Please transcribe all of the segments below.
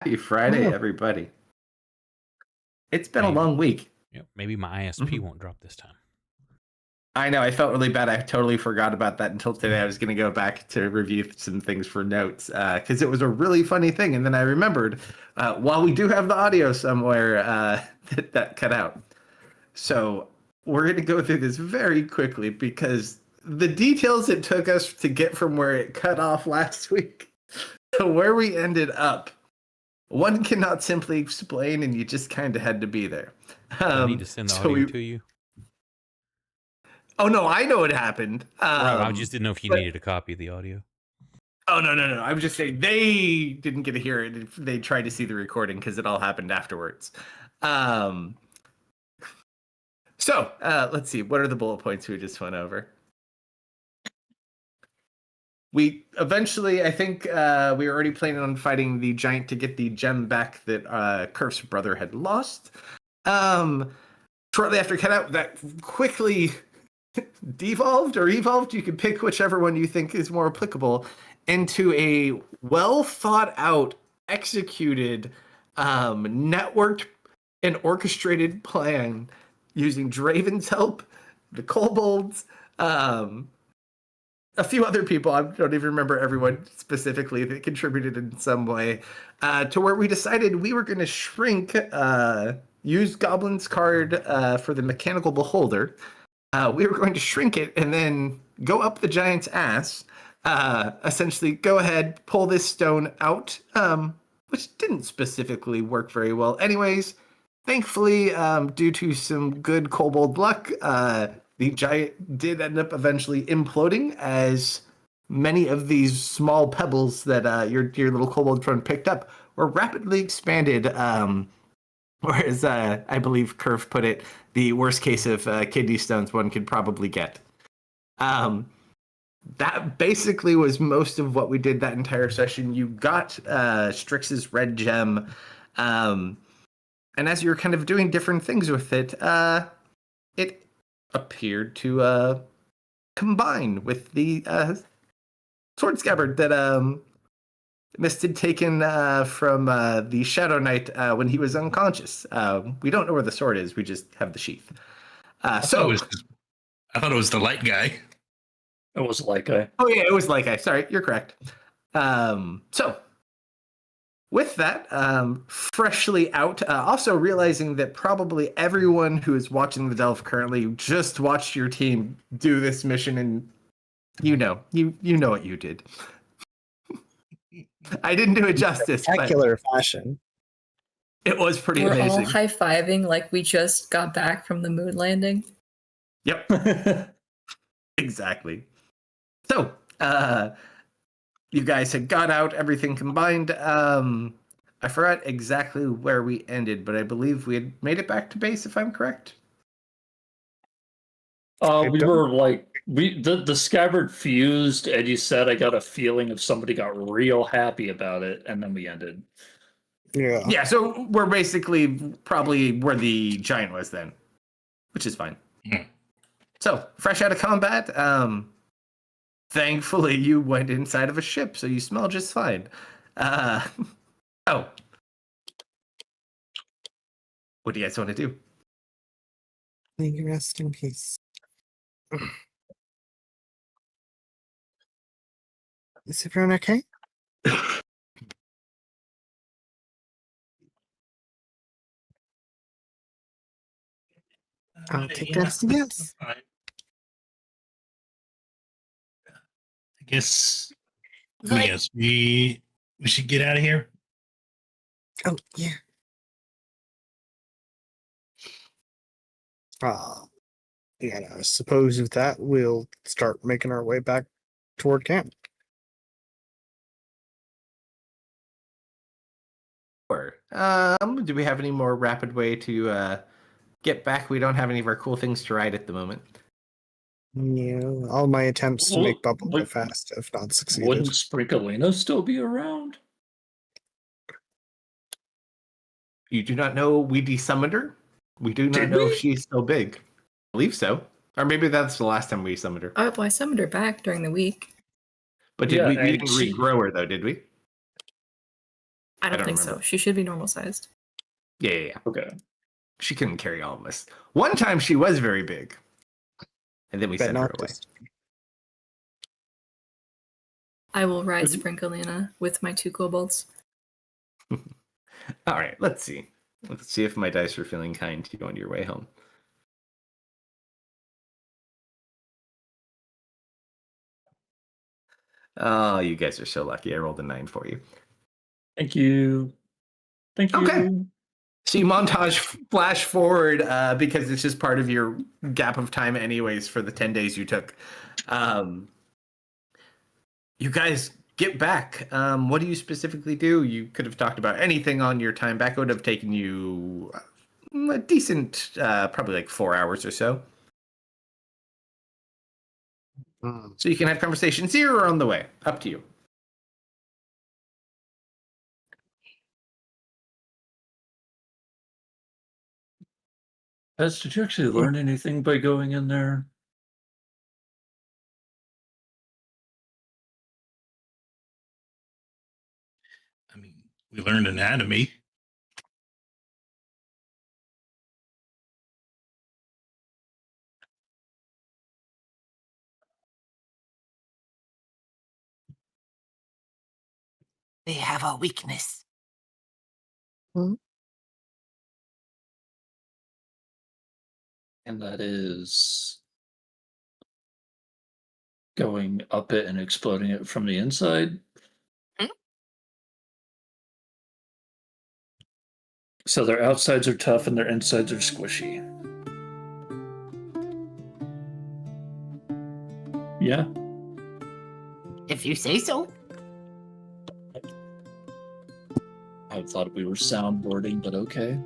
Happy Friday, everybody. It's been a long week. Maybe my ISP won't drop this time. I know, I felt really bad. I totally forgot about that until today. I was going to go back to review some things for notes because it was a really funny thing. And then I remembered, while we do have the audio somewhere, that cut out. So we're going to go through this very quickly because the details it took us to get from where it cut off last week to where we ended up, one cannot simply explain, and you just kind of had to be there. I need to send the audio to you. Oh, no, I know what happened. Right, I just didn't know if you needed a copy of the audio. Oh, no. I was just saying they didn't get to hear it. They tried to see the recording because it all happened afterwards. So let's see. What are the bullet points we just went over? We eventually, I think we were already planning on fighting the giant to get the gem back that Kerf's brother had lost. Shortly after cutout, that quickly devolved or evolved, you can pick whichever one you think is more applicable, into a well thought out, executed, networked and orchestrated plan using Draven's help, the kobolds, a few other people. I don't even remember everyone specifically that contributed in some way, to where we decided we were going to shrink, use Goblin's card for the mechanical beholder. We were going to shrink it and then go up the giant's ass, essentially go ahead, pull this stone out, which didn't specifically work very well. Anyways, thankfully, due to some good kobold luck, the giant did end up eventually imploding, as many of these small pebbles that your little kobold friend picked up were rapidly expanded. Or as I believe Kerf put it, the worst case of kidney stones one could probably get. That basically was most of what we did that entire session. You got Strix's red gem, and as you were kind of doing different things with it, it appeared to combine with the sword scabbard that Mist had taken from the Shadow Knight when he was unconscious. We don't know where the sword is. We just have the sheath. I thought it was the light guy. It was light guy. Oh, yeah, it was light guy. Sorry, you're correct. So, with that, freshly out, also realizing that probably everyone who is watching the Delve currently just watched your team do this mission, and you know what you did. I didn't do it justice. Spectacular fashion. It was pretty We're amazing. all high-fiving like we just got back from the moon landing. Yep. Exactly. So, you guys had got out, everything combined. I forgot exactly where we ended, but I believe we had made it back to base, if I'm correct. We were like, the scabbard fused, and you said I got a feeling if somebody got real happy about it, and then we ended. Yeah, so we're basically probably where the giant was then, which is fine. So, fresh out of combat, thankfully you went inside of a ship, so you smell just fine. What do you guys want to do? May you rest in peace. Is everyone okay? I'll take that as a yes. I guess we should get out of here. Oh, yeah. Yeah, I suppose with that, we'll start making our way back toward camp. Do we have any more rapid way to get back? We don't have any of our cool things to ride at the moment. Yeah, all my attempts to make Bubble go fast have not succeeded. Wouldn't Sprinklina still be around? You do not know we desummoned her? We do not know if she's still big. I believe so. Or maybe that's the last time we summoned her. Oh, well, I summoned her back during the week. But we didn't regrow her, though, did we? I don't think remember. so. She should be normal sized. Yeah. Okay. She couldn't carry all of us. One time she was very big. And then we But sent her not away. this. I will ride Sprinkleina with my 2 kobolds. All right, let's see. Let's see if my dice are feeling kind to you on your way home. Oh, you guys are so lucky. I rolled a 9 for you. Thank you. Thank you. Okay. So you montage flash forward because it's just part of your gap of time anyways for the 10 days you took. You guys get back. What do you specifically do? You could have talked about anything on your time back. It would have taken you a decent, probably like 4 hours or so. So you can have conversations here or on the way. Up to you. Pez, did you actually learn anything by going in there? I mean, we learned anatomy. They have a weakness. And that is going up it and exploding it from the inside. So their outsides are tough and their insides are squishy. Yeah. If you say so. I thought we were soundboarding, but okay.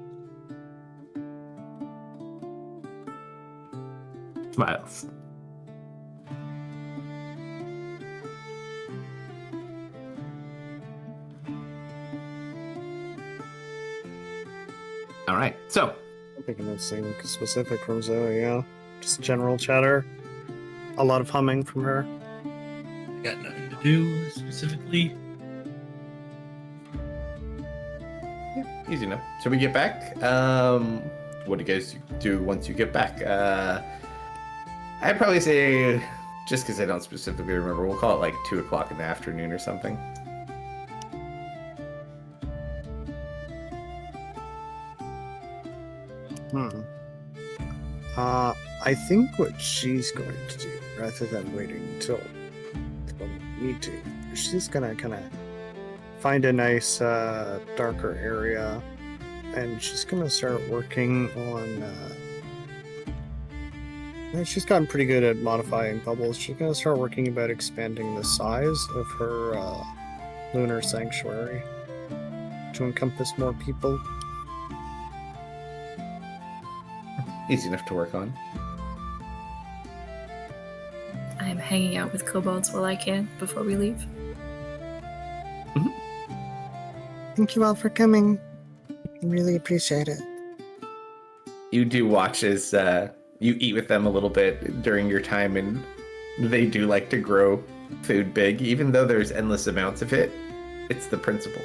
Smiles. All right, so I'm thinking of something specific from Zoe, yeah. Just general chatter. A lot of humming from her. Got nothing to do specifically. easy enough. So we get back. What do you guys do once you get back? I'd probably say, just because I don't specifically remember, we'll call it like 2 o'clock in the afternoon or something. I think what she's going to do, rather than waiting until we need to, she's gonna kind of find a nice darker area, and she's gonna start working on. She's gotten pretty good at modifying bubbles. She's gonna start working about expanding the size of her lunar sanctuary to encompass more people. Easy enough to work on. I'm hanging out with kobolds while I can before we leave. Thank you all for coming. I really appreciate it. You do watch as you eat with them a little bit during your time, and they do like to grow food big, even though there's endless amounts of it. It's the principle.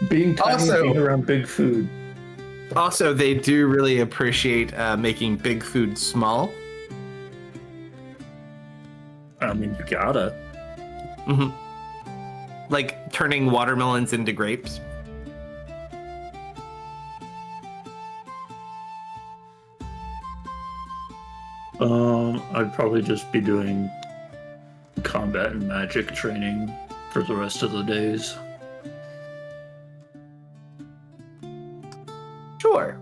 Being tiny, Also- being around big food. Also, they do really appreciate making big food small. I mean, you gotta. Mm-hmm. Like turning watermelons into grapes. I'd probably just be doing combat and magic training for the rest of the days. Sure.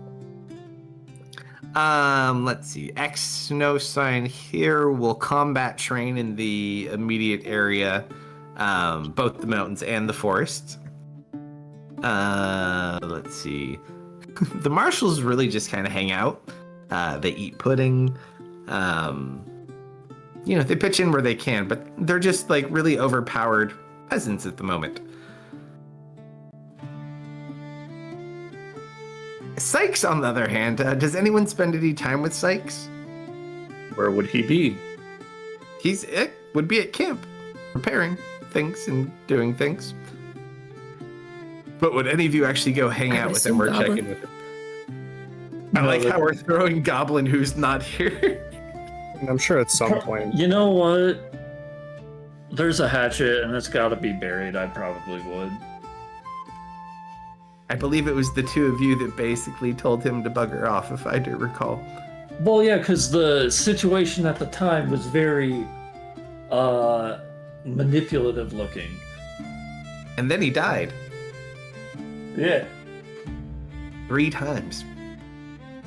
Let's see. X no sign here will combat train in the immediate area, both the mountains and the forests. Let's see. The marshals really just kind of hang out. They eat pudding. They pitch in where they can, but they're just like really overpowered peasants at the moment. Sykes, on the other hand, does anyone spend any time with Sykes? Where would he be? It would be at camp, preparing things and doing things. But would any of you actually go hang out with him or check in with him? I No, like how we're throwing Goblin who's not here. And I'm sure at some point. You know what? There's a hatchet and it's got to be buried. I probably would. I believe it was the two of you that basically told him to bugger off, if I do recall. Well, yeah, because the situation at the time was very manipulative looking. And then he died Yeah. 3 times.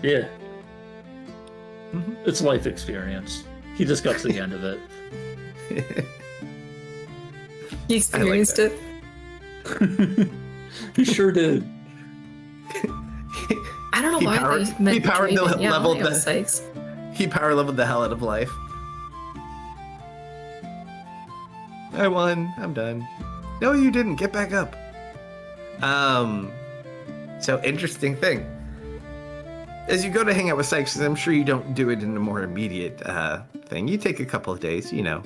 Yeah. Mhm. It's life experience. He just got to the end of it. He experienced it. He sure did. I don't know He why powered- they meant he powered the dreaming. Yeah, level I know, that- Sykes. He power leveled the hell out of life. I won. I'm done. No, you didn't. Get back up. So interesting thing. As you go to hang out with Sykes, 'cause I'm sure you don't do it in a more immediate thing. You take a couple of days, you know.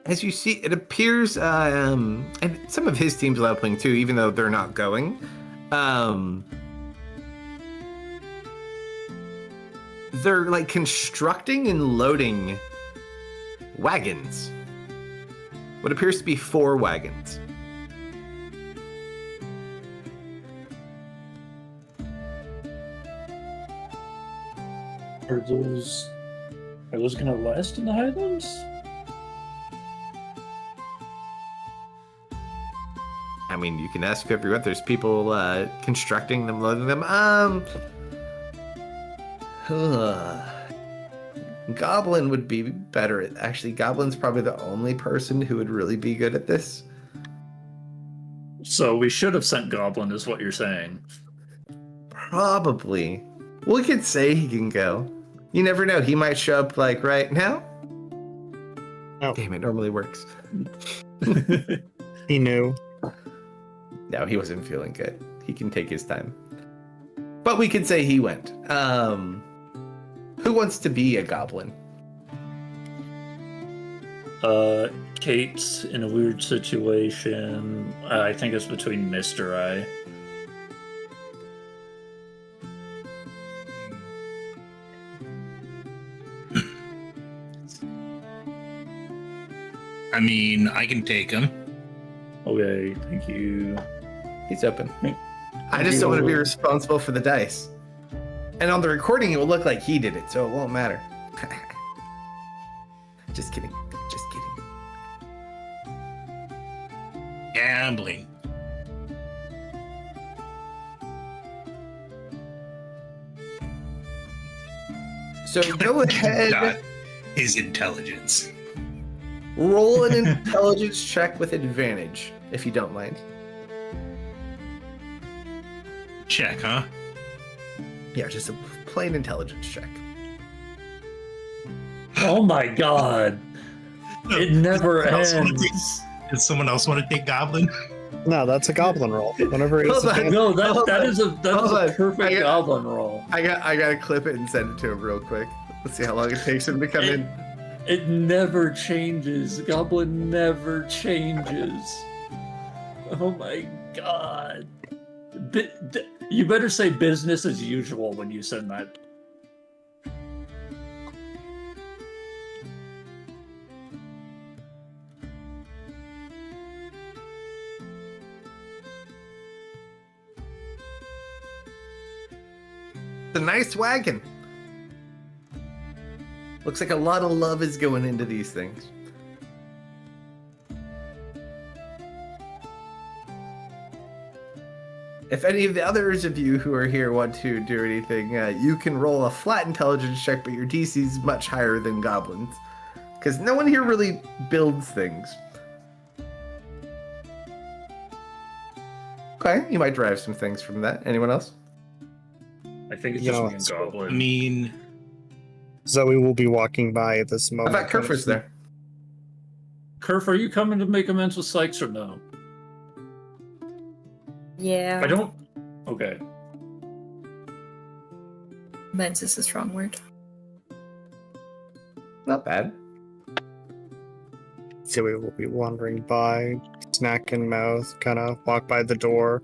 As you see, it appears, and some of his team's allowed playing too, even though they're not going. They're like constructing and loading wagons. What appears to be 4 wagons. Are those gonna last in the Highlands? I mean, you can ask everyone. There's people constructing them, loading them. Goblin would be better at. Actually, Goblin's probably the only person who would really be good at this. So we should have sent Goblin, is what you're saying. Probably. We could say he can go. You never know. He might show up like right now. Oh. Damn, it normally works. He knew. No, he wasn't feeling good. He can take his time. But we could say he went. Who wants to be a goblin? Kate's in a weird situation. I think it's between Mr. I. I mean, I can take him. Okay, thank you. He's open. I just don't want to be responsible for the dice. And on the recording, it will look like he did it, so it won't matter. Just kidding. Just kidding. Gambling. So go ahead, Not his intelligence. roll an intelligence check with advantage, if you don't mind. Check, huh? Yeah, just a plain intelligence check. Oh my god. It never ends. Does someone else want to take Goblin? No, that's a goblin roll. Whenever it's Hold on. No, Hold that on. is a Hold on. perfect I got- Goblin roll. I gotta clip it and send it to him real quick. Let's see how long it takes him to come in. It never changes. Goblin never changes. Oh my god. You better say business as usual when you send that. It's a nice wagon. Looks like a lot of love is going into these things. If any of the others of you who are here want to do anything, you can roll a flat intelligence check, but your DC is much higher than goblins. Because no one here really builds things. Okay, you might derive some things from that. Anyone else? I think it's You just know, me and it's- I Goblin. mean, Zoe will be walking by at this I moment. thought Kerf was there. Kerf, are you coming to make amends with Sykes or no? Yeah. I don't. Okay. Men's is a strong word. Not bad. So we will be wandering by, snack in mouth, kind of walk by the door,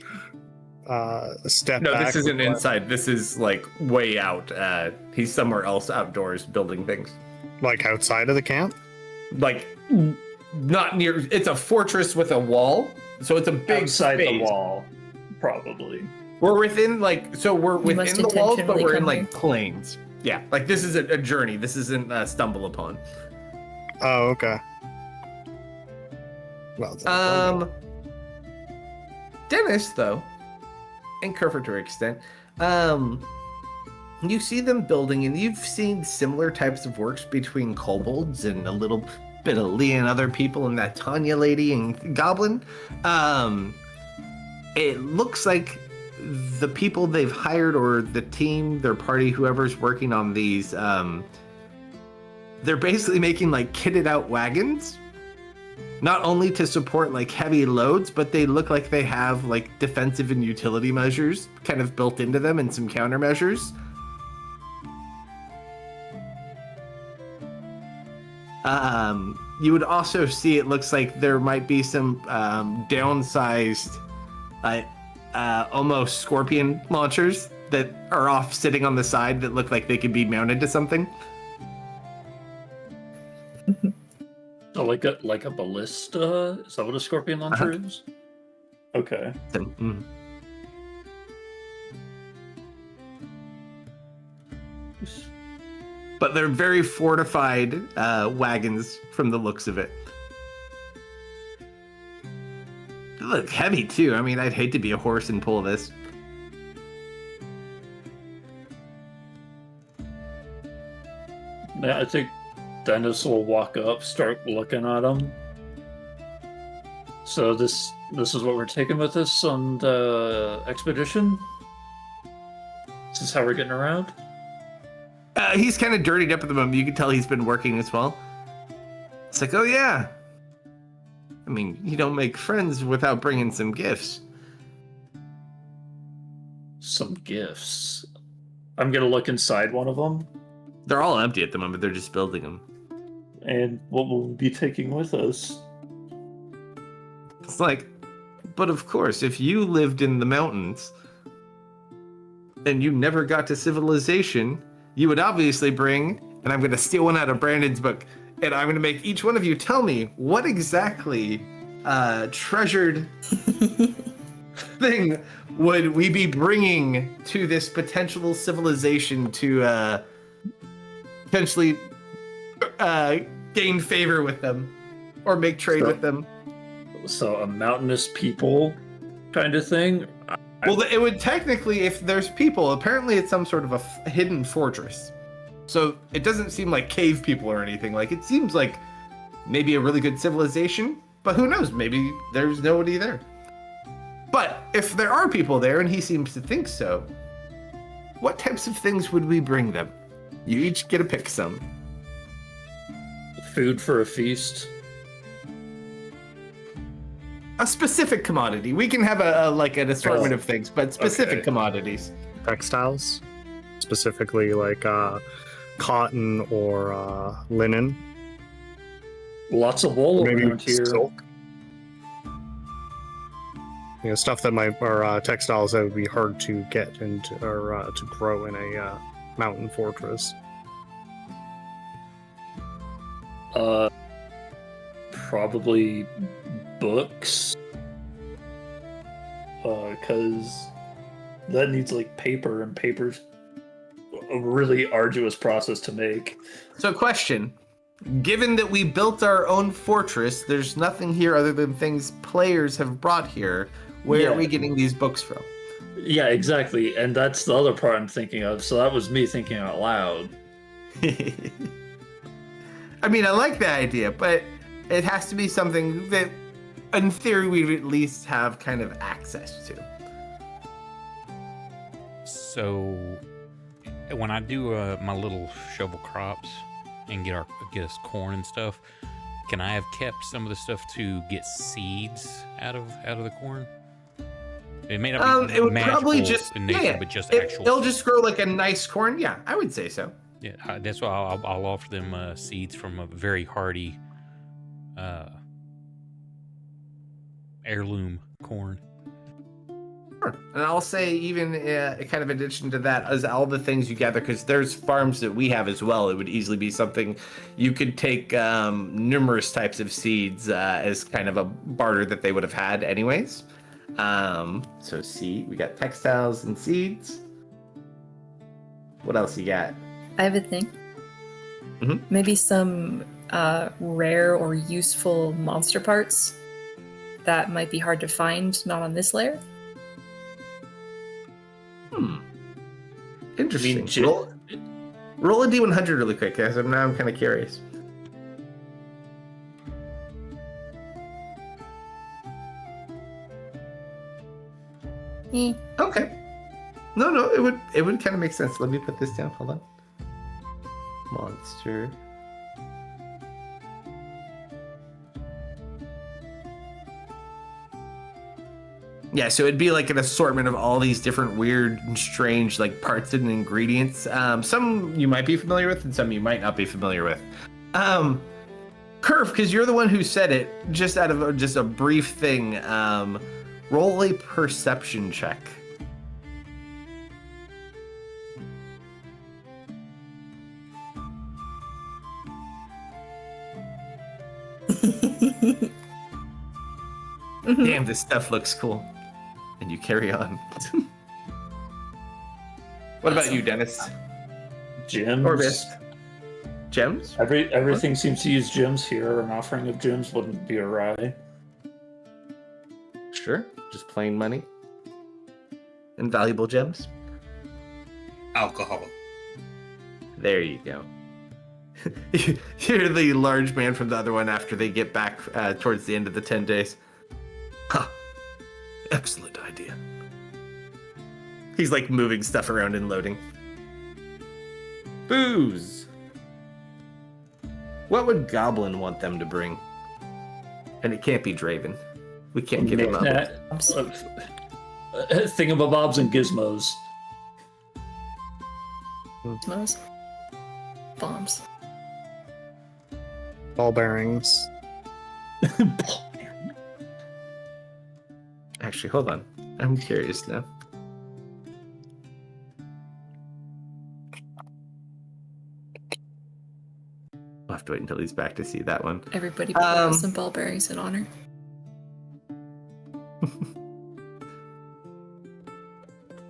step No, back. this isn't inside. This is like way out. He's somewhere else outdoors building things. Like outside of the camp? Like not near. It's a fortress with a wall, so it's a big Outside space. the wall, probably. We're within we're You must within the walls, but intentionally we're in come like plains. Yeah, like this is a journey. This isn't a stumble upon. Oh, okay. Well, then, Dennis, though, and Kerfur to an extent, you see them building, and you've seen similar types of works between kobolds and a little bit of Lee and other people, and that Tanya lady and Goblin. It looks like the people they've hired, or the team, their party, whoever's working on these, they're basically making like kitted out wagons. Not only to support like heavy loads, but they look like they have like defensive and utility measures kind of built into them and some countermeasures. You would also see it looks like there might be some downsized, almost scorpion launchers that are off sitting on the side that look like they could be mounted to something. So like a ballista? Is that what a scorpion launcher is? Okay. But they're very fortified wagons from the looks of it. They look heavy too. I mean, I'd hate to be a horse and pull this. Yeah, I think Dennis will walk up, start looking at them. So this is what we're taking with us on the expedition? This is how we're getting around? He's kind of dirtied up at the moment. You can tell he's been working as well. It's like, oh yeah. I mean, you don't make friends without bringing some gifts. Some gifts. I'm gonna look inside one of them. They're all empty at the moment. They're just building them. And what will we be taking with us? It's like, but of course, if you lived in the mountains and you never got to civilization, you would obviously bring, and I'm going to steal one out of Brandon's book, and I'm going to make each one of you tell me what exactly treasured thing would we be bringing to this potential civilization to potentially gain favor with them or make trade with them. So a mountainous people kind of thing? Well, it would technically, if there's people, apparently it's some sort of a hidden fortress. So it doesn't seem like cave people or anything. Like, it seems like maybe a really good civilization, but who knows? Maybe there's nobody there. But if there are people there, and he seems to think so, what types of things would we bring them? You each get to pick some. Food for a feast. A specific commodity. We can have an assortment of things, but specific commodities. Textiles, specifically like cotton or linen. Lots of wool Maybe around here. silk. You know, stuff that might, or textiles that would be hard to get into or to grow in a mountain fortress. Probably books. Because that needs like paper, and paper's a really arduous process to make. So, question. Given that we built our own fortress, there's nothing here other than things players have brought here. Where are we getting these books from? Yeah, exactly. And that's the other part I'm thinking of. So that was me thinking out loud. I mean, I like that idea, but it has to be something that, in theory, we would at least have kind of access to. So, when I do my little shovel crops and get us corn and stuff, can I have kept some of the stuff to get seeds out of the corn? It may not be it would probably just in nature, but just actual. It'll just grow like a nice corn. Yeah, I would say so. Yeah, that's why I'll offer them seeds from a very hardy heirloom corn. Sure. And I'll say even kind of in addition to that, as all the things you gather, because there's farms that we have as well, it would easily be something you could take numerous types of seeds as kind of a barter that they would have had anyways. So we got textiles and seeds. What else you got? I have a thing. Mhm. Maybe some rare or useful monster parts that might be hard to find, not on this layer. Interesting. I mean, Roll a D100 really quick, guys. Now I'm kind of curious. Okay. No, it would kind of make sense. Let me put this down. Hold on. Monster. Yeah, so it'd be like an assortment of all these different weird and strange like parts and ingredients. Some you might be familiar with and some you might not be familiar with. Curve, because you're the one who said it, just out of just a brief thing, roll a perception check. Damn, this stuff looks cool. And you carry on. What about you, Dennis? Gems. Orbis. Gems? Everything seems to use gems here. An offering of gems wouldn't be awry. Sure. Just plain money. And valuable gems. Alcohol. There you go. You're the large man from the other one after they get back towards the end of the 10 days. Huh. Excellent idea. He's like moving stuff around and loading. Booze. What would Goblin want them to bring? And it can't be Draven. We can't give him up. Thingamabobs and gizmos. Gizmos. Bombs. Ball bearings. Actually, hold on. I'm curious now. I'll have to wait until he's back to see that one. Everybody put some ball bearings in honor.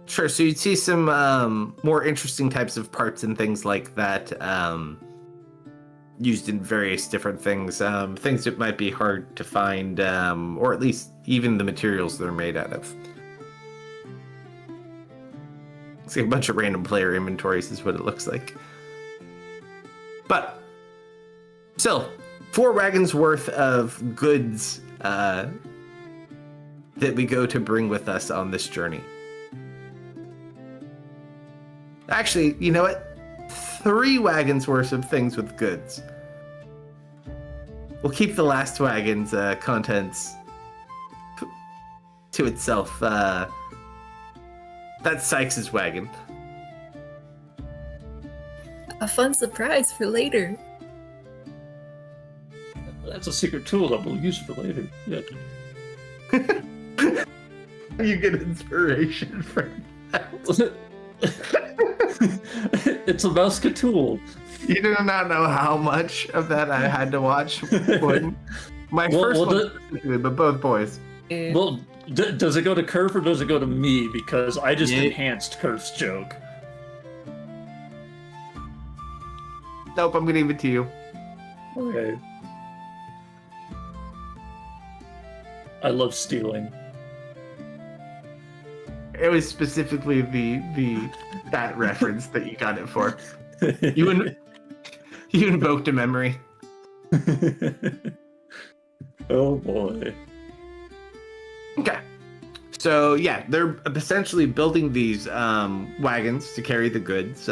Sure, so you'd see some more interesting types of parts and things like that used in various different things. Things that might be hard to find, or at least even the materials they're made out of. It's like a bunch of random player inventories is what it looks like. But, still, 4 wagons worth of goods that we go to bring with us on this journey. Actually, you know what? 3 wagons worth of things with goods. We'll keep the last wagon's contents to itself. That's Sykes' wagon. A fun surprise for later. That's a secret tool that we'll use for later. Yeah. You get inspiration from that. It's a Muscatool. You do not know how much of that I had to watch. My first one, specifically, but both boys. Well, does it go to Curve or does it go to me? Because I just enhanced Curve's joke. Nope, I'm gonna give it to you. Okay. I love stealing. It was specifically that reference that you got it for. You invoked a memory. Oh boy. Okay. So yeah, they're essentially building these wagons to carry the goods.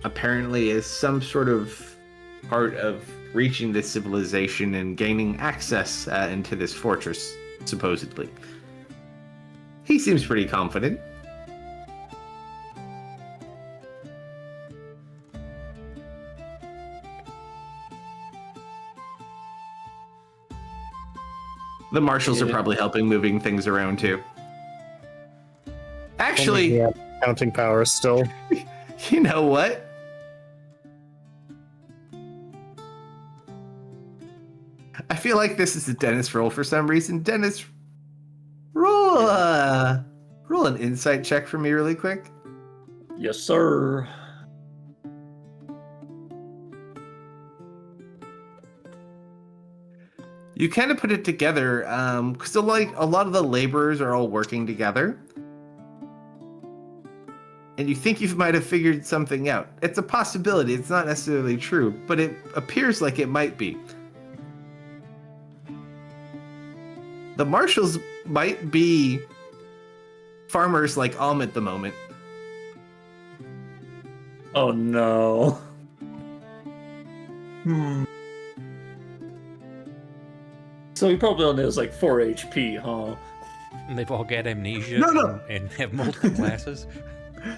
Apparently is some sort of part of reaching this civilization and gaining access into this fortress, supposedly. He seems pretty confident. The marshals are Yeah. probably helping moving things around too. Only Actually, he had counting power still. you know what? I feel like this is a Dennis roll for some reason. Dennis, roll an insight check for me really quick. Yes, sir. You kind of put it together, because like a lot of the laborers are all working together, and you think you might have figured something out. It's a possibility. It's not necessarily true, but it appears like it might be. The marshals might be farmers like Alm at the moment. Oh no. Hmm. So he probably only has like 4 HP, huh? And they've all got amnesia No. and have multiple classes.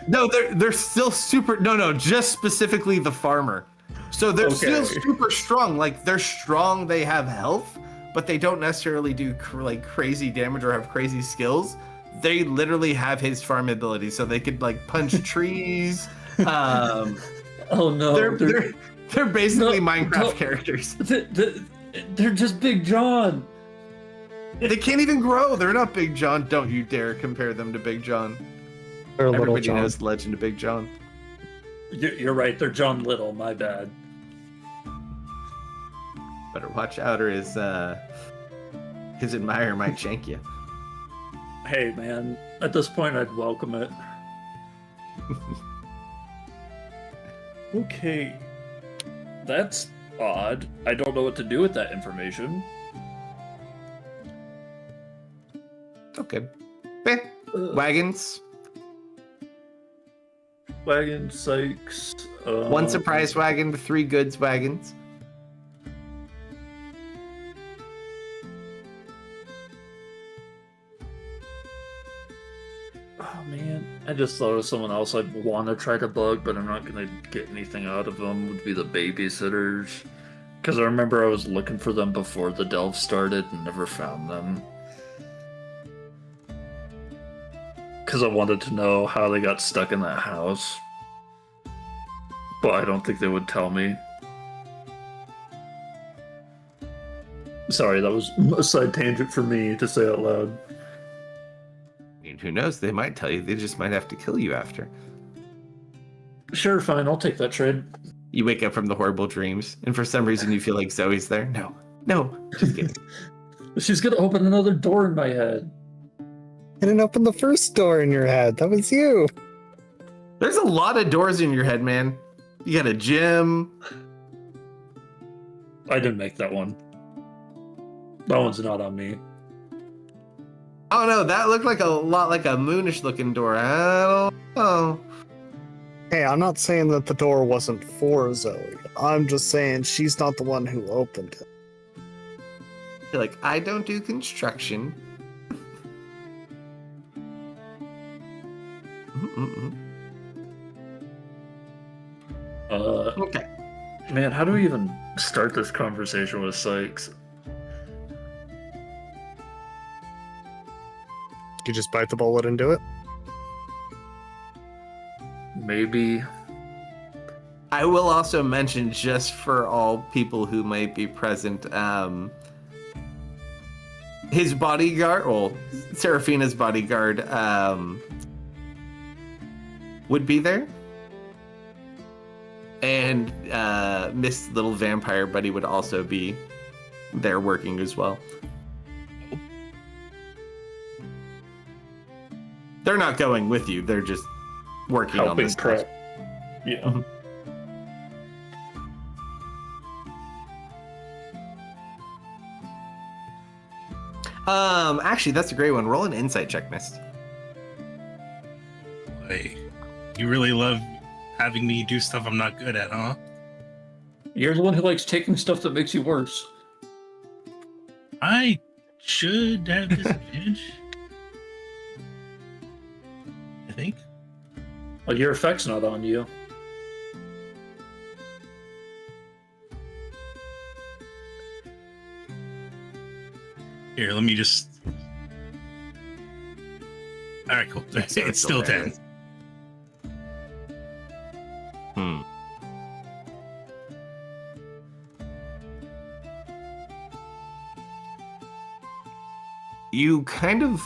No, they're still super. No, just specifically the farmer. So they're still Okay. super strong. Like they're strong. They have health, but they don't necessarily do like crazy damage or have crazy skills. They literally have his farm ability, so they could like punch trees. Oh no. They're basically No, Minecraft don't- characters. They're just Big John. They can't even grow. They're not Big John. Don't you dare compare them to Big John. They're little Everybody John. knows the legend of Big John. You're right. They're John Little. My bad. Better watch out, or his admirer might shank you. Hey, man. At this point, I'd welcome it. Okay. That's odd. I don't know what to do with that information. Okay. Eh, wagons. Wagon Sykes. One surprise wagon, 3 goods wagons. Oh man, I just thought of someone else I'd want to try to bug, but I'm not gonna get anything out of them. Would be the babysitters, because I remember I was looking for them before the delve started and never found them. Because I wanted to know how they got stuck in that house, but I don't think they would tell me. Sorry, that was a side tangent for me to say out loud. I mean, who knows? They might tell you. They just might have to kill you after. Sure, fine, I'll take that trade. You wake up from the horrible dreams, and for some reason you feel like Zoe's there. No, just kidding. She's gonna open another door in my head. I didn't open the first door in your head. That was you. There's a lot of doors in your head, man. You got a gym. I didn't make that one. That one's not on me. Oh no, that looked like a lot like a moonish looking door. I don't know. Hey, I'm not saying that the door wasn't for Zoe. I'm just saying she's not the one who opened it. You're like, I don't do construction. Mm-mm-mm. Okay. Man, how do we even start this conversation with Sykes? You just bite the bullet and do it. Maybe. I will also mention, just for all people who might be present, his bodyguard, well, Seraphina's bodyguard, would be there. And Miss Little Vampire Buddy would also be there working as well. They're not going with you. They're just working on Helping this prep. stuff. Yeah. Actually, that's a great one. Roll an insight check, Mist. Boy, you really love having me do stuff I'm not good at, huh? You're the one who likes taking stuff that makes you worse. I should have disadvantage. I think. Well, your effect's not on you. Here, let me just. All right, cool. It's still 10. Hmm. You kind of,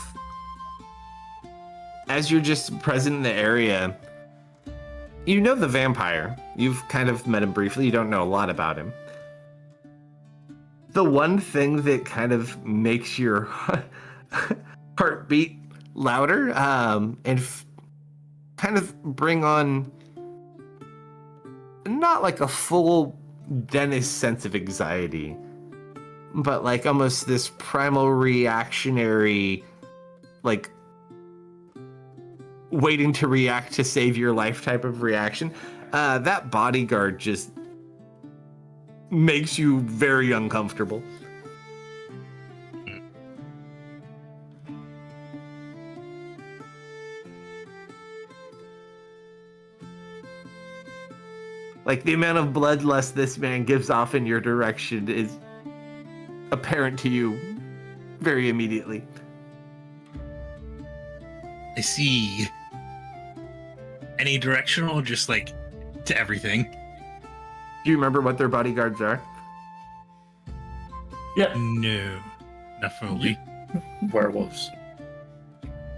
as you're just present in the area, you know the vampire. You've kind of met him briefly. You don't know a lot about him. The one thing that kind of makes your heartbeat louder and kind of bring on not like a full Dennis sense of anxiety, but like almost this primal reactionary, like waiting to react to save your life type of reaction. That bodyguard just makes you very uncomfortable. Like the amount of bloodlust this man gives off in your direction is apparent to you very immediately. I see. Any directional, just like to everything. Do you remember what their bodyguards are? Yeah, No, not fully. werewolves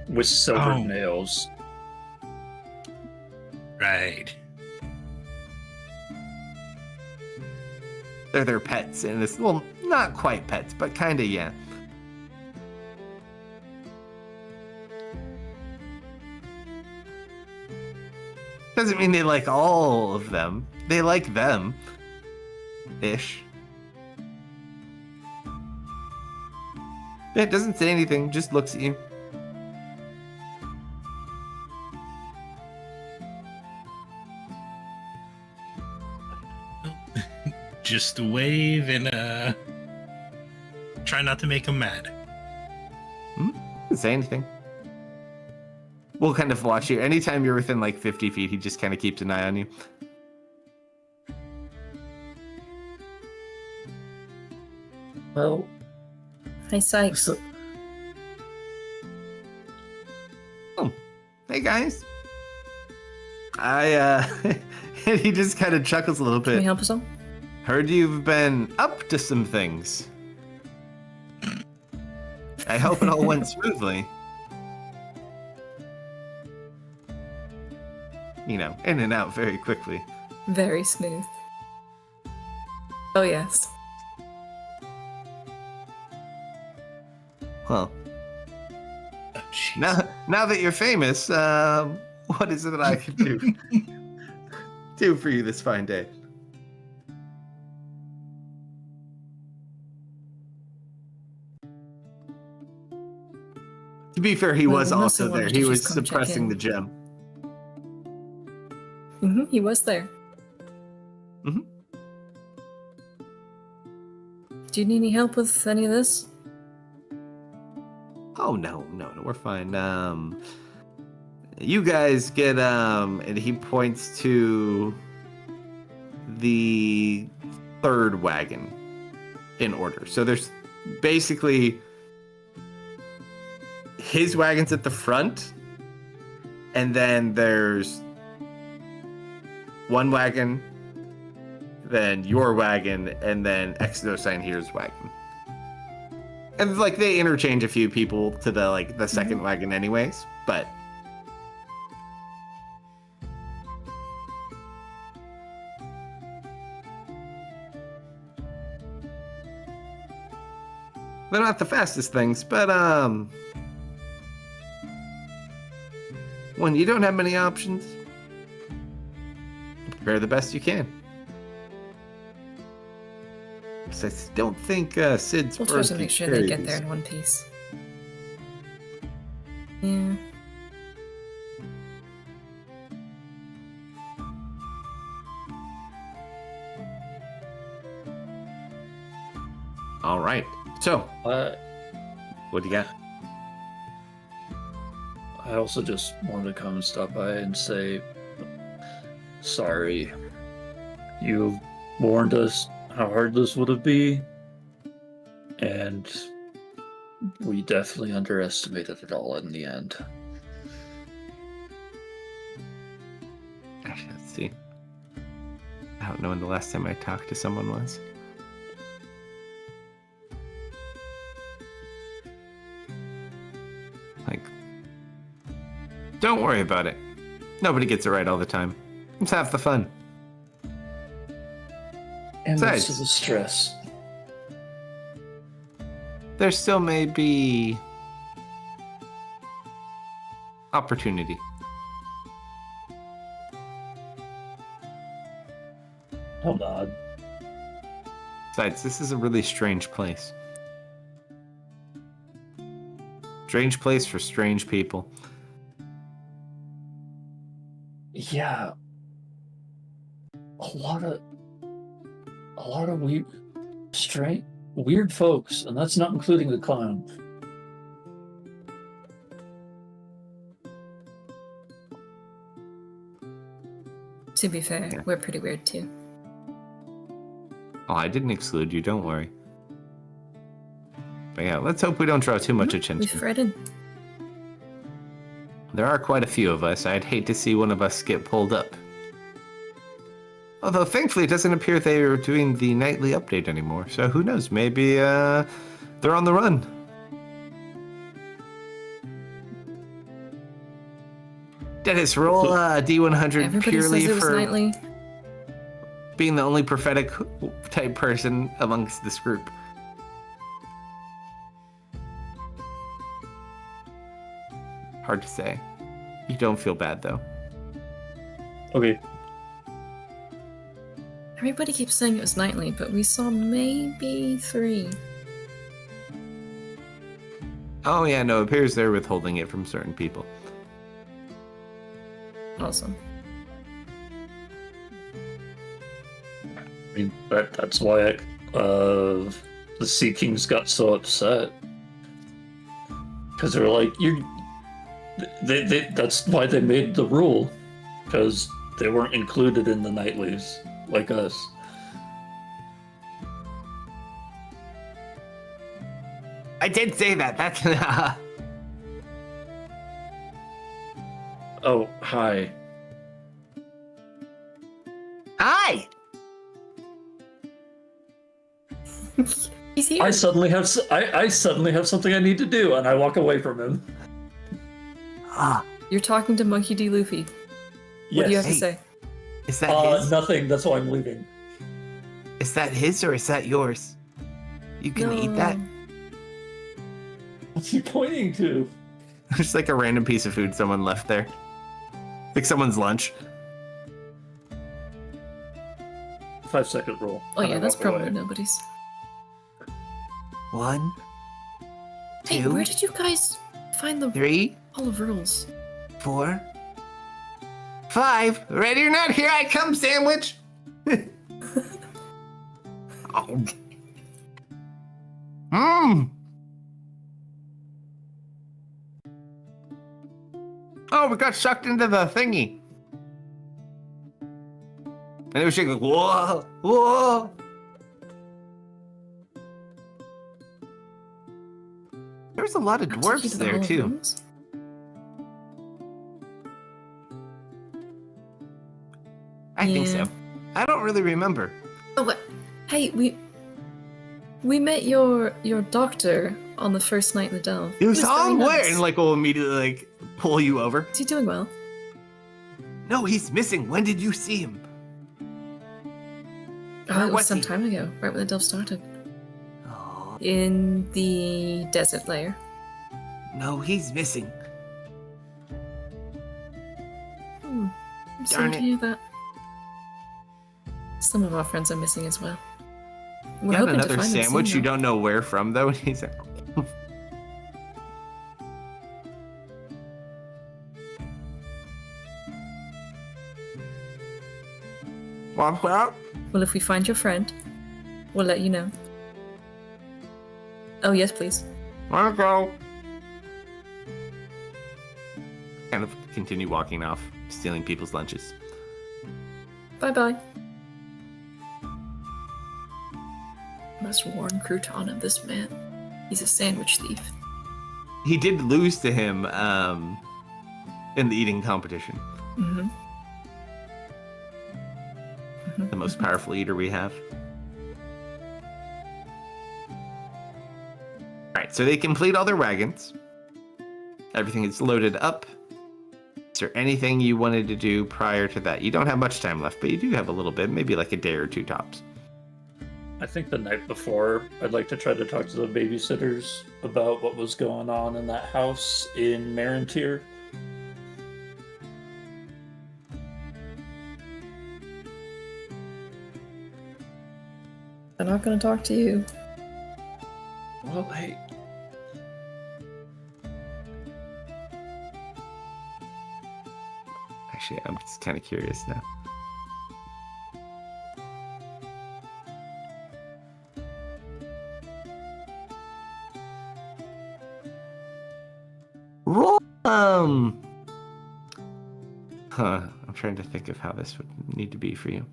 with silver Oh. nails. Right. They're their pets, and it's, well, not quite pets, but kinda, yeah. Doesn't mean they like all of them. They like them. Ish. Yeah, it doesn't say anything, just looks at you. Just wave and try not to make them mad. Doesn't say anything. We'll kind of watch you. Anytime you're within like 50 feet, he just kind of keeps an eye on you. Well, Hi, Sykes. so, Hey guys. And he just kind of chuckles a little Can we bit. help us all? Heard you've been up to some things. I hope it all went smoothly. You know, in and out very quickly. Very smooth. Oh, yes. Well, Oh, jeez. now that you're famous, what is it that I can do for you this fine day? To be fair, he Well, was Melissa also there. wanted to He just was come check suppressing in. the gem. He was there. Mhm. Do you need any help with any of this? Oh no, we're fine. You guys get and he points to the third wagon in order. So there's basically his wagon's at the front, and then there's one wagon, then your wagon, and then Exosign here's wagon. And like they interchange a few people to the like the second wagon anyways, but they're not the fastest things, but when you don't have many options, prepare the best you can. 'Cause I don't think Sid's We'll try bird to can make sure they carry get there these. in one piece. Yeah. All right. So, I what do you got? I also just wanted to come and stop by and say sorry. You warned us how hard this would have been, and We definitely underestimated it all in the end. Actually, let's see. I don't know when the last time I talked to someone was. Like, don't worry about it. Nobody gets it right all the time. Let's have the fun. And Besides- most of the stress. There still may be opportunity. Hold on. Besides, this is a really strange place. Strange place for strange people. Yeah. A lot of weird folks, and that's not including the clown. To be fair, Yeah. we're pretty weird too. Oh, I didn't exclude you, don't worry. But yeah, let's hope we don't draw too much We attention. fretted. There are quite a few of us. I'd hate to see one of us get pulled up. Although, thankfully, it doesn't appear they are doing the nightly update anymore. So who knows? Maybe they're on the run. Dennis, roll D100 Everybody purely says it was for nightly. being the only prophetic type person amongst this group. Hard to say. You don't feel bad, though. Okay. Everybody keeps saying it was nightly, but we saw maybe 3. Oh, yeah, no, it appears they're withholding it from certain people. Awesome. I mean, that's why the Sea Kings got so upset. Because they're like, that's why they made the rule. Because they weren't included in the nightlies, like us. I did say that. That's Oh, hi. Hi. He's here. I suddenly have something I need to do, and I walk away from him. Ah, You're talking to Monkey D. Luffy. What do you have to Hey. say? is that his? Nothing. That's why I'm leaving. Is that his or is that yours? You can eat that. What's he pointing to? Just like a random piece of food someone left there, like someone's lunch. 5-second rule. Oh And yeah, I that's walk probably away. nobody's. 1, Hey, 2, where did you guys find the 3, Hall of Rules? 4, 5. Ready or not, here I come, sandwich. Oh. Mmm. Oh, we got sucked into the thingy. And it was shaking like, whoa, whoa. There's a lot of That took you dwarfs to the there, Hall of too. Rules? I think Yeah. so. I don't really remember. Oh, what? Hey, we met your doctor on the first night in the Delve. It was very on where? nice. And like will immediately like pull you over. Is he doing well? No, he's missing. When did you see him? Oh, Where it was was some he? time ago, right when the Delve started. Oh, In the desert layer. no, he's missing. I'm sorry Darn to it. hear that. Some of our friends are missing as well. We're Got hoping to another find them sandwich soon, you though. don't know where from though. And he's like, womp womp. Well, if we find your friend, we'll let you know. Oh, yes, please. Wanna go? Kind of continue walking off, stealing people's lunches. Bye-bye. Most worn crouton of this man. He's a sandwich thief. He did lose to him in the eating competition. Mm-hmm. The most powerful eater we have. Alright, so they complete all their wagons. Everything is loaded up. Is there anything you wanted to do prior to that? You don't have much time left, but you do have a little bit, maybe like a day or two tops. I think the night before, I'd like to try to talk to the babysitters about what was going on in that house in Marintier. They're not going to talk to you. Well, hey, Actually, I'm just kind of curious now. Roll, I'm trying to think of how this would need to be for you.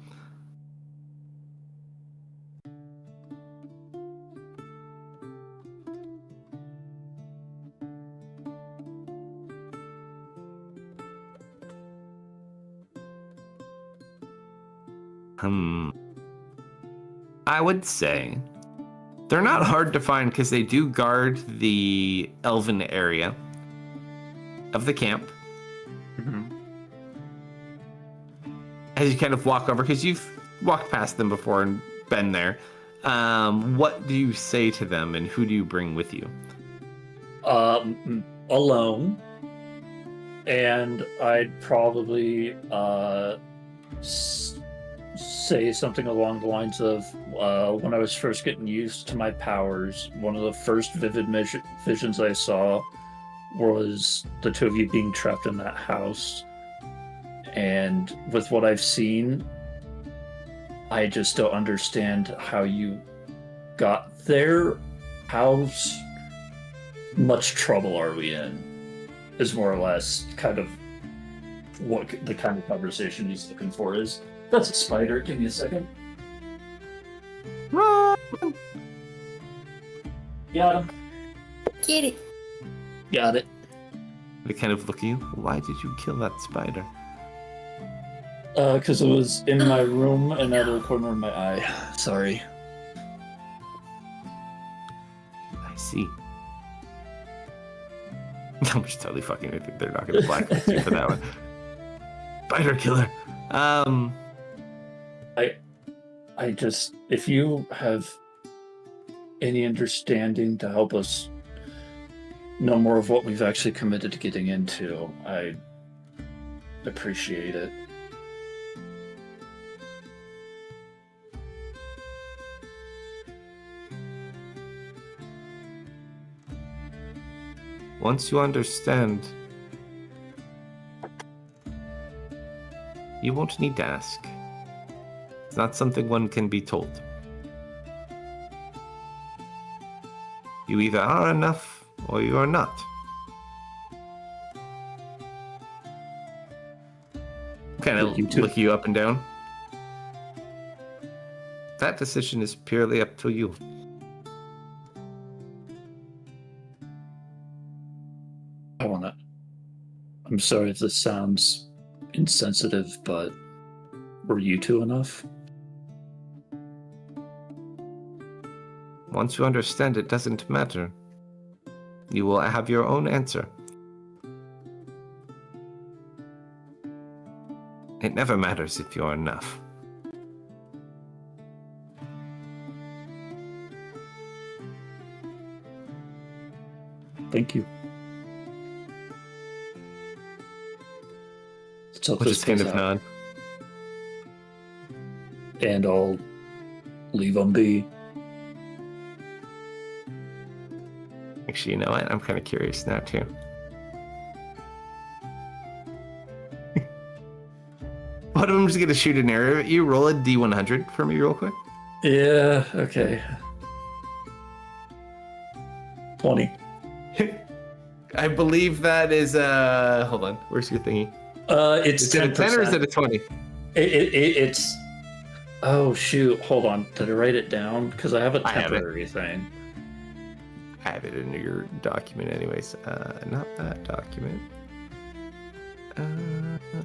I would say they're not hard to find because they do guard the elven area of the camp. As you kind of walk over, because you've walked past them before and been there, what do you say to them and who do you bring with you? Alone. And I'd probably say something along the lines of when I was first getting used to my powers, one of the first vivid visions I saw was the two of you being trapped in that house. And with what I've seen, I just don't understand how you got there. How much trouble are we in? Is more or less kind of what the kind of conversation he's looking for is. That's a spider. Give me a second. Run! Got him. Get it. Got it. They kind of look at you. Why did you kill that spider? Because it was in my room and out of the corner of my eye. Sorry. I see. I'm just totally fucking with you. They're not going to blacklist you for that one. Spider killer. I just, if you have any understanding to help us know more of what we've actually committed to getting into, I appreciate it. Once you understand, you won't need to ask. It's not something one can be told. You either are enough or you are not. Kind of look you up and down. That decision is purely up to you. I'm sorry if this sounds insensitive, but were you two enough? Once you understand, it doesn't matter. You will have your own answer. It never matters if you're enough. Thank you. So We'll just kind of nod. And I'll leave them be. Actually, you know what? I'm kind of curious now, too. One of them is going to shoot an arrow at you. Roll a D100 for me real quick. Yeah, okay. 20. I believe that is, hold on. Where's your thingy? It's Is it a 10 or is it a 20? It's... Oh, shoot. Hold on. Did I write it down? Because I have a I have it. temporary thing. have it in your document anyways. Not that document.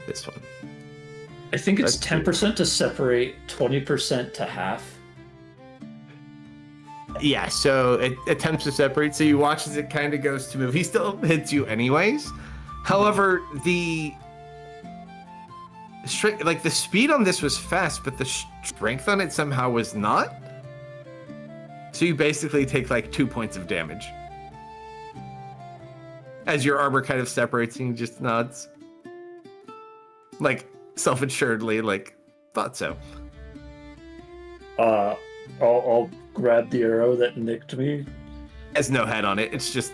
This one. I think it's That's 10% to separate, 20% to half. Yeah, so it attempts to separate, so you watch as it kind of goes to move. He still hits you anyways. However, the strength, like the speed on this was fast, but the strength on it somehow was not. So you basically take like 2 points of damage. As your armor kind of separates and he just nods. Like, self-assuredly, like, thought so. I'll grab the arrow that nicked me. Has no head on it, it's just...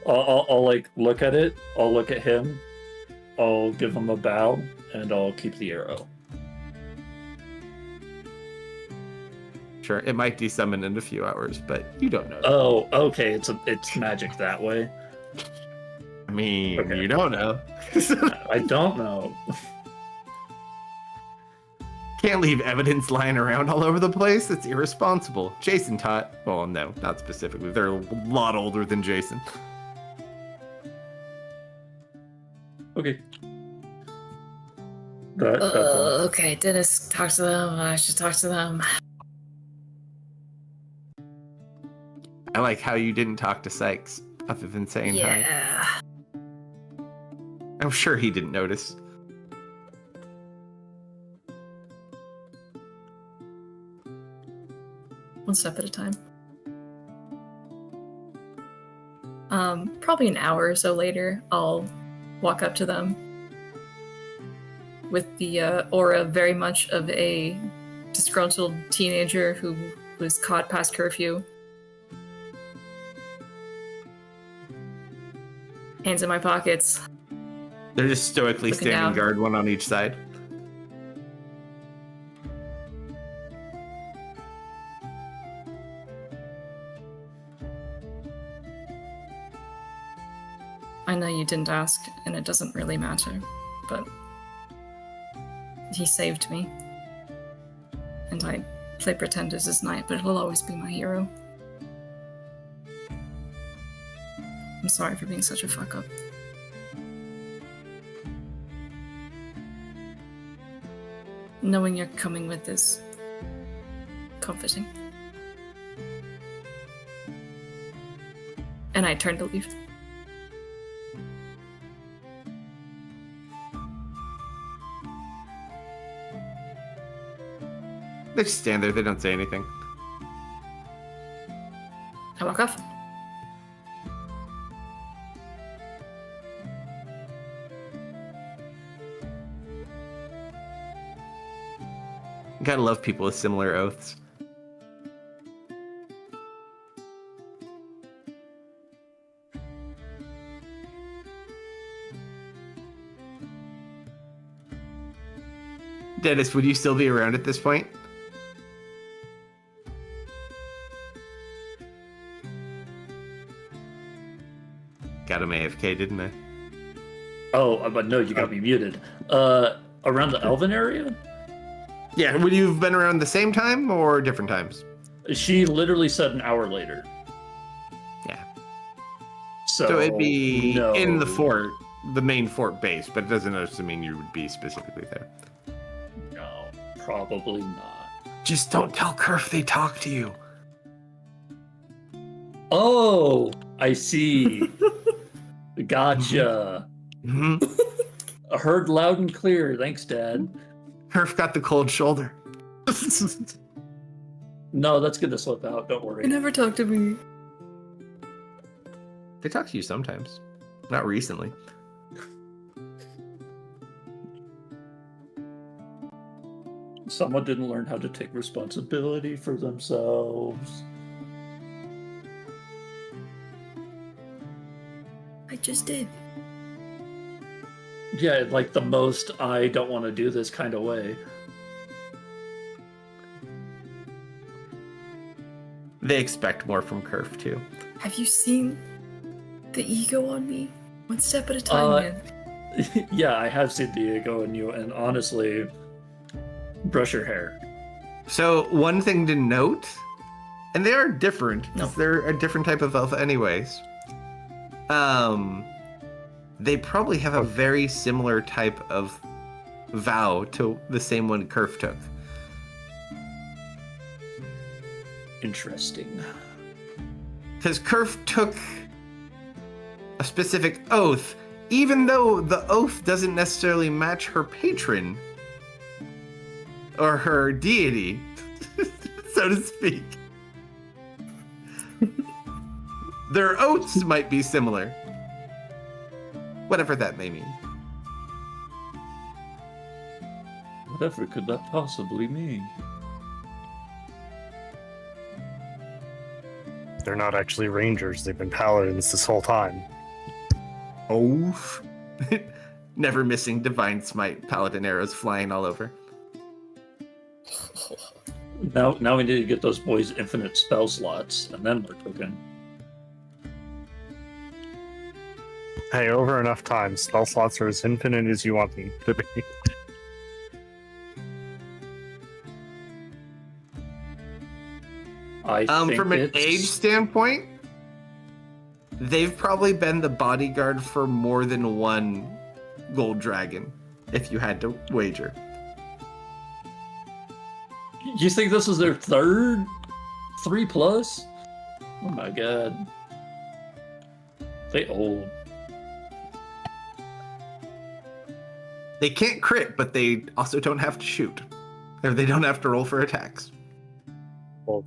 I'll like look at it, I'll look at him, I'll give him a bow, and I'll keep the arrow. Sure, it might desummon in a few hours, but you don't know. Oh, okay, it's magic that way. I mean, Okay. you don't know. I don't know. Can't leave evidence lying around all over the place. It's irresponsible. Jason taught. Well, no, not specifically. They're a lot older than Jason. Okay. That's all. Okay, Dennis, talk to them. I should talk to them. I like how you didn't talk to Sykes, other than saying hi. Yeah. I'm sure he didn't notice. One step at a time. Probably an hour or so later, I'll walk up to them with the aura very much of a disgruntled teenager who was caught past curfew. Hands in my pockets. They're just stoically Looking standing down. guard, one on each side. I know you didn't ask, and it doesn't really matter, but he saved me. And I play pretend as his knight, but he'll always be my hero. I'm sorry for being such a fuck up. Knowing you're coming with is comforting. And I turn to leave. They just stand there, they don't say anything. I walk off. Gotta love people with similar oaths. Dennis, would you still be around at this point? Got him AFK, didn't I? Oh, but no, you got me muted. Around the Elven area? Yeah, would you have been around the same time or different times? She literally said an hour later. Yeah. So it'd be no. in the fort, the main fort base, but it doesn't necessarily mean you would be specifically there. No, probably not. Just don't tell Kerf they talk to you. Oh, I see. Gotcha. Mm-hmm. I heard loud and clear. Thanks, Dad. Kerf got the cold shoulder. No, that's gonna slip out. Don't worry. You never talk to me. They talk to you sometimes. Not recently. Someone didn't learn how to take responsibility for themselves. I just did. Yeah, like the most I don't want to do this kind of way. They expect more from Kerf too. Have you seen the ego on me? One step at a time, man. Yeah, I have seen Diego and you, and honestly, brush your hair. So one thing to note, And they are different, No. because they're a different type of elf anyways. They probably have a very similar type of vow to the same one Kerf took. Interesting. Because Kerf took a specific oath, even though the oath doesn't necessarily match her patron or her deity, so to speak. Their oaths might be similar. Whatever that may mean. Whatever could that possibly mean? They're not actually rangers. They've been paladins this whole time. Oh. Never missing divine smite, paladin arrows flying all over. Now we need to get those boys infinite spell slots, and then we're cooking. Hey, over enough times, spell slots are as infinite as you want them to be. I think From an it's... age standpoint, they've probably been the bodyguard for more than one gold dragon, if you had to wager. You think this is their third 3+? Oh my god. They old. They can't crit, but they also don't have to shoot. Or they don't have to roll for attacks. Well,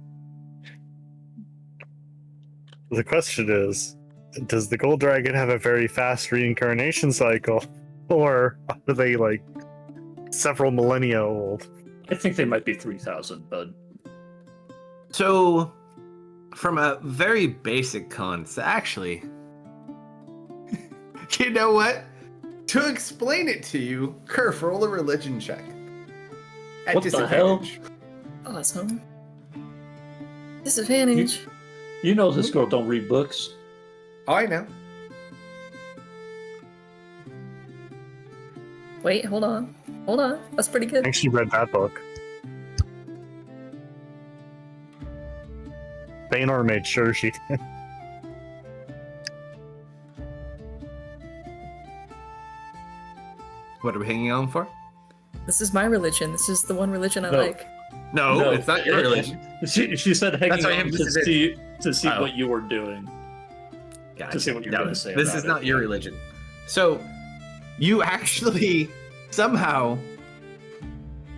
the question is, does the gold dragon have a very fast reincarnation cycle? Or are they, like, several millennia old? I think they might be 3,000, bud. So, from a very basic concept, actually, you know what? To explain it to you, Kerf, roll a religion check. At What the hell? disadvantage. Awesome. Disadvantage. You know this girl don't read books. Oh, I know. Wait, hold on. Hold on. That's pretty I good. think she read that book. Baynor made sure she did. What are we hanging on for? This is my religion. This is the one religion I No. like. No, it's not your religion. She said hanging That's why I on have to see Oh. what you were doing. Gotcha. To see what you're No, gonna say This about is it. not your religion. So, you actually somehow,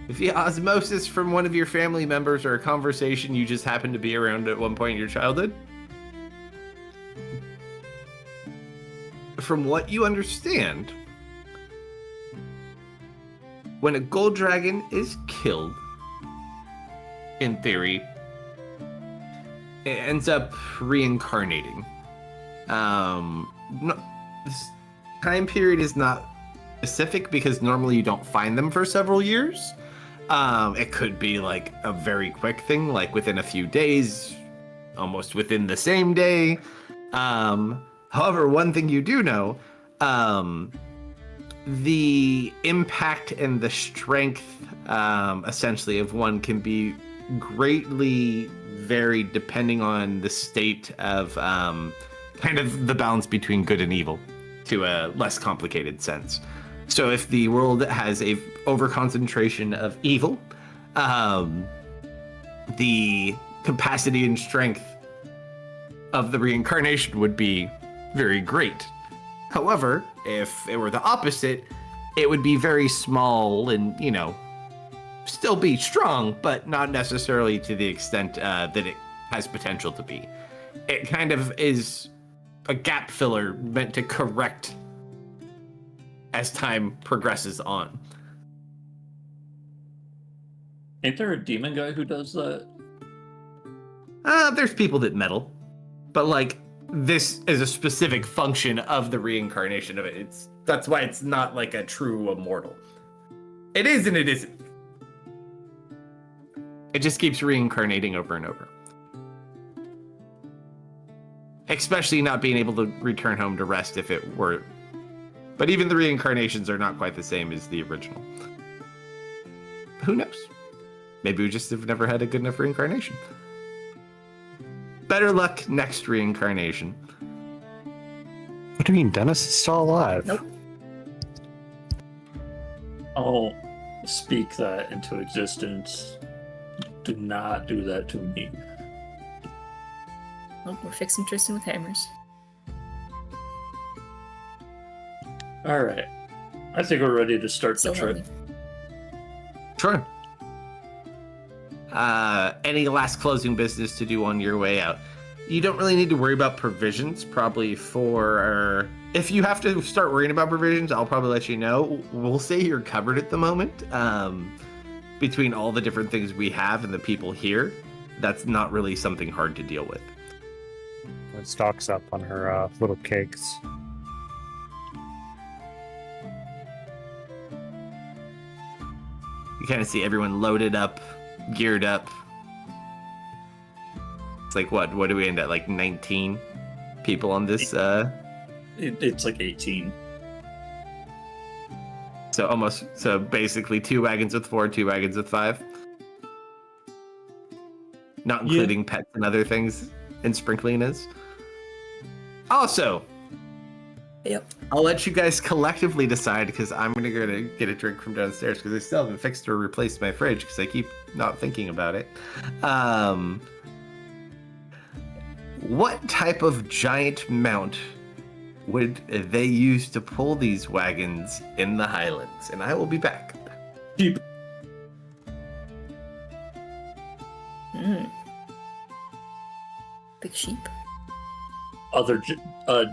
via osmosis from one of your family members or a conversation you just happened to be around at one point in your childhood, from what you understand, when a gold dragon is killed, in theory, it ends up reincarnating. No, this time period is not specific because normally you don't find them for several years. It could be like a very quick thing, like within a few days, almost within the same day. However, one thing you do know, the impact and the strength, essentially, of one can be greatly varied depending on the state of kind of the balance between good and evil, to a less complicated sense. So if the world has a overconcentration of evil, the capacity and strength of the reincarnation would be very great. However, if it were the opposite, it would be very small and, you know, still be strong, but not necessarily to the extent that it has potential to be. It kind of is a gap filler meant to correct as time progresses on. Ain't there a demon guy who does that? There's people that meddle, but like this is a specific function of the reincarnation of it. That's why it's not like a true immortal. It is and it isn't. It just keeps reincarnating over and over. Especially not being able to return home to rest if it were. But even the reincarnations are not quite the same as the original. Who knows? Maybe we just have never had a good enough reincarnation. better luck next reincarnation. What do you mean, Dennis is still alive? Nope. I'll speak that into existence. Do not do that to me. Well, we're fixing Tristan with hammers. All right. I think we're ready to start So the trip. heavy. Sure. Any last closing business to do on your way out? You don't really need to worry about provisions, probably for... If you have to start worrying about provisions, I'll probably let you know. We'll say you're covered at the moment. Between all the different things we have and the people here, that's not really something hard to deal with. It stocks up on her little cakes. You kind of see everyone loaded up, geared up. It's like, what do we end at, like 19 people on this? It's like 18. So basically 2 wagons with 4, 2 wagons with 5. Not including pets and other things and sprinkling is. Also, Yep. I'll let you guys collectively decide because I'm going to go to get a drink from downstairs because I still haven't fixed or replaced my fridge because I keep not thinking about it. What type of giant mount would they use to pull these wagons in the Highlands? And I will be back. Sheep. Big sheep. Other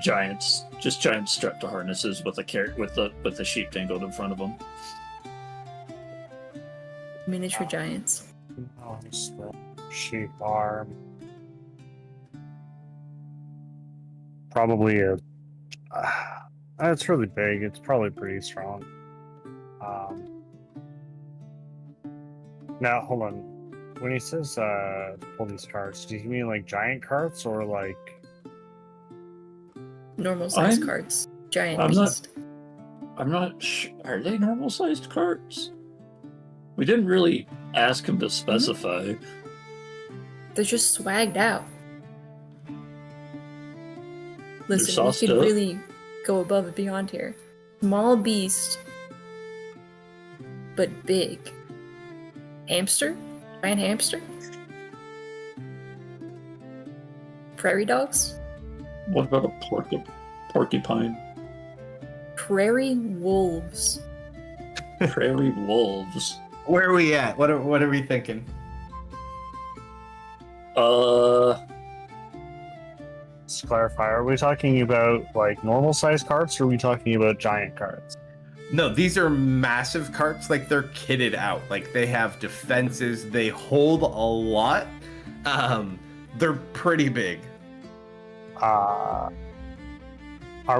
giants, just giants strapped to harnesses with a sheep dangled in front of them. Miniature giants. Nice sheep arm. Probably it's really big. It's probably pretty strong. Now, hold on. When he says pull these carts, do you mean like giant carts or like... Normal size I'm- carts. Giant I'm not- beast. I'm not sure. Are they normal sized carts? We didn't really ask him to specify. They're just swagged out. They're Listen, we sauced could up. really go above and beyond here. Small beast, but big. Hamster? Giant hamster? Prairie dogs? What about a porcupine? Prairie wolves. Prairie wolves. Where are we at? What are we thinking? Let's clarify. Are we talking about like normal size carts or are we talking about giant carts? No, these are massive carts. Like they're kitted out. Like they have defenses. They hold a lot. They're pretty big. Are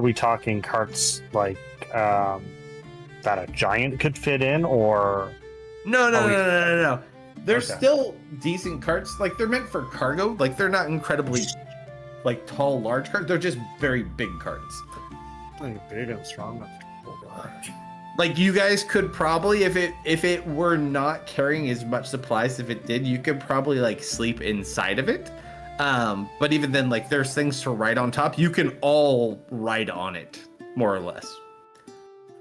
we talking carts like that a giant could fit in, or No. They're Okay. still decent carts. Like they're meant for cargo. Like they're not incredibly like tall, large carts. They're just very big carts. like big and strong enough to pull large? Like you guys could probably, if it were not carrying as much supplies, if it did, you could probably like sleep inside of it. But even then, like there's things to ride on top. You can all ride on it, more or less.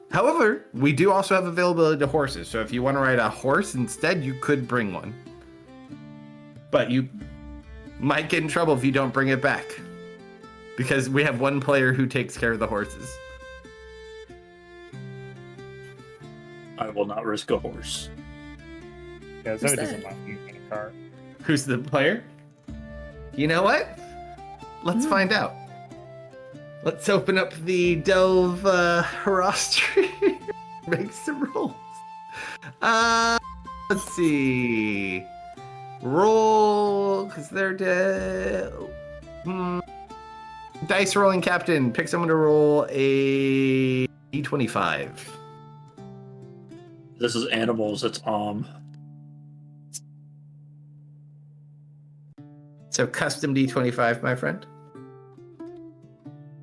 However, we do also have availability to horses. So if you want to ride a horse instead, you could bring one. But you might get in trouble if you don't bring it back. Because we have one player who takes care of the horses. I will not risk a horse. Yeah, Who's Zoe doesn't that? mind using a cart. Who's the player? You know what? Let's find out. Let's open up the Delve roster. Make some rolls. Let's see. Roll, because they're dead. Dice rolling captain. Pick someone to roll a d25. This is animals. It's So custom d25, my friend.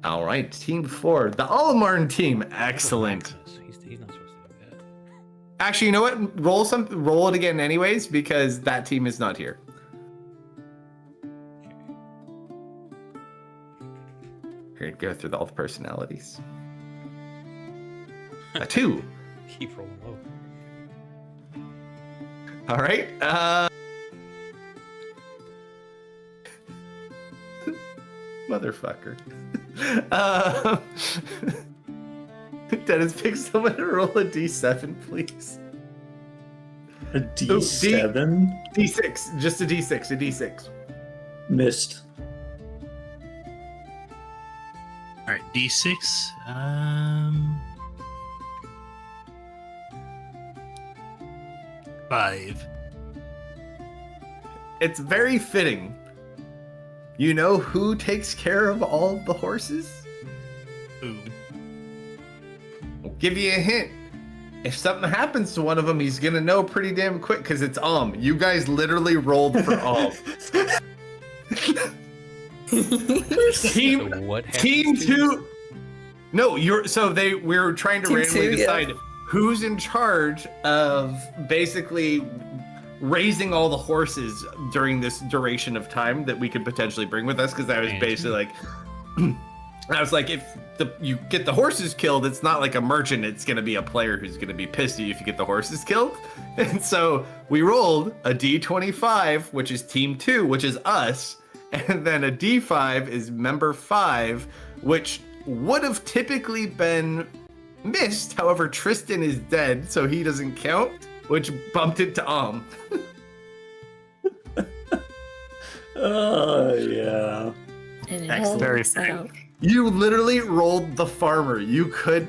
All right, team 4, the Alamarn team. Excellent. He's not supposed to do that. Actually, you know what? Roll it again anyways, because that team is not here. We're gonna go through all the personalities. A 2. Keep rolling low. All right. Motherfucker. Dennis, pick someone to roll a d7, please. A D7? D6, just a d6, a d6. Missed. All right, D6. 5. It's very fitting. You know who takes care of all the horses? Ooh. I'll give you a hint. If something happens to one of them, he's gonna know pretty damn quick because it's You guys literally rolled for Team So what happens Team to 2. No, we're trying to Team randomly 2, yeah. decide who's in charge of basically raising all the horses during this duration of time that we could potentially bring with us, because I was basically like I was like, if you get the horses killed, it's not like a merchant, it's gonna be a player who's gonna be pissed at you if you get the horses killed. And so we rolled a D25, which is team 2, which is us, and then a D5 is member 5, which would have typically been missed. However, Tristan is dead, so he doesn't count, which bumped it to Oh, yeah. And it Excellent. all Very works out. You literally rolled the farmer. You could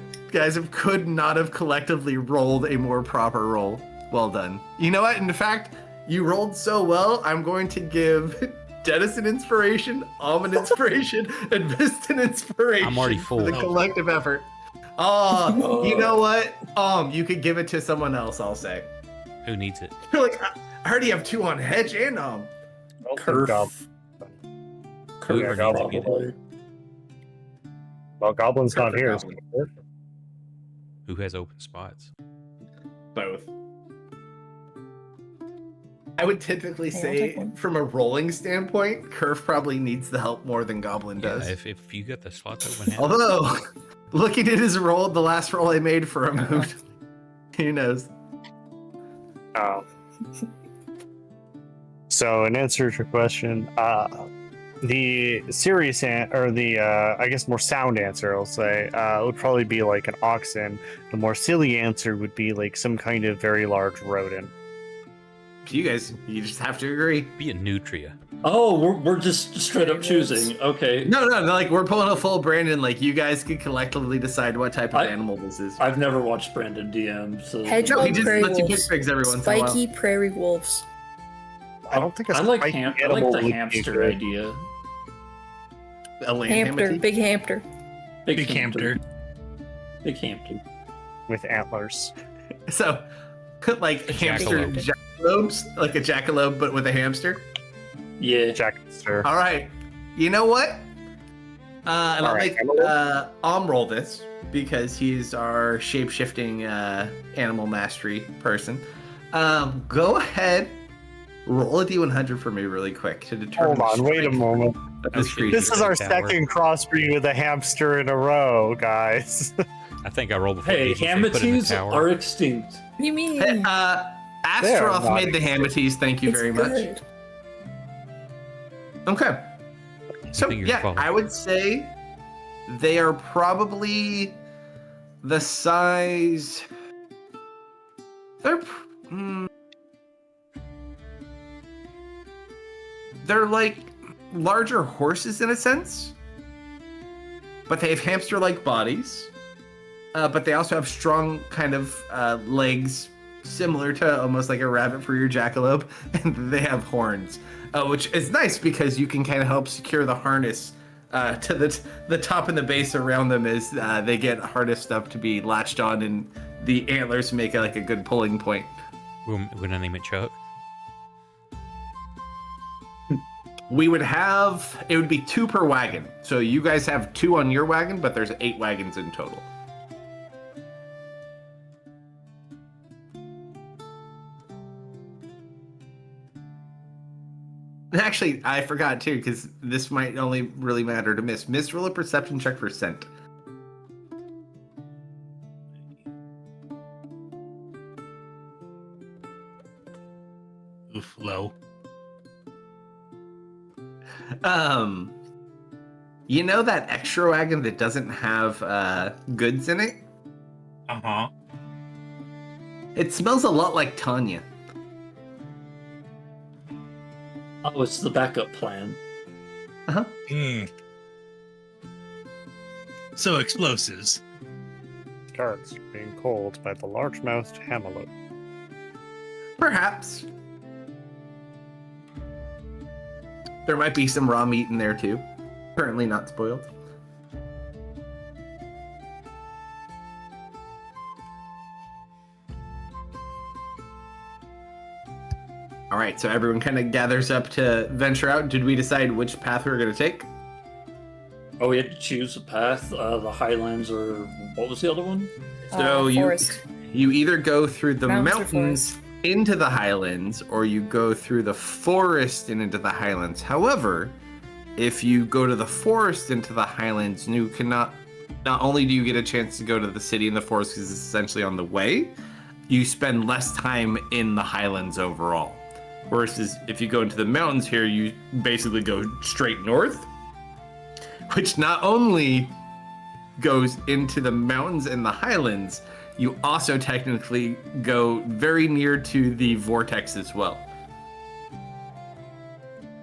not have collectively rolled a more proper roll. Well done. You know what? In fact, you rolled so well, I'm going to give Dennis an inspiration, an inspiration, and Vist an inspiration. I'm already for full. the collective effort. Oh, you know what? You could give it to someone else, I'll say. Who needs it? You're like, I already have 2 on hedge and Kerf. Whoever Kerf, needs to get it. Probably. Well, Goblin's not here. Goblin. Who has open spots? Both. I would typically Hey, I'll say, take one. from a rolling standpoint, Kerf probably needs the help more than Goblin Yeah, does. if you got the slots open, have it. Although, looking at his roll, the last roll I made for him, who knows? Oh. So, in answer to your question, the serious or the I guess more sound answer, I'll say, would probably be like an oxen. The more silly answer would be like some kind of very large rodent. You just have to agree. Be a nutria. Oh, we're just straight up choosing. Okay. No, like we're pulling a full Brandon. Like you guys could collectively decide what type of animal this is. I've never watched Brandon DM, so Hedgehog, He just prairie lets you pick wolves. pigs every once in a while. Spiky prairie wolves. I don't think a I like spiky I like animal the would be hamster good. idea. A land Hamster, hammock. big hamster. Big hamster. Big hamster. with antlers. So, like A hamster jackalope. jackalopes, like a jackalope, but with a hamster. Yeah. Jackster. All right. You know what? And I'll All right, make animal. roll this because he's our shape-shifting animal mastery person. Go ahead, roll a d100 for me really quick to determine. Hold on, the wait a strength moment. of this shit. creature. This is our That work. second crossbreed with a hamster in a row, guys. I think I rolled before. Hey, Daisy said put it in the Hamates tower. are extinct. What do you mean? Hey, Astroth not made the Hamates. Thank you It's very much. good. Okay. So think you're yeah, following. I would say they are probably the size. They're like larger horses in a sense, but they have hamster-like bodies. But they also have strong kind of legs, similar to almost like a rabbit for your jackalope, and they have horns, which is nice because you can kind of help secure the harness to the top and the base around them as they get harnessed up to be latched on, and the antlers make like a good pulling point. We're gonna name it Chuck. We would have, it would be 2 per wagon. So you guys have 2 on your wagon, but there's 8 wagons in total. Actually, I forgot too, because this might only really matter to Miss. Miss, roll a perception check for scent. Oof, low. You know that extra wagon that doesn't have goods in it? Uh-huh. It smells a lot like Tanya. Oh, it's the backup plan. Hmm. So explosives. Guards being called by the large-mouthed hammerlet. Perhaps. There might be some raw meat in there too. Currently not spoiled. All right, so everyone kind of gathers up to venture out. Did we decide which path we were going to take? Oh, we had to choose a path. The Highlands, or what was the other one? So Forest. you either go through the Mountains or mountains forest? into the highlands, or you go through the forest and into the highlands. However, if you go to the forest into the highlands, you cannot. Not only do you get a chance to go to the city and the forest because it's essentially on the way, you spend less time in the highlands overall. Versus if you go into the mountains here, you basically go straight north, which not only goes into the mountains and the highlands, you also technically go very near to the vortex as well.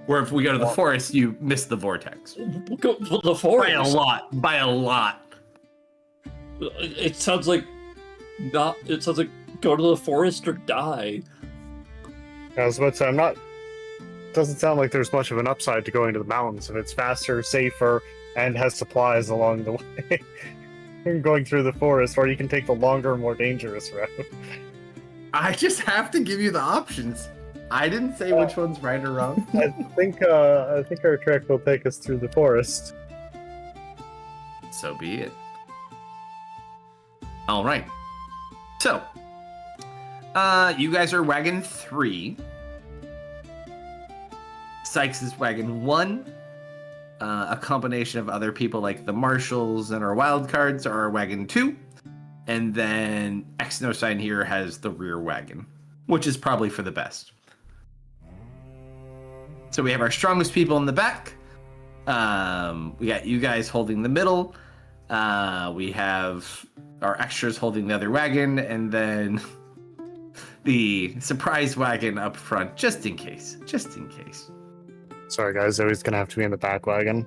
Where if we go to the forest, you miss the vortex. Go the forest. By a lot. It sounds like go to the forest or die. I was about to say, I'm not. Doesn't sound like there's much of an upside to going to the mountains if it's faster, safer, and has supplies along the way. Going through the forest, or you can take the longer, more dangerous route. I just have to give you the options. I didn't say which one's right or wrong. I think our trek will take us through the forest. So be it. All right. So, you guys are wagon 3. Sykes is wagon 1. A combination of other people like the marshals and our wild cards are wagon 2. And then Xnosign here has the rear wagon, which is probably for the best. So we have our strongest people in the back. We got you guys holding the middle. We have our extras holding the other wagon, and then the surprise wagon up front, just in case. Just in case. Sorry, guys, Zoe's gonna have to be in the back wagon.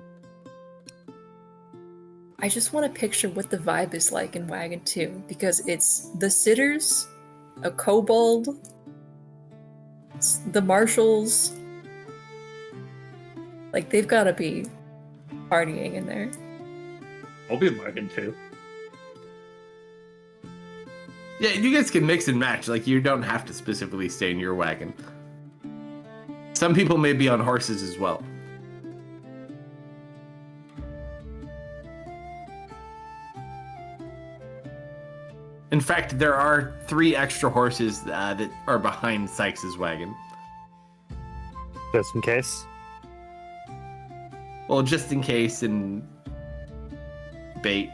I just want to picture what the vibe is like in Wagon 2, because it's the sitters, a kobold, the marshals. Like, they've got to be partying in there. I'll be in wagon too. Yeah, you guys can mix and match. Like, you don't have to specifically stay in your wagon. Some people may be on horses as well. In fact, there are 3 extra horses that are behind Sykes' wagon. Just in case. Well, just in case, and bait.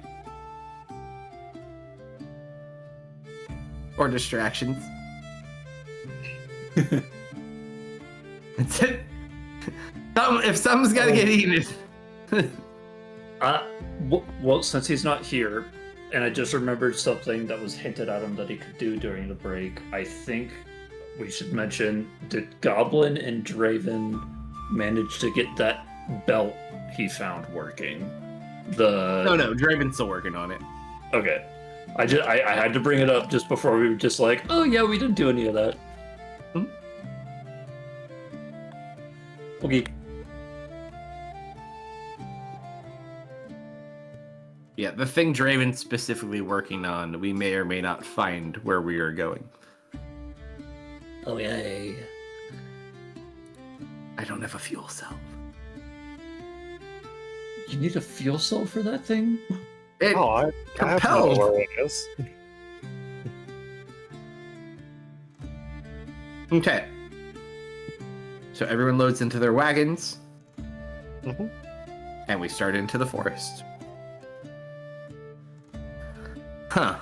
Or distractions. That's it. If something's got to get eaten. Well, since he's not here, and I just remembered something that was hinted at him that he could do during the break, I think we should mention, did Goblin and Draven manage to get that belt he found working? No, Draven's still working on it. Okay. I had to bring it up just before we were just like, oh yeah, we didn't do any of that. Hmm? Okay. Yeah, the thing Draven's specifically working on, we may or may not find where we are going. Oh yay. I don't have a fuel cell. You need a fuel cell for that thing? It I have to know compelled. where it is. Okay. So everyone loads into their wagons, Mhm. and we start into the forest. Huh.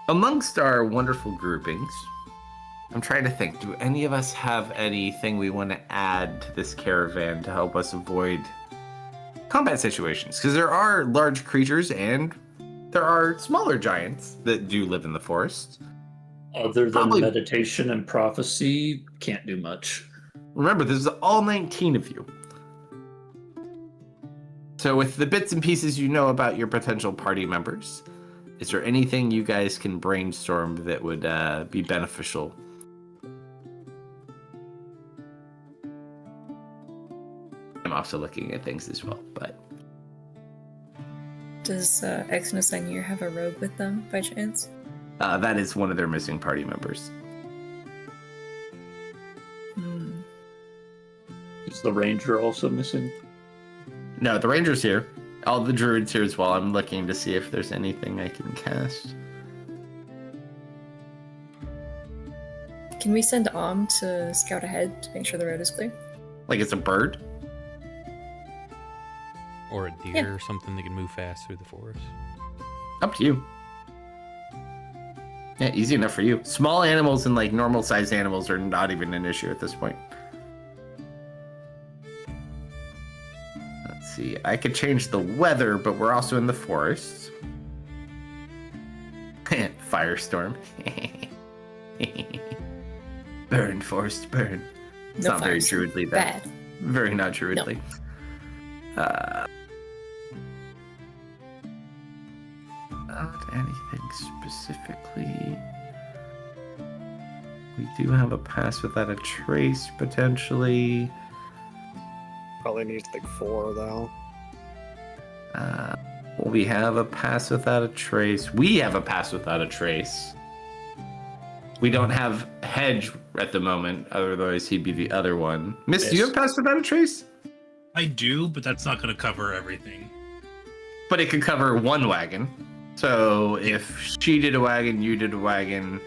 Amongst our wonderful groupings, I'm trying to think, do any of us have anything we want to add to this caravan to help us avoid combat situations? Because there are large creatures and there are smaller giants that do live in the forest. Other than Probably- meditation and prophecy, can't do much. Remember, this is all 19 of you. So with the bits and pieces you know about your potential party members, is there anything you guys can brainstorm that would be beneficial? I'm also looking at things as well, but Does Exynos and you have a rogue with them by chance? that is one of their missing party members. Hmm. Is the ranger also missing? No, the ranger's here. All the druids here as well. I'm looking to see if there's anything I can cast. Can we send Om to scout ahead to make sure the road is clear? Like it's a bird? Or a deer Yeah. or something that can move fast through the forest. Up to you. Yeah, easy enough for you. Small animals and like normal sized animals are not even an issue at this point. Let's see. I could change the weather, but we're also in the forest. Firestorm. Burn, forest, burn. It's No not very fires. druidly, though. Bad. Very not druidly. Not anything specifically. We do have a pass without a trace, potentially. Probably needs like 4 though. We have a pass without a trace. We have a pass without a trace. We don't have Hedge at the moment, otherwise he'd be the other one. Miss, do you Yes. have pass without a trace? I do, but that's not going to cover everything. But it could cover one wagon. So if she did a wagon, you did a wagon.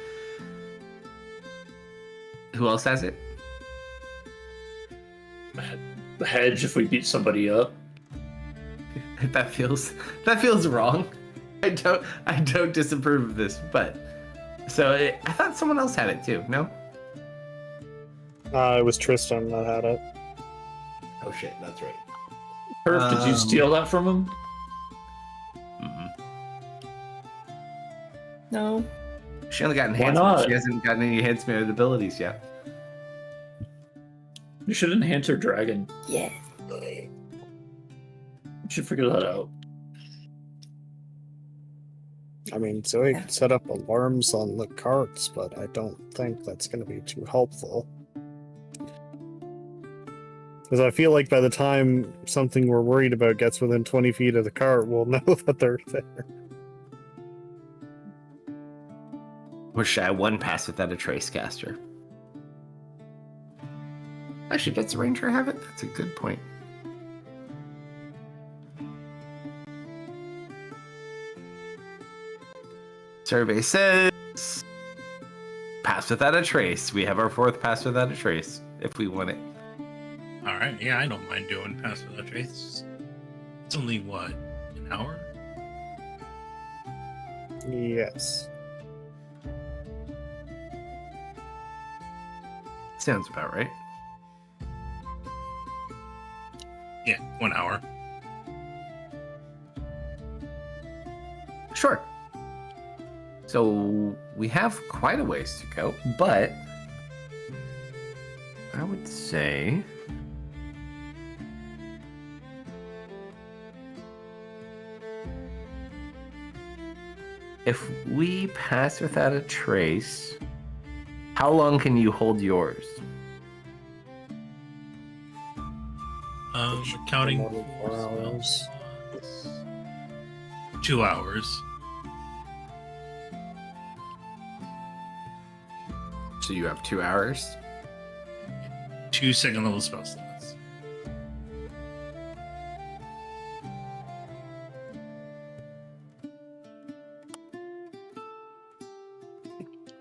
Who else has it? The hedge if we beat somebody up. That feels wrong. I don't disapprove of this, but I thought someone else had it too. No? It was Tristan that had it. Oh shit, that's right. Perf, did you steal that from him? No. She only got Why enhancements. not? She hasn't gotten any enhancement abilities yet. You should enhance her dragon. Yeah. You should figure that out. I mean, so we could set up alarms on the carts, but I don't think that's going to be too helpful. Because I feel like by the time something we're worried about gets within 20 feet of the cart, we'll know that they're there. Wish I had one pass without a trace caster. Actually, does the ranger have it? That's a good point. Survey says pass without a trace. We have our 4th pass without a trace if we want it. All right, yeah, I don't mind doing pass without trace. It's only what, an hour? Yes. Sounds about right. Yeah, 1 hour. Sure. So we have quite a ways to go, but I would say if we pass without a trace, how long can you hold yours? Counting Another 4 hours. 2 hours. So you have 2 hours. 2 second level spell slots.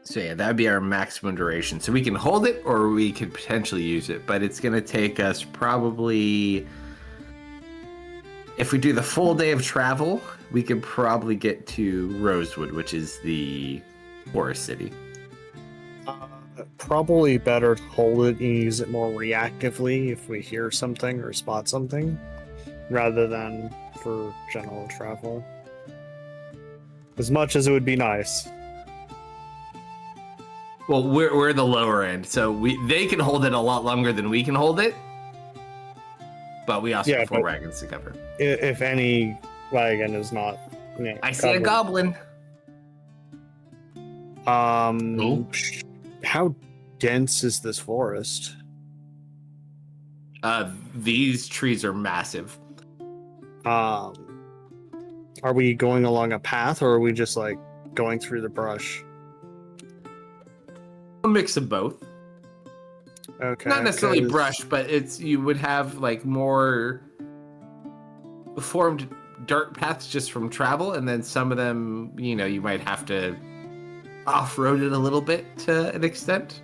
So yeah, that'd be our maximum duration. So we can hold it or we could potentially use it, but it's gonna take us probably, if we do the full day of travel, we could probably get to Rosewood, which is the forest city. Probably better to hold it and use it more reactively if we hear something or spot something, rather than for general travel. As much as it would be nice. Well, we're the lower end, so they can hold it a lot longer than we can hold it. But we also have 4 wagons to cover. If any wagon is not, I see a goblin. How dense is this forest? These trees are massive. Are we going along a path, or are we just like going through the brush? A mix of both. Okay. Not necessarily brush, but you would have like more formed dirt paths just from travel, and then some of them, you might have to off-road it a little bit to an extent.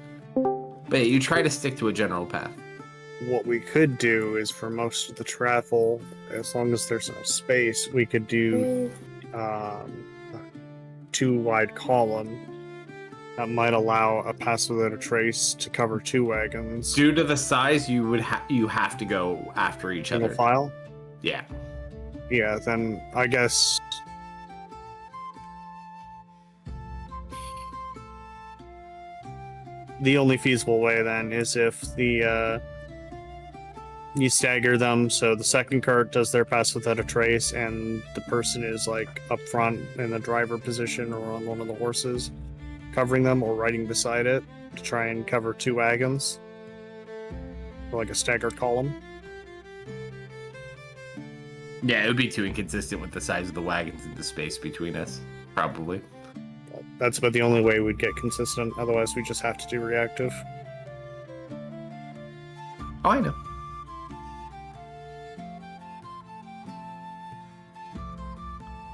But you try to stick to a general path. What we could do is, for most of the travel, as long as there's enough space, we could do 2 wide column. That might allow a pass without a trace to cover 2 wagons. Due to the size, you have to go after each Single other. file? Yeah. Yeah, then I guess the only feasible way then is if you stagger them, so the second cart does their pass without a trace, and the person is like up front in the driver position or on one of the horses, covering them or riding beside it to try and cover 2 wagons, or like a staggered column. Yeah, it would be too inconsistent with the size of the wagons and the space between us, probably. That's about the only way we'd get consistent. Otherwise, we just have to do reactive. Oh, I know.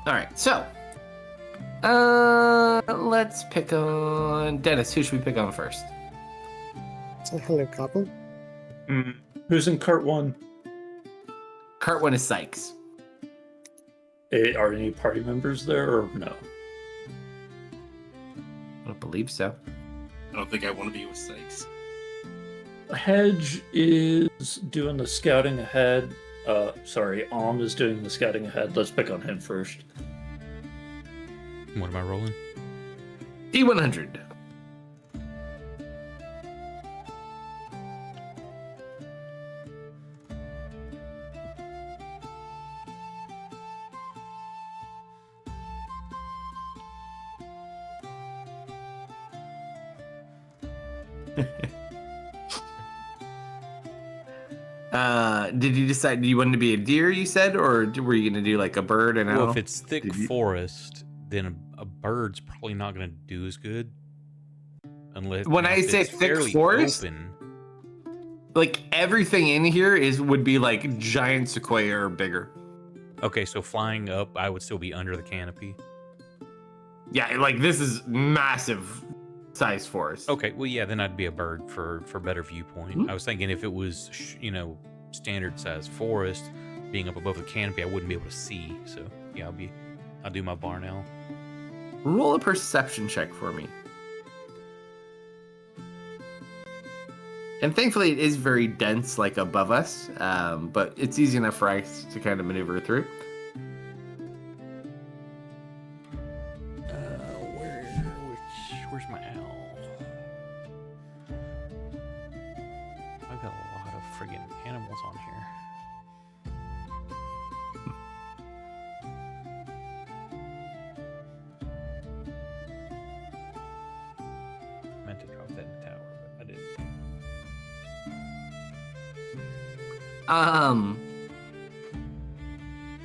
All right, so let's pick on Dennis. Who should we pick on first? So, hello, couple. Who's in cart 1? Cart 1 is Sykes. Are any party members there or no? I don't believe so. I don't think I want to be with Sykes. Hedge is doing the scouting ahead. Sorry, is doing the scouting ahead. Let's pick on him first. What am I rolling? D100. Did you decide, do you want to be a deer, you said, or were you going to do like a bird? And Well, if it's thick forest, then a bird's probably not going to do as good. Unless when I say thick forest, like everything in here would be like giant sequoia or bigger. Okay, so flying up, I would still be under the canopy. Yeah, like this is massive size forest. Okay, well, yeah, then I'd be a bird for better viewpoint. Mm-hmm. I was thinking if it was, standard size forest, being up above the canopy, I wouldn't be able to see. So yeah, I'll do my barn owl. Roll a perception check for me. And thankfully, it is very dense, like above us, but it's easy enough for us to kind of maneuver through. Where's my owl? I've got a lot of friggin' animals on here. I meant to drop that in the tower, but I didn't.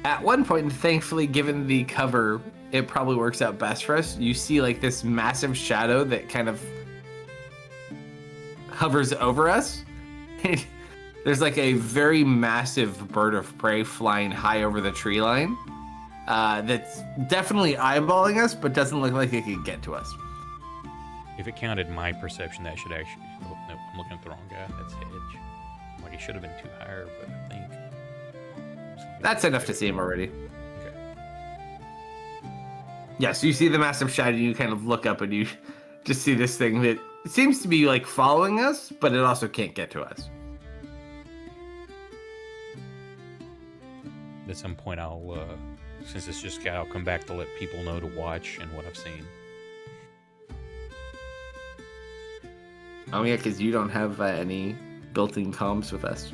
At one point, thankfully, given the cover, it probably works out best for us. You see like this massive shadow that kind of hovers over us. There's like a very massive bird of prey flying high over the tree line. That's definitely eyeballing us, but doesn't look like it could get to us. if it counted my perception, that should actually. Oh, no, I'm looking at the wrong guy. That's Hedge. Like it should have been 2 higher, but I think That's enough to see him already. Okay. Yeah, so you see the massive shadow, and you kind of look up and you just see this thing that seems to be like following us, but it also can't get to us. At some point, I'll since it's just I'll come back to let people know to watch and what I've seen. Oh yeah, because you don't have any built-in comms with us.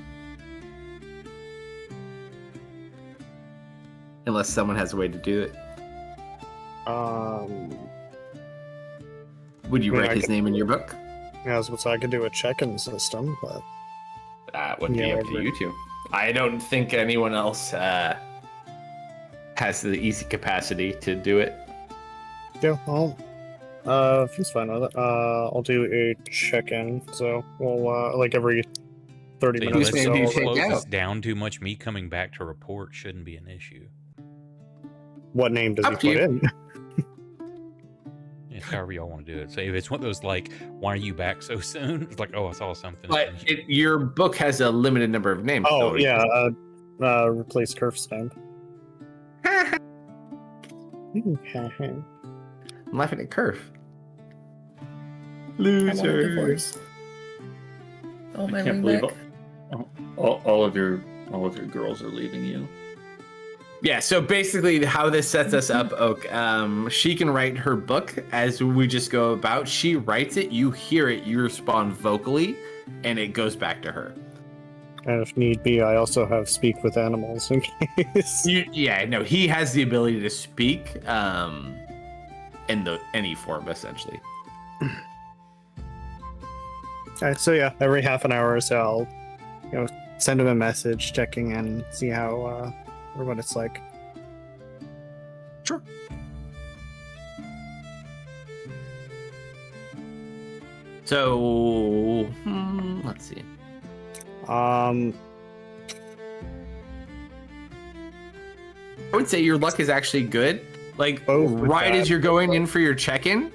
Unless someone has a way to do it. Would you Yeah, write I his could- name in your book? Yeah, so I could do a check-in system, but That would Yeah, be up to you two. I don't think anyone else has the easy capacity to do it. yeah, if he's fine with it, I'll do a check-in. So we'll like every 30 So, minutes or name so. do you if it take slows out? us down too much, me coming back to report shouldn't be an issue. What name does he Up to put you. in? It's however y'all want to do it. So if it's one of those like, why are you back so soon? It's like, oh, I saw something. But your book has a limited number of names. Oh so yeah, replace Kerf's name. I'm laughing at Curve. I want a divorce. Oh, my I can't wing believe back. all of your girls are leaving you. Yeah, so basically how this sets us up, Oak, she can write her book as we just go about. She writes it, you hear it, you respond vocally, and it goes back to her. And if need be, I also have speak with animals in case. He has the ability to speak in any form, essentially. Alright, so yeah, every half an hour or so, I'll send him a message, checking in, see how or what it's like. Sure. So, let's see. Um, I would say your luck is actually good. Like, Both with right that. as you're going in for your check-in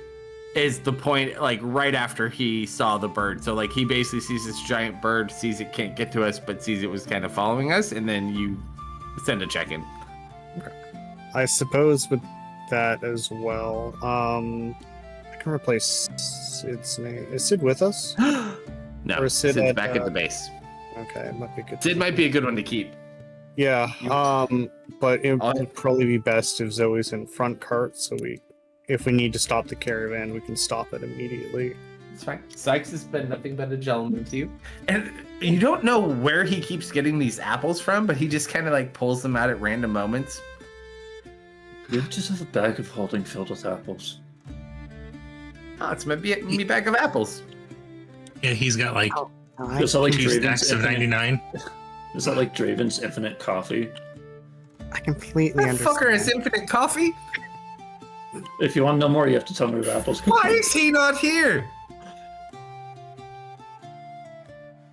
is the point, like, right after he saw the bird. So, like, he basically sees this giant bird, sees it can't get to us, but sees it was kind of following us, and then you send a check-in. I suppose with that as well. I can replace Sid's name. Is Sid with us? No, Or is Sid Sid's at, back at the base. Okay, it might be good. Sid might be a good one to keep. Yeah, but it I'll- would probably be best if Zoe's in front cart, so if we need to stop the caravan, we can stop it immediately. It's fine. Sykes has been nothing but a gentleman to you. And you don't know where he keeps getting these apples from, but he just kind of like pulls them out at random moments. You just have a bag of holding filled with apples. Oh, it's my bag of apples. Yeah, he's got like Is that like 2 Draven's stacks of infinite? 99. Is that like Draven's infinite coffee? I completely That understand. fucker has infinite coffee? If you want to know more, you have to tell me where the apples come Why from. is he not here?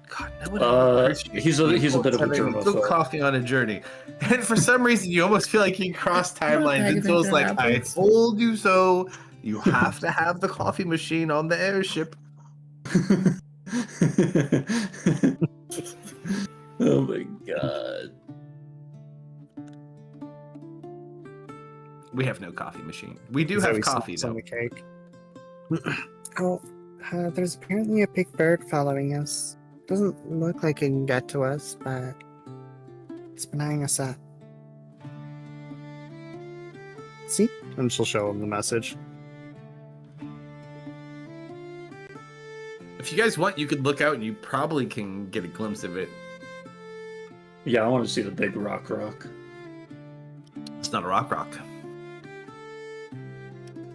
God, no one appreciates he's a bit of a having germaphobe. little coffee on a journey. And for some reason, you almost feel like you cross timelines. bag And of so it's like, infinite I apples. told you so. You have to have the coffee machine on the airship. Oh my god. We have no coffee machine. We do Zoe have coffee, snaps on though. the cake. Oh, there's apparently a big bird following us. Doesn't look like it can get to us, but it's been eyeing us up. See? And she'll show him the message. If you guys want, you could look out and you probably can get a glimpse of it. Yeah, I want to see the big rock. It's not a rock.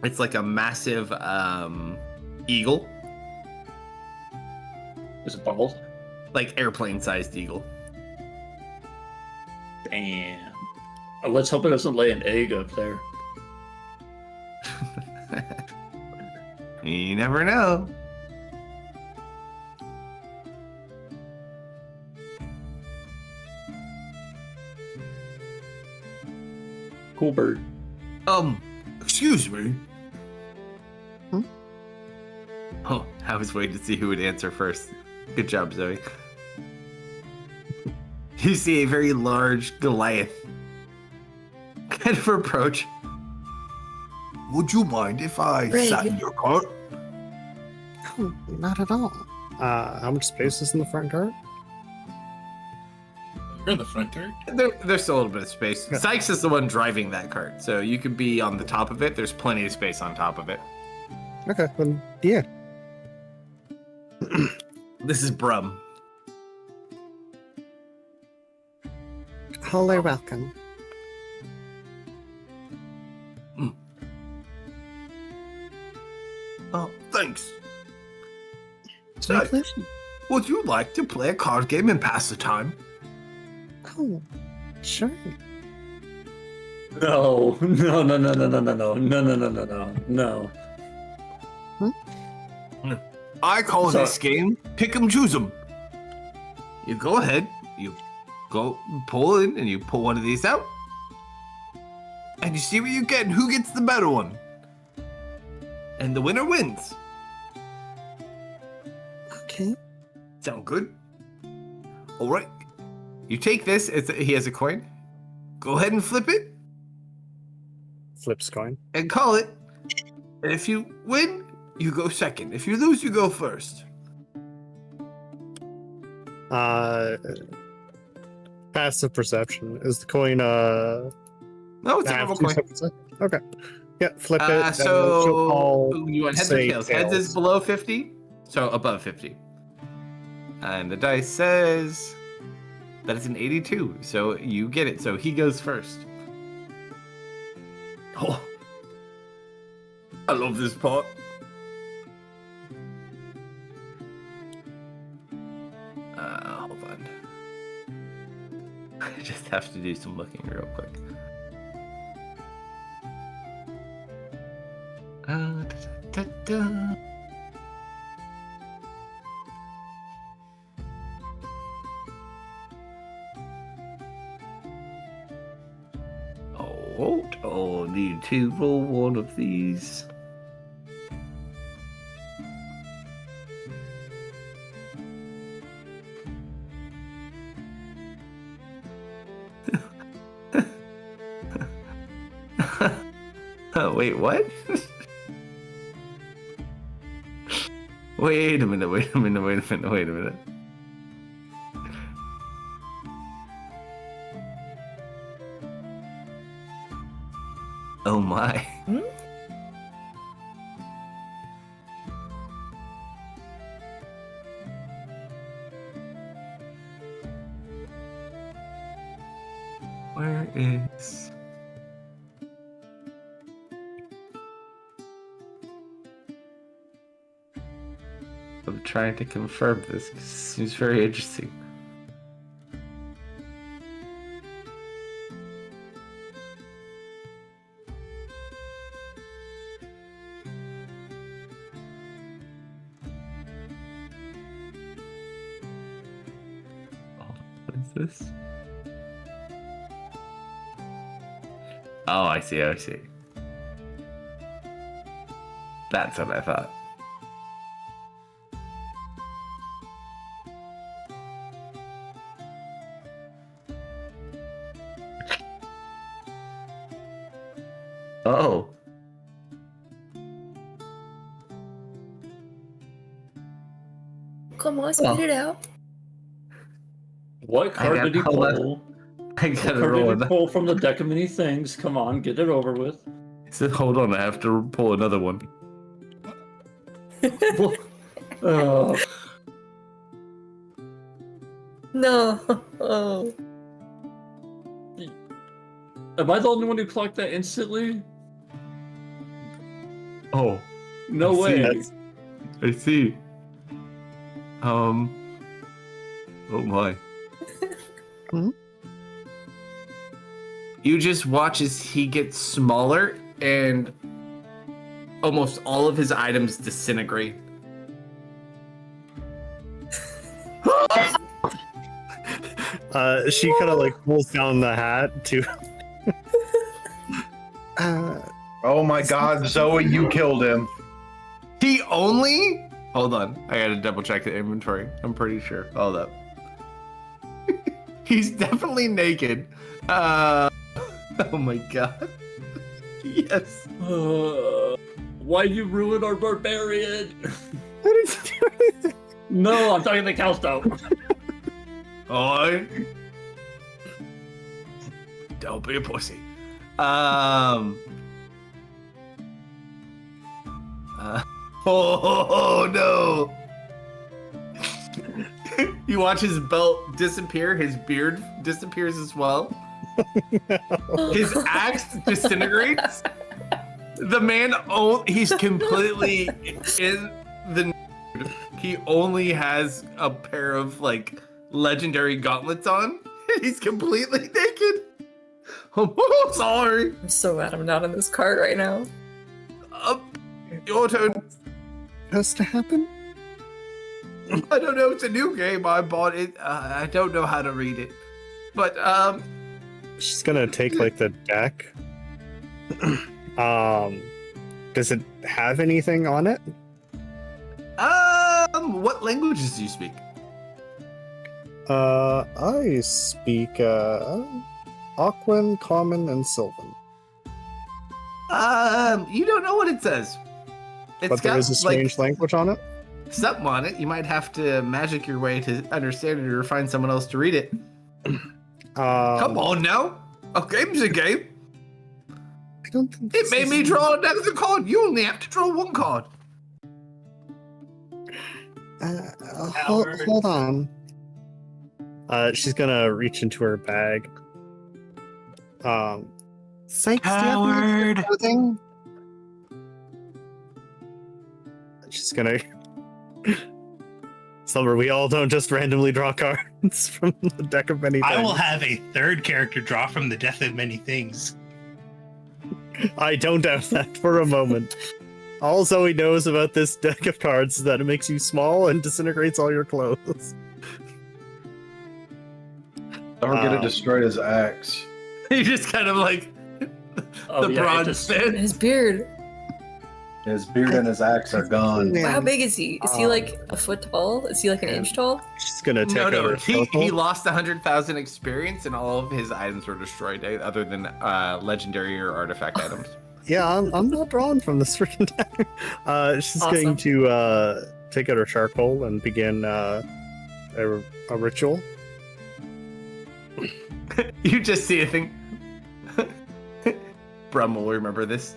It's like a massive eagle, Is it bald? like airplane-sized eagle. Damn. Let's hope it doesn't lay an egg up there. You never know. Cool bird. Excuse me. Oh, I was waiting to see who would answer first. Good job, Zoe. You see a very large Goliath kind of approach. Would you mind if I sat in your cart? Oh, not at all. How much space is in the front cart? You're in the front cart. There's a little bit of space. Yeah. Sykes is the one driving that cart, so you could be on the top of it. There's plenty of space on top of it. Okay, then yeah. This is Brum. Wholly welcome. Oh, thanks. My So, pleasure. would you like to play a card game and pass the time? Oh, sure. No, no, no, no, no, no, no, no, no, no, no, no, no, no. I call So- this game Pick 'em, Choose 'em. You go ahead, you go pull in, and you pull one of these out, and you see what you get and who gets the better one. And the winner wins. Okay. Sound good? All right. You take this. He has a coin. Go ahead and flip it Flips coin. and call it. And if you win, you go second. If you lose, you go first. Passive perception. Is the coin No, it's a normal coin. Okay. Yeah, flip it. and she'll So call, you want heads or say tails? Heads is below 50, so above 50. And the dice says that it's an 82, so you get it. So he goes first. Oh, I love this part. Hold on. I just have to do some looking real quick. Da, da, da. Oh, need to roll one of these. Oh, wait, what? Wait a minute. Oh my. Where is... I'm trying to confirm this because it seems very interesting. What is this? Oh, I see. That's what I thought. Oh. Come on, spit it out. What card got- did he hold on. pull? I What gotta card roll did he it. pull from the deck of many things? Come on, get it over with. So hold on, I have to pull another one. Oh, No. Oh. am I the only one who clocked that instantly? Oh, No I see. way. I see. Oh my. You just watch as he gets smaller and almost all of his items disintegrate. She kind of like pulls down the hat to. Oh my god, Zoe, you killed him. He only Hold on. I gotta double check the inventory. I'm pretty sure. Hold up. He's definitely naked. Oh my god. Yes. Why'd you ruin our barbarian? I didn't do anything. No, I'm talking to Calsto. Oi. Don't be a pussy. Oh no! You watch his belt disappear, his beard disappears as well. His axe disintegrates. The man, he's completely in the nude. He only has a pair of like legendary gauntlets on. He's completely naked. Oh, sorry. I'm so glad I'm not in this cart right now. Your turn. Has to happen? I don't know. It's a new game. I bought it. I don't know how to read it. But, She's gonna take like the deck. Does it have anything on it? what languages do you speak? I speak Aquan, Common, and Sylvan. You don't know what it says. It's But there got, is a strange language on it. something on it. You might have to magic your way to understand it or find someone else to read it. Come on now. A game's a game. I don't think It this made is- me draw another card. You only have to draw one card. Hold on. She's gonna reach into her bag. Sykes, do you have any Howard. clothing? She's gonna. Silver, we all don't just randomly draw cards from the deck of many things. I will have a third character draw from the death of many things. I don't doubt that for a moment. All Zoe knows about this deck of cards is that it makes you small and disintegrates all your clothes. Don't forget it destroyed his axe. You just kind of like Oh, the yeah, it bronze just- man. His beard. His beard and his axe are gone. How big is he? Is he like a foot tall? Is he like an inch tall? She's gonna take No, out no. her He circle. lost 100,000 experience and all of his items were destroyed, other than legendary or artifact items. Yeah, I'm not drawn from this freaking deck. She's Awesome. going to take out her charcoal and begin a ritual. You just see a thing. Brum will remember this.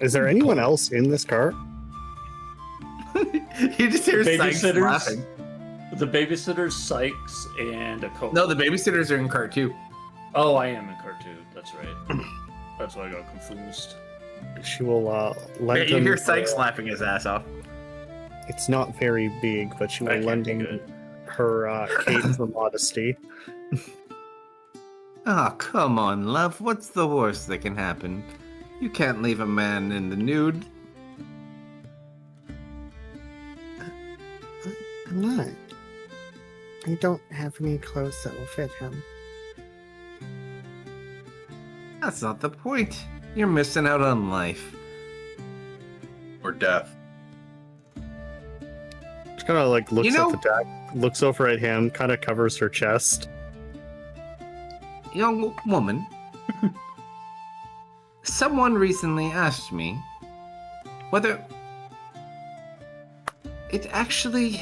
Is there anyone else in this car? You just hear Sykes Babysitters? laughing. The babysitters, Sykes, and a coach. No, the babysitters are in cart too. Oh, I am in cartoon. That's right. That's why I got confused. She will Yeah, lend you him. hear Sykes laughing his ass off. It's not very big, but she will That can't lend be him good. her cape for modesty. Oh, come on, love. What's the worst that can happen? You can't leave a man in the nude. I'm not. I don't have any clothes that will fit him. That's not the point. You're missing out on life. Or death. She kind of like looks You know- at the deck, looks over at him, kind of covers her chest. Young woman, someone recently asked me whether it actually...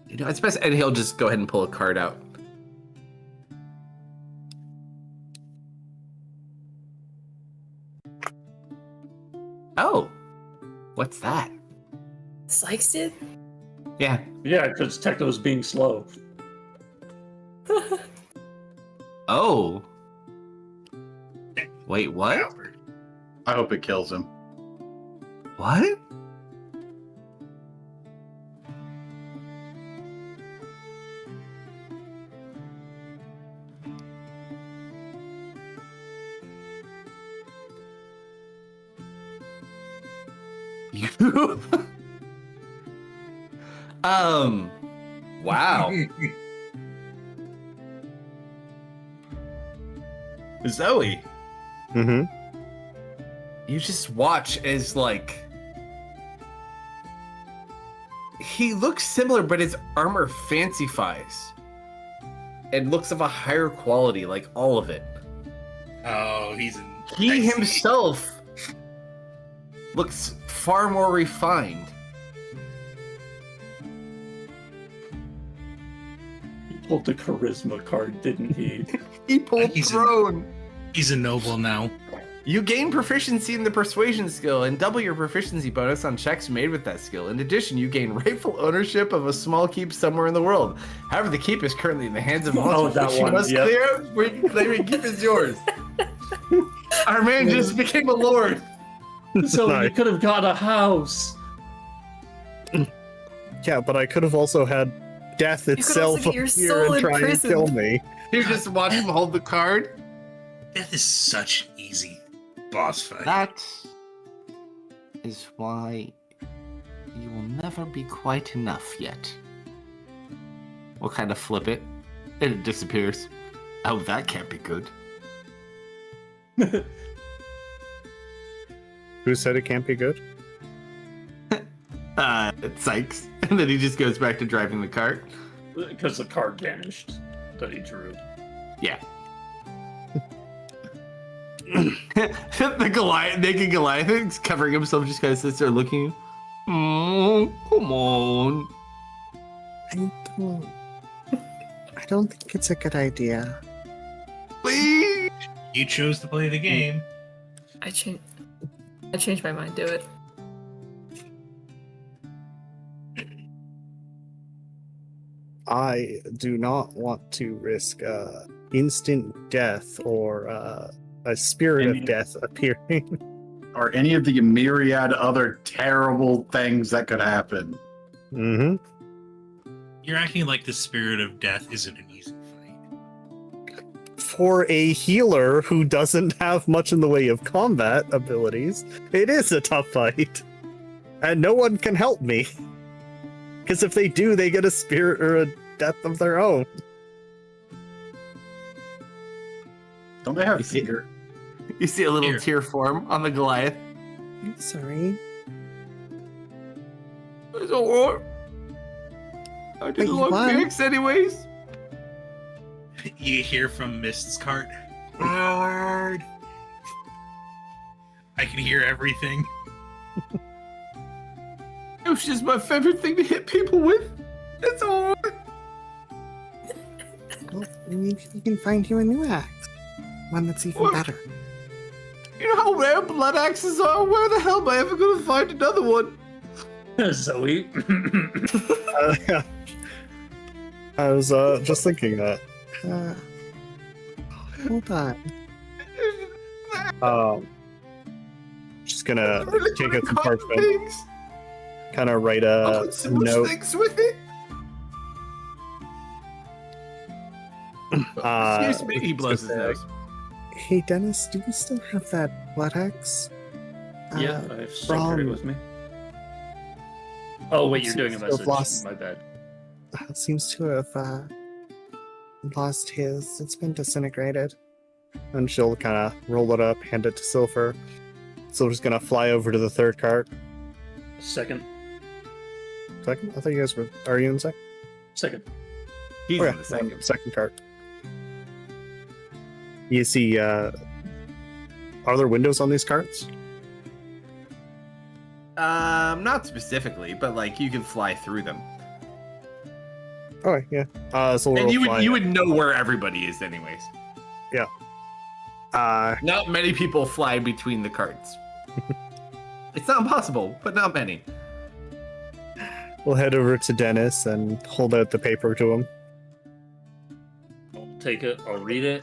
You know, it's best, and he'll just go ahead and pull a card out. Oh, what's that? Sykes did? Yeah. Yeah, because Techno's being slow. Oh. Wait, what? Howard. I hope it kills him. What? You? Wow. Zoe, Mm-hmm. you just watch as like he looks similar, but his armor fancifies and looks of a higher quality, like all of it. Oh, he's in. He himself looks far more refined. He pulled the charisma card, didn't he? He pulled He's throne. He's a noble now. You gain proficiency in the persuasion skill and double your proficiency bonus on checks made with that skill. In addition, you gain rightful ownership of a small keep somewhere in the world. However, the keep is currently in the hands of monsters, that which you one, must yep. clear out before you can claim your keep is yours. Our man just became a lord. So you Nice. could have got a house. Yeah, but I could have also had death could also itself get your appear soul and try and imprisoned. kill me. You just watch him hold the card. Death is such an easy boss fight. That is why you will never be quite enough yet. We'll kind of flip it, and it disappears. Oh, that can't be good. Who said it can't be good? Sykes. And then he just goes back to driving the cart. Because the card vanished that he drew. Yeah. The Goliath, naked Goliath, is covering himself, just kind of sits there looking. Oh, come on. I don't think it's a good idea. Please. You chose to play the game. I changed my mind. Do it. I do not want to risk instant death or a spirit of death appearing. Or any of the myriad other terrible things that could happen. Mm-hmm. You're acting like the spirit of death isn't an easy fight. For a healer who doesn't have much in the way of combat abilities, it is a tough fight. And no one can help me. Because if they do, they get a spirit or a death of their own. Don't they have You see- fear? You see a little Here. tear form on the Goliath. I'm sorry. It's alright. I But didn't you like won. mix anyways. You hear from Mist's cart. Hard. I can hear everything. It was just my favorite thing to hit people with. It's alright. Well, maybe we can find you a new axe. One that's even What? better. You know how rare blood axes are? Where the hell am I ever gonna find another one? Zoe. I was just thinking that. Hold on. Just gonna Really take gonna out some cut parchment, things? kind of write I'll a put so much note. things with it. Excuse me. He blows his just, nose. Hey Dennis, do you still have that blood axe? Yeah, I have secret from- with me. Oh wait, you're Seems doing a to have message. lost- My bad. Seems to have lost his. It's been disintegrated. And she'll kind of roll it up, hand it to Silver. Silver's gonna fly over to the third cart. Second. Second? I thought you guys were. Are you in second? Second. He's Oh, in yeah, the second. second cart. You see, are there windows on these carts? Not specifically, but like you can fly through them, Oh, yeah. So and we'll you fly. would know where everybody is, anyways. Not many people fly between the carts. It's not impossible, but not many. We'll head over to Dennis and hold out the paper to him. I'll take it. I'll read it.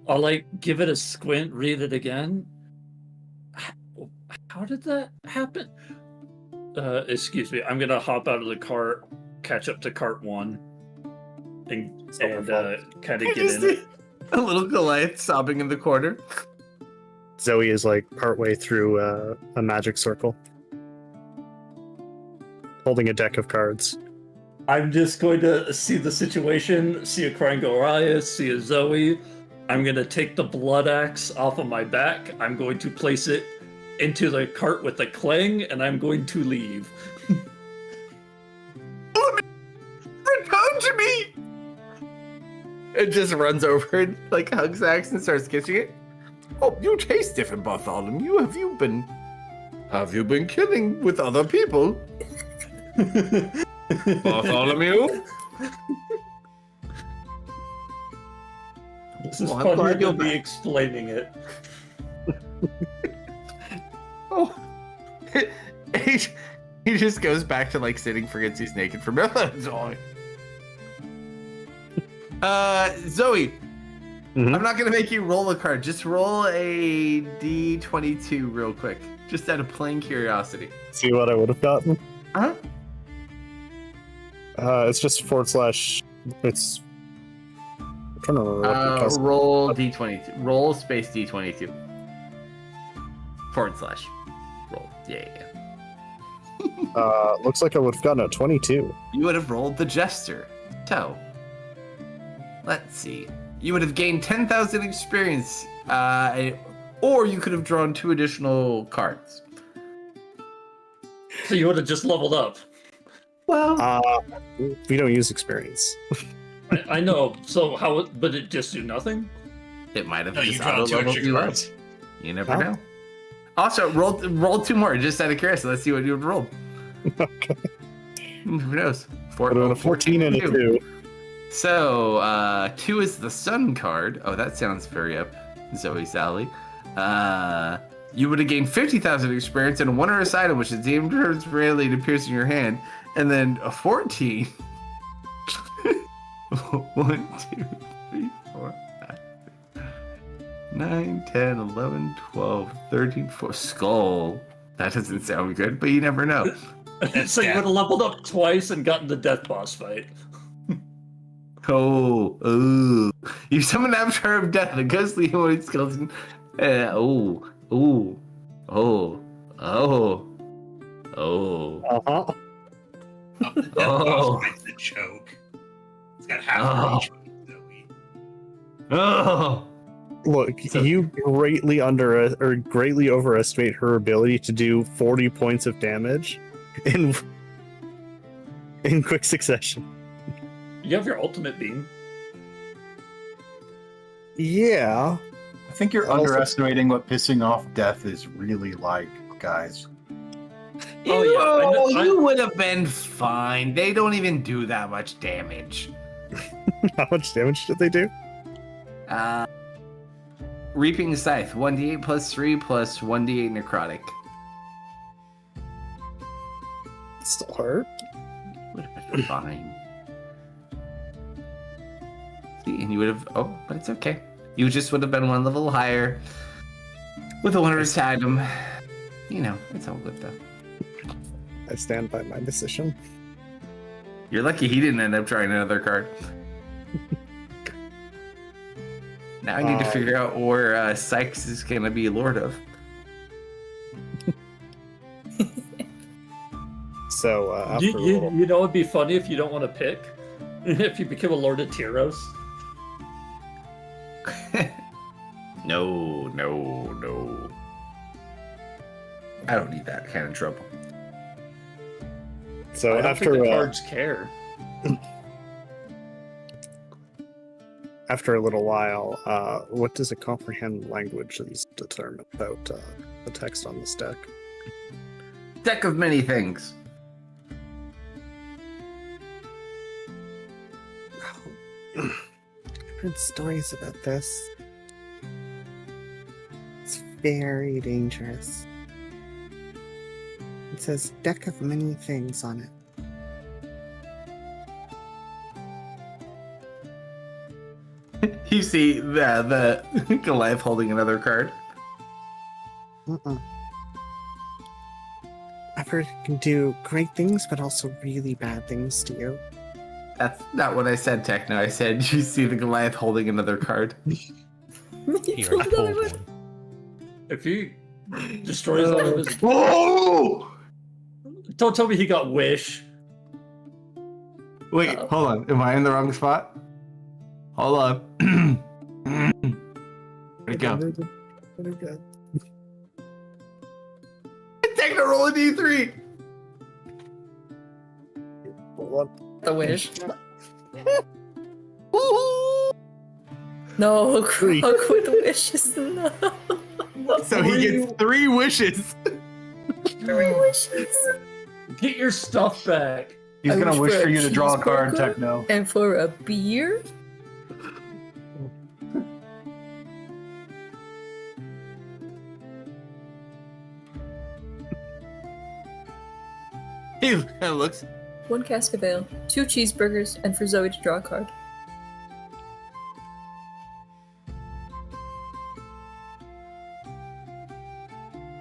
I'll like give it a squint, read it again. How did that happen? Excuse me. I'm gonna hop out of the cart, catch up to cart 1, and kind of get in it. A little Goliath sobbing in the corner. Zoe is like partway through a magic circle, holding a deck of cards. I'm just going to see the situation, see a crying Goliath, see a Zoe. I'm going to take the blood axe off of my back. I'm going to place it into the cart with a clang, and I'm going to leave. Return to me! It just runs over and like hugs Axe and starts kissing it. Oh, you taste different, Bartholomew. Have you been killing with other people? Bartholomew? This is Well, I'm funnier glad you're than me back. explaining it. Oh. He just goes back to like sitting, forgets he's naked for Zoe. Zoe, Mhm. I'm not gonna make you roll a card. Just roll a D22 real quick, just out of plain curiosity. See what I would have gotten? Huh? It's just / It's. I'm trying to remember what the custom. Roll D22. Roll space D22. / Roll. Yeah. Looks like I would have gotten a 22. You would have rolled the Jester. So, let's see. You would have gained 10,000 experience, or you could have drawn 2 additional cards. So you would have just leveled up. Well, We don't use experience. I know. So how? But it just do nothing. it might have No, you just draw 2 auto-leveled extra you up. cards. You never Huh? know. Also, roll 2 more, just out of curiosity. Let's see what you would roll. Okay. Who knows? Would have been a 14 and a 2. So, 2 is the Sun card. Oh, that sounds very up Zoe Sally. You would have gained 50,000 experience and a wondrous item, which is deemed rarely it appears in your hand. And then a 14. 1, 2, 3, 4, 5, 9, 10, 11, 12, 13, 14. Skull. That doesn't sound good, but you never know. So you would have leveled up twice and gotten the death boss fight. Oh, ooh. You summon the Avatar of Death, a ghostly humanoid skeleton. Oh. Oh. Uh-huh. Oh, the death boss fight's a joke. It's got half the HP, Zoe. Oh. Look, So- you greatly greatly overestimate her ability to do 40 points of damage in quick succession. You have your ultimate beam. Yeah. I think you're Also- underestimating what pissing off death is really like, guys. Oh, yeah, I know- You would have been fine. They don't even do that much damage. How much damage did they do? Reaping Scythe, 1d8 plus 3 plus 1d8 necrotic. Still hurt. Would have been fine. See, and you would have. Oh, but it's okay. You just would have been 1 level higher with a wondrous item. You know, it's all good though. I stand by my decision. You're lucky he didn't end up trying another card. Now I need to figure out where Sykes is gonna be lord of. So after a little, You know, it'd be funny if you don't want to pick. If you become a Lord of Tyros. No. I don't need that kind of trouble. so I don't after think the cards care. after a little while, what does it comprehend languages determine about the text on this deck? Deck of many things. I've heard stories about this. It's very dangerous. It says deck of many things on it. You see the Goliath holding another card. I've heard it can do great things, but also really bad things to you. That's not what I said, Techno. I said you see the Goliath holding another card. He already pulled one. If he destroys all of his. Whoa! Don't tell me he got Wish. Wait, Uh-oh. hold on. Am I in the wrong spot? Hold on. Where'd it go? Take the roll a d3. The wish. No, Three. Croc with wishes. No. So he gets 3 wishes. 3 wishes. Get your stuff back. He's I gonna wish wish for for a you to draw a card, cheeseburger. Techno. And for a beer? He looks. 1 cask of ale, 2 cheeseburgers, and for Zoe to draw a card.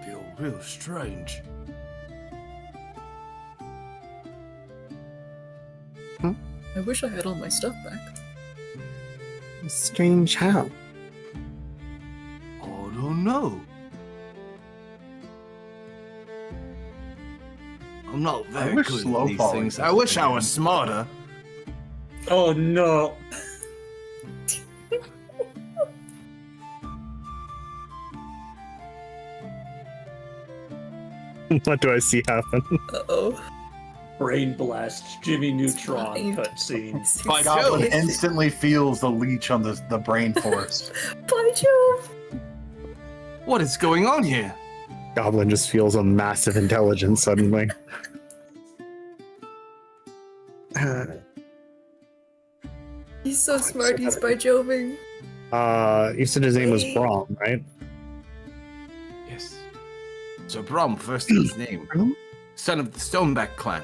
Feel real strange. I wish I had all my stuff back. Strange how? I don't know. I'm not very wish good slow at these falling things. was I a wish thing. I was smarter. Oh no. What do I see happen? Uh-oh. Brain blast, Jimmy Neutron Fine. cutscene. By Goblin Jove. instantly feels the leech on the brain force. By Jove! What is going on here? Goblin just feels a massive intelligence suddenly. He's so smart, he's by Joving. You said his name was Braum, right? Yes. So Brom, first in his name. Braum? Son of the Stoneback clan.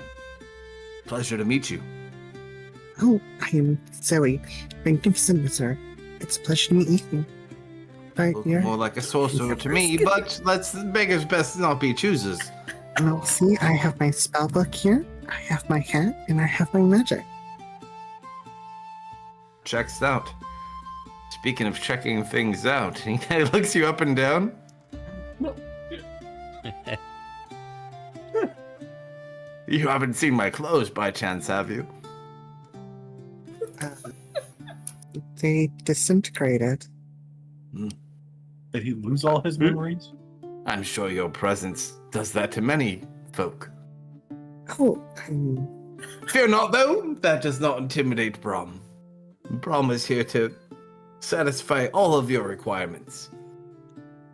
Pleasure to meet you. Oh, I am Zoe. Magnificent sir. It's a pleasure to meet you. Right Look here. more like a sorcerer to me, but let's beggars best not be choosers. Well, see, I have my spell book here, I have my hat, and I have my magic. Checks out. Speaking of checking things out, he kind of looks you up and down. You haven't seen my clothes by chance, have you? They disintegrated. Did he lose all his memories? I'm sure your presence does that to many folk. Oh, Fear not, though. That does not intimidate Brom. Brom is here to satisfy all of your requirements.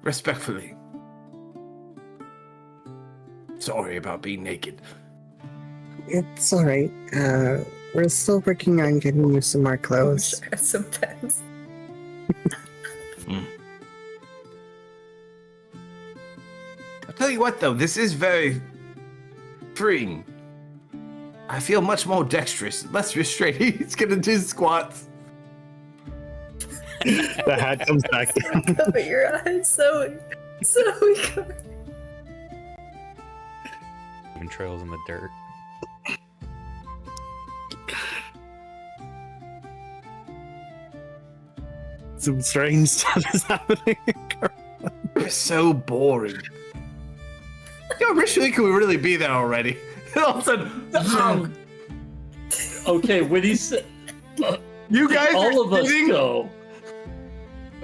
Respectfully. Sorry about being naked. it's alright. We're still working on getting you some more clothes. Sure, some pens. I'll tell you what, though, this is very freeing. I feel much more dexterous, less restrained. He's gonna do squats. The hat comes back down. Cover your eyes, Zoe. Zoe, cover. Leaving trails in the dirt. Some strange stuff is happening. You're so boring. Yo, Ritually, could we really be there already? And all of a sudden, Okay, when he said, you guys all are of us sitting. go.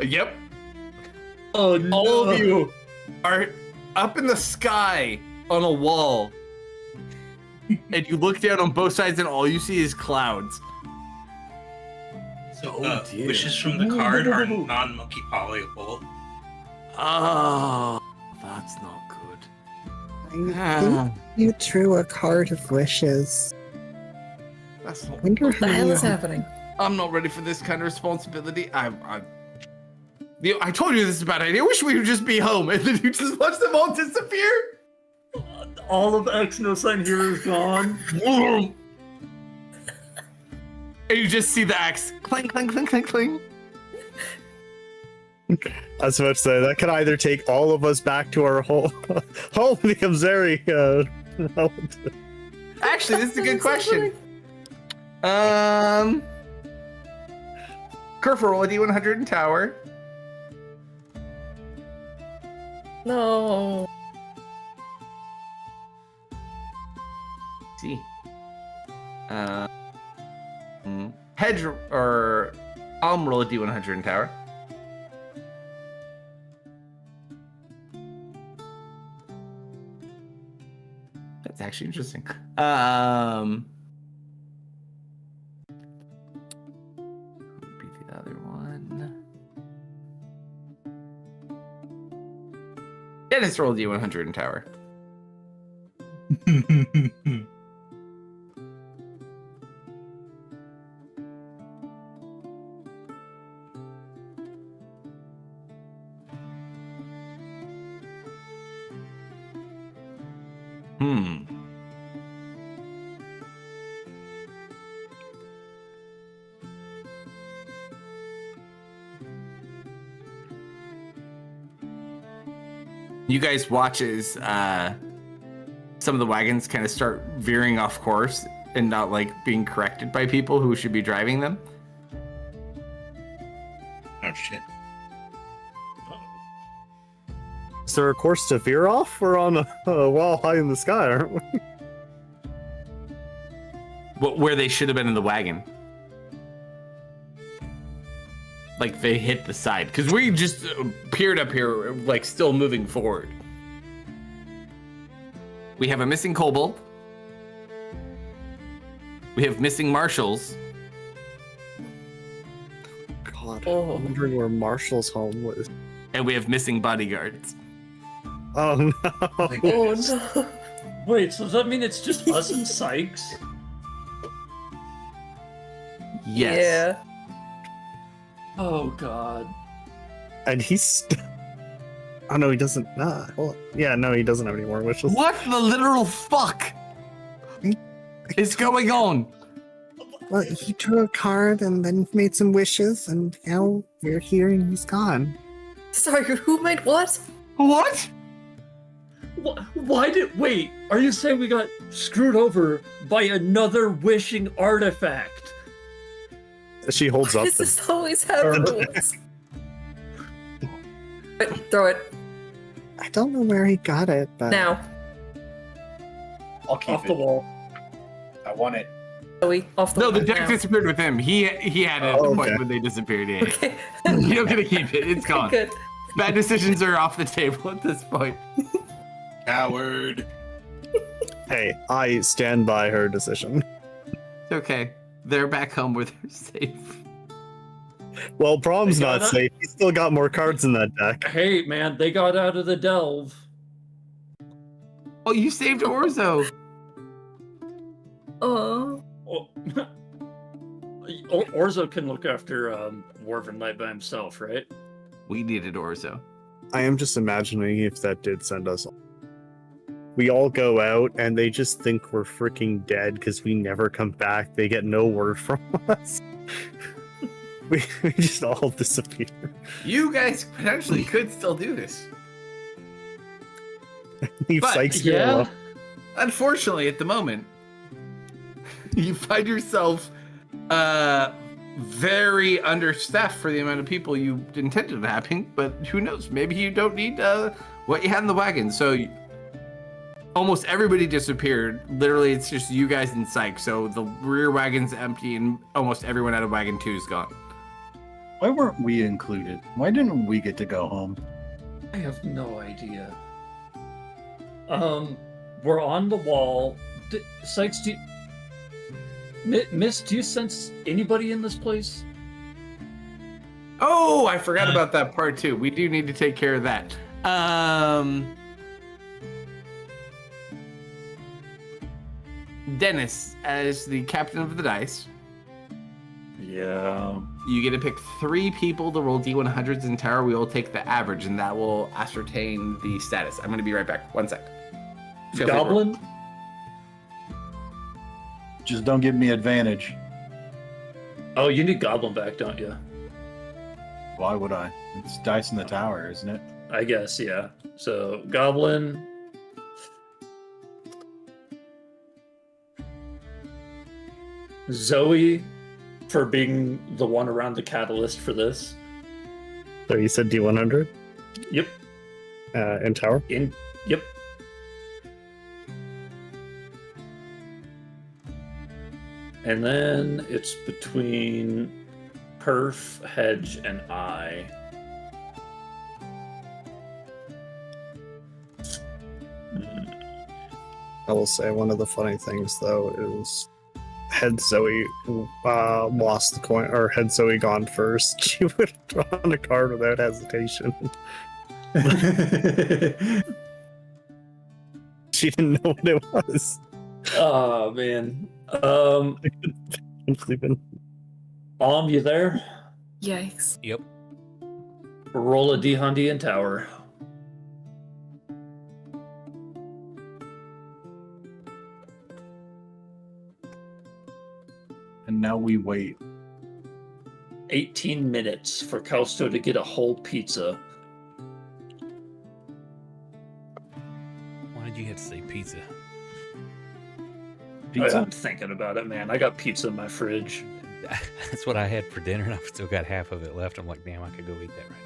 Yep, Oh no. all of you are up in the sky on a wall, and you look down on both sides, and all you see is clouds. So, Oh, dear. wishes from the card are non-monkey polyable. Oh, that's not good. I think you drew a card of wishes. That's not. Wonder What the how hell you is happening? I'm not ready for this kind of responsibility. I told you this is a bad idea. I wish we would just be home, and then you just watch them all disappear. All of X No Sign Heroes gone. And you just see the axe clang, clang, clang, clang, clang. I was about to say that could either take all of us back to our home. Home becomes very. Actually, this is a good question. Kerf, roll a D100 in tower. No. See. Hedge or roll a D100 in tower. That's actually interesting. Would be the other one. Dennis rolled D100 in tower. You guys watch as some of the wagons kind of start veering off course and not like being corrected by people who should be driving them. Oh shit. Is there a course to veer off? We're on a wall high in the sky, aren't we? But where they should have been in the wagon. Like they hit the side. Because we just appeared up here, like still moving forward. We have a missing kobold. We have missing marshals. God, Oh. I'm wondering where Marshall's home was. And we have missing bodyguards. Oh no. Thank Oh goodness. no. Wait, so does that mean it's just us and Sykes? Yes. Yeah. Oh god. And he's. Oh no, he doesn't. Yeah, no, he doesn't have any more wishes. What the literal fuck is going on? Well, he drew a card and then made some wishes, and now we're here and he's gone. Sorry, who made what? What? Why did... Wait, are you saying we got screwed over by another wishing artifact? She holds Why up. does this always happen to us? Wait, throw it. I don't know where he got it, but Now. I'll keep Off it. the wall. I want it. Zoe, off the No, the wall deck now. disappeared with him. He had it at the Oh, point okay. when they disappeared. Yeah. Okay. You don't get to keep it. It's gone. Good. Bad decisions are off the table at this point. Coward. Hey, I stand by her decision. It's okay. They're back home where they're safe. Well, Prom's They not got safe. He's still got more cards in that deck. Hey, man, they got out of the delve. Oh, you saved Orzo. Oh. Oh, Orzo can look after Dwarven Knight by himself, right? We needed Orzo. I am just imagining if that did send us. We all go out and they just think we're freaking dead because we never come back. They get no word from us. we just all disappear. You guys potentially could still do this. Leave But, Sykes here Yeah. alone. Unfortunately, at the moment, you find yourself very understaffed for the amount of people you intended having, but who knows? Maybe you don't need what you had in the wagon. So almost everybody disappeared. Literally, it's just you guys and Psych. So the rear wagon's empty and almost everyone out of wagon 2 is gone. Why weren't we included? Why didn't we get to go home? I have no idea. We're on the wall. Sykes, do you... Miss, do you sense anybody in this place? Oh, I forgot about that part too. We do need to take care of that. Dennis, as the captain of the dice, Yeah. you get to pick 3 people to roll D100s in tower. We will take the average, and that will ascertain the status. I'm going to be right back. 1 sec. Feel free to roll. Goblin? Just don't give me advantage. Oh, you need Goblin back, don't you? Why would I? It's dice in the tower, isn't it? I guess, yeah. So, Goblin. Zoe, for being the one around the catalyst for this. So you said D100 Yep. in tower? Yep. And then it's between Perf, Hedge, and I. I will say one of the funny things though is had Zoe lost the coin, or had Zoe gone first, she would have drawn a card without hesitation. She didn't know what it was. Oh man. I'm sleeping. You there? Yikes. Yep. Roll a D&D in tower. And now we wait. 18 minutes for Kausto to get a whole pizza. Why did you have to say pizza? Pizza? I'm thinking about it, man. I got pizza in my fridge. That's what I had for dinner, and I've still got half of it left. I'm like, damn, I could go eat that right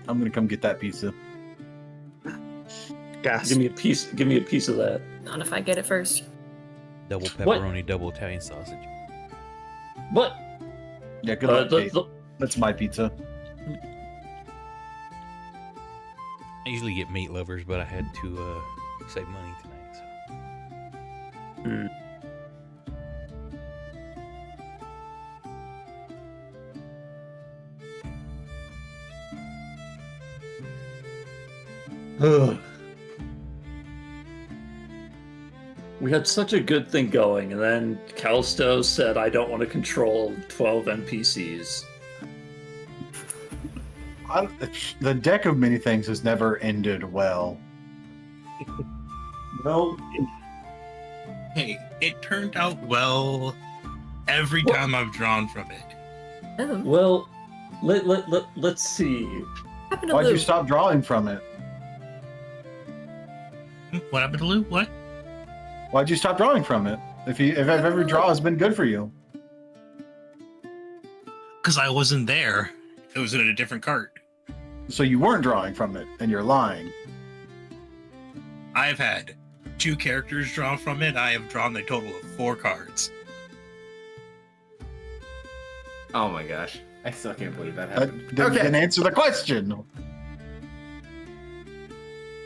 I'm gonna come get that pizza. Gas. Give me a piece. Give me a piece of that. Not if I get it first. now. Double What? pepperoni, double Italian sausage. What? Yeah, good luck, Kate. the- That's my pizza. I usually get meat lovers, but I had to save money tonight. So. Hmm. Ugh. We had such a good thing going, and then Calsto said, I don't want to control 12 NPCs. The deck of many things has never ended well. No. Hey, it turned out well every What? time I've drawn from it. Oh, Well, let's see. happened to Why'd you Lou? stop drawing from it? What happened to Lou? What? Why'd you stop drawing from it? If every draw has been good for you. Because I wasn't there. It was in a different cart. So you weren't drawing from it, and you're lying. I've had 2 characters drawn from it. I have drawn a total of 4 cards. Oh my gosh. I still can't believe that That happened. didn't answer the question.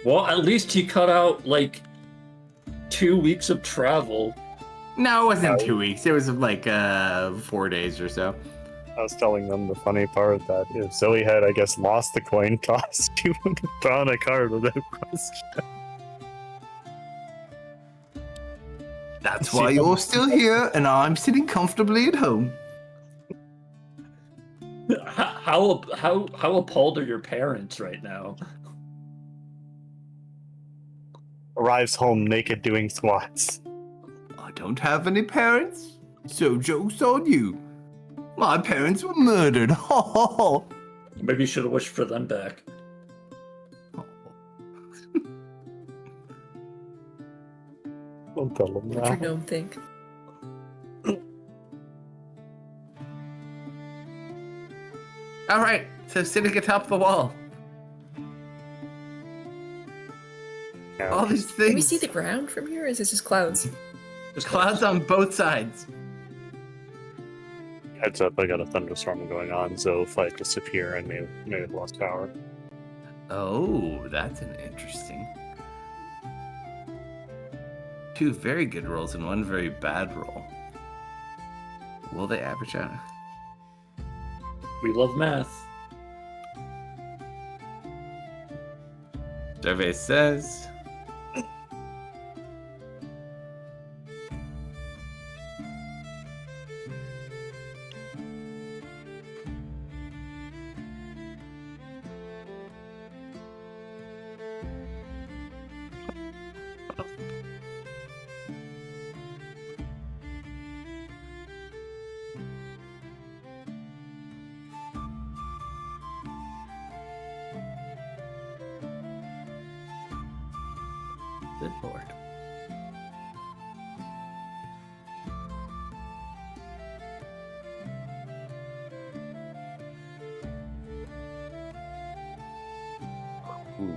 Well, at least he cut out like 2 weeks of travel. No, it wasn't 2 weeks. It was like 4 days or so. I was telling them the funny part that if Zoe had, I guess, lost the coin toss, she would have drawn a card without question. That's why you're still here and I'm sitting comfortably at home. How appalled are your parents right now? Arrives home naked doing squats. I don't have any parents, so joke's on you. My parents were murdered. Ho ho ho. Maybe you should have wished for them back. Don't tell them What's your that. gnome think? All right, so sitting atop the wall. All these things. Can we see the ground from here, or is it just clouds? There's clouds on both sides. Heads up, I got a thunderstorm going on, so if I disappear, I may have lost power. Oh, that's an interesting. 2 very good rolls and 1 very bad roll. Will they average out? We love math. Survey says. Good lord. Ooh.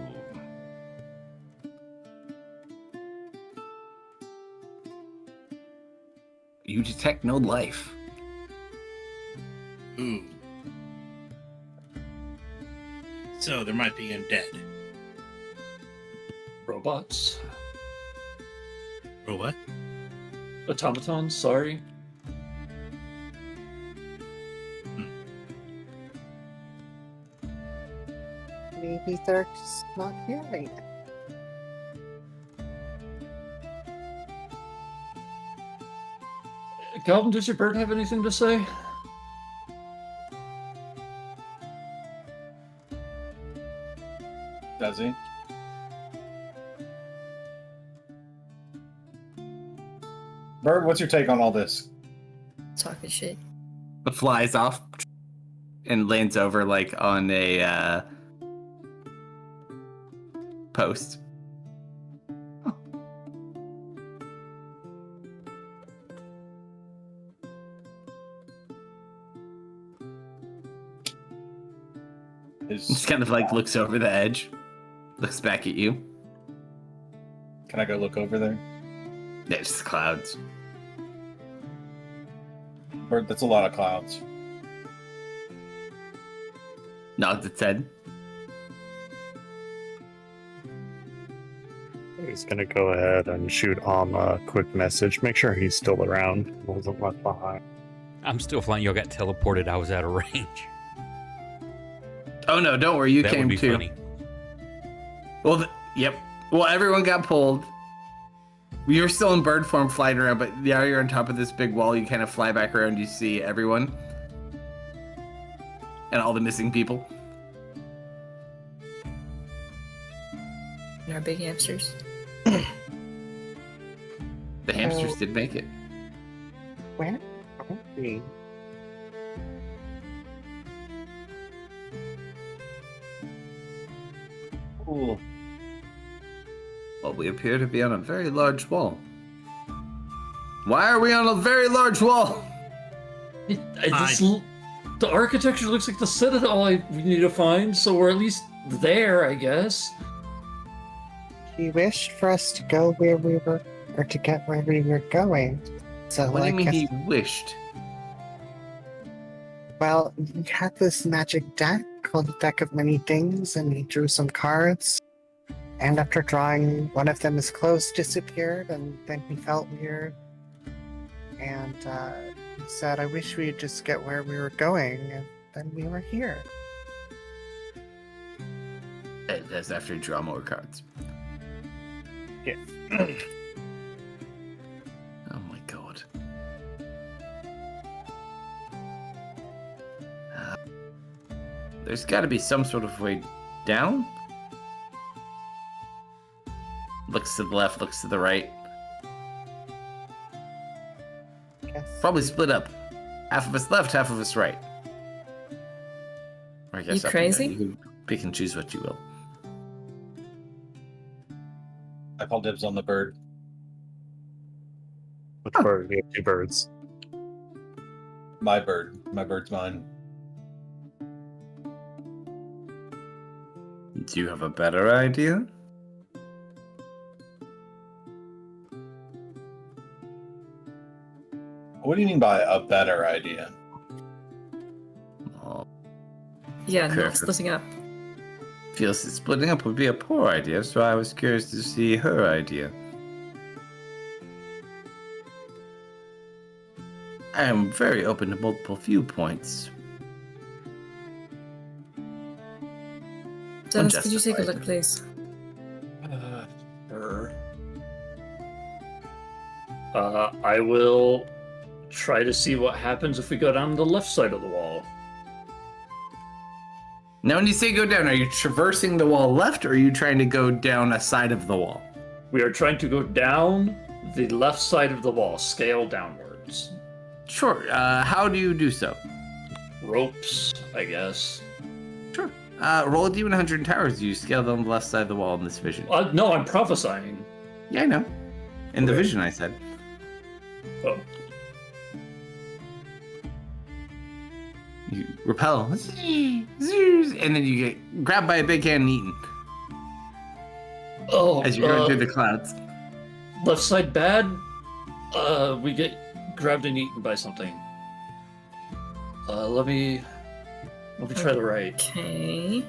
You detect no life. Ooh. So there might be undead. Robots. Or what? Automatons, sorry. Maybe they're just not here right now. Calvin, does your bird have anything to say? Does he? Bird, what's your take on all this? Talking shit. It flies off and lands over like on a post. Just kind of like looks over the edge, looks back at you. Can I go look over there? Yeah, it's just clouds. Bird, that's a lot of clouds. Nods its head. He's gonna go ahead and shoot a quick message. Make sure he's still around. Wasn't left behind. I'm still flying. Y'all got teleported. I was out of range. Oh no, don't worry, you That came would be too. funny. Well, yep. Well, everyone got pulled. You're still in bird form flying around, but now you're on top of this big wall. You kind of fly back around. You see everyone and all the missing people. And our big hamsters. The hamsters did make it. Where are we? Cool. Well, we appear to be on a very large wall. Why are we on a very large wall? The architecture looks like the citadel we need to find, so we're at least there, I guess. He wished for us to go where we were, or to get where we were going. So, What do you mean guess- he wished? Well, he had this magic deck called the Deck of Many Things, and he drew some cards. And after drawing, one of them, his clothes disappeared, and then he felt weird. And he said, I wish we'd just get where we were going, and then we were here. That's after you draw more cards. Yeah. Oh my god. There's got to be some sort of way down. Looks to the left, looks to the right. Yes. Probably split up. Half of us left, half of us right. Or I guess You up and down. crazy? You can pick and choose what you will. I call dibs on the bird. Which bird? We have two birds. My bird. My bird's mine. Do you have a better idea? What do you mean by a better idea? Oh, Yeah, Okay. not splitting up. feels that splitting up would be a poor idea, so I was curious to see her idea. I am very open to multiple viewpoints. Dennis, could you take a Unjustified. look, please? Sure. I will try to see what happens if we go down the left side of the wall. Now, when you say go down, are you traversing the wall left, or are you trying to go down a side of the wall? We are trying to go down the left side of the wall, scale downwards. Sure. How do you do so? Ropes, I guess. Sure. Roll a D100 in towers. You scale down the left side of the wall in this vision. No, I'm prophesying. Yeah, I know. In the Okay. vision, I said. Oh, You repel, and then you get grabbed by a big hand and eaten oh as you're going through the clouds. left side bad. We get grabbed and eaten by something. Let me try the right. Okay.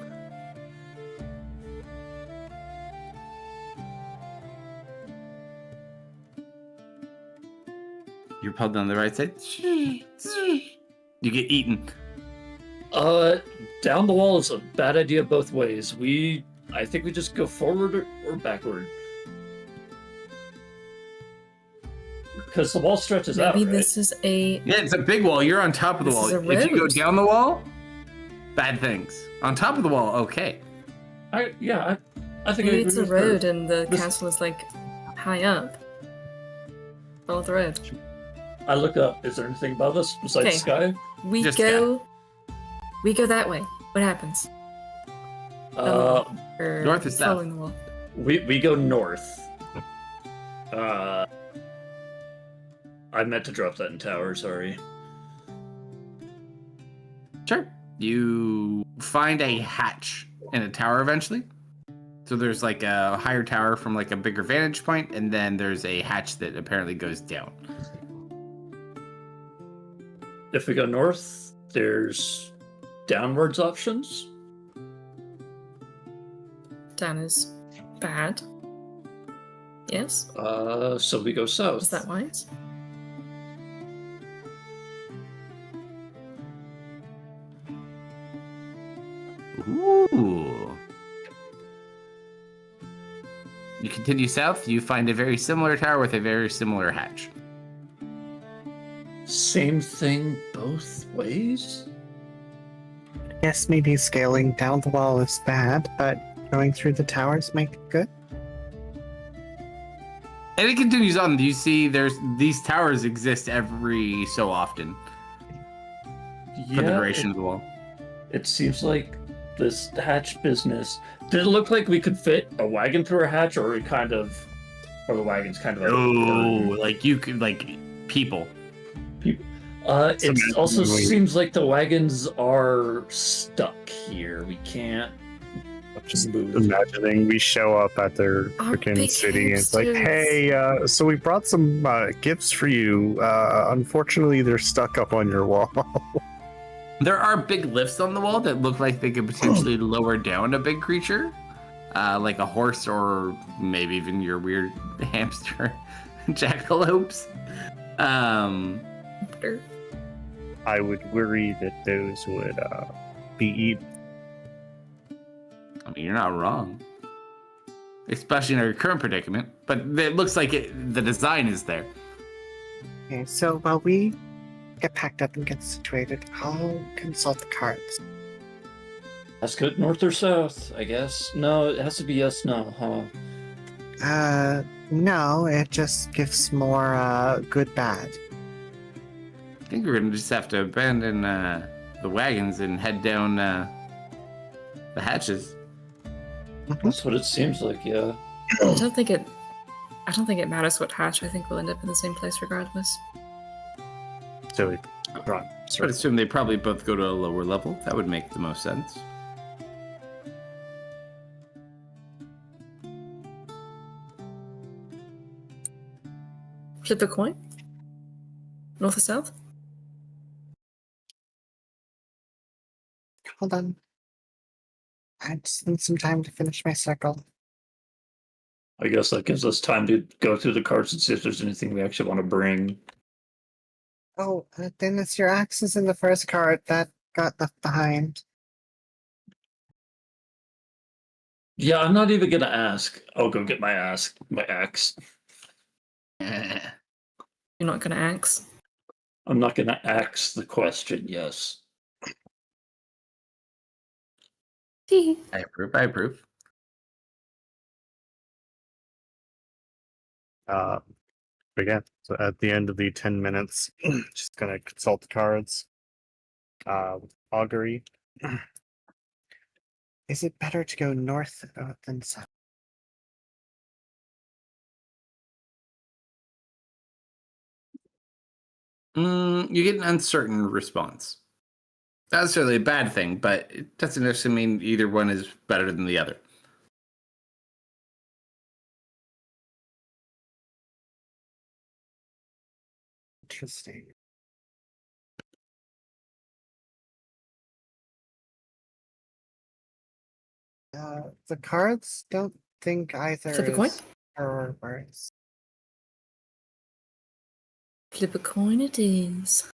You're pulled on the right side. You get eaten. Down the wall is a bad idea both ways. I think we just go forward or backward. Because the wall stretches out, Maybe right? this is a. Yeah, it's a big wall. You're on top of the This wall. is a If you go road. down the wall, bad things. On top of the wall, okay. I think Maybe I it's agree a with her. road and the This- castle is like high up. Follow the road. I look up. Is there anything above us besides Okay. sky? We Just go that way. What happens? Or North or south? following the wall. We go north. I meant to drop that in tower, sorry. Sure. You find a hatch in a tower eventually. So there's like a higher tower from like a bigger vantage point, and then there's a hatch that apparently goes down. If we go north, there's downwards options. Down is bad. Yes? So we go south. Is that wise? Ooh. You continue south, you find a very similar tower with a very similar hatch. Same thing both ways? Yes, maybe scaling down the wall is bad, but going through the towers might be good. And it continues on. You see these towers exist every so often for the duration of the wall. It seems like this hatch business. Did it look like we could fit a wagon through a hatch, or or the wagon's kind of Oh, like you could people. It also seems like the wagons are stuck here. We can't Just move. imagining we show up at their Our freaking big city and it's like, hamsters. hey, so we brought some gifts for you. Unfortunately, they're stuck up on your wall. There are big lifts on the wall that look like they could potentially lower down a big creature, like a horse or maybe even your weird hamster jackalopes. I would worry that those would be eaten. I mean, you're not wrong, especially in our current predicament. But it looks like the design is there. Okay, so while we get packed up and get situated, I'll consult the cards. Let's go north or south, I guess. No, it has to be yes, no, huh? No, it just gives more good bad. I think we're gonna just have to abandon the wagons and head down the hatches. That's what it seems like, yeah. I don't think it matters what hatch. I think we'll end up in the same place regardless. So we run. I would assume they probably both go to a lower level. That would make the most sense. Flip a coin? North or south? Hold on. I just need some time to finish my circle. I guess that gives us time to go through the cards and see if there's anything we actually want to bring. Oh, then it's your axes in the first card that got left behind. Yeah, I'm not even gonna ask. I'll go get my axe. You're not gonna axe? I'm not gonna axe the question, yes. Tee. I approve. Again, so at the end of the 10 minutes, just gonna consult the cards. Augury. Is it better to go north than south? You get an uncertain response. Not necessarily a bad thing, but it doesn't necessarily mean either one is better than the other. Interesting. The cards don't think either Flip a coin? is or worse. Flip a coin it is.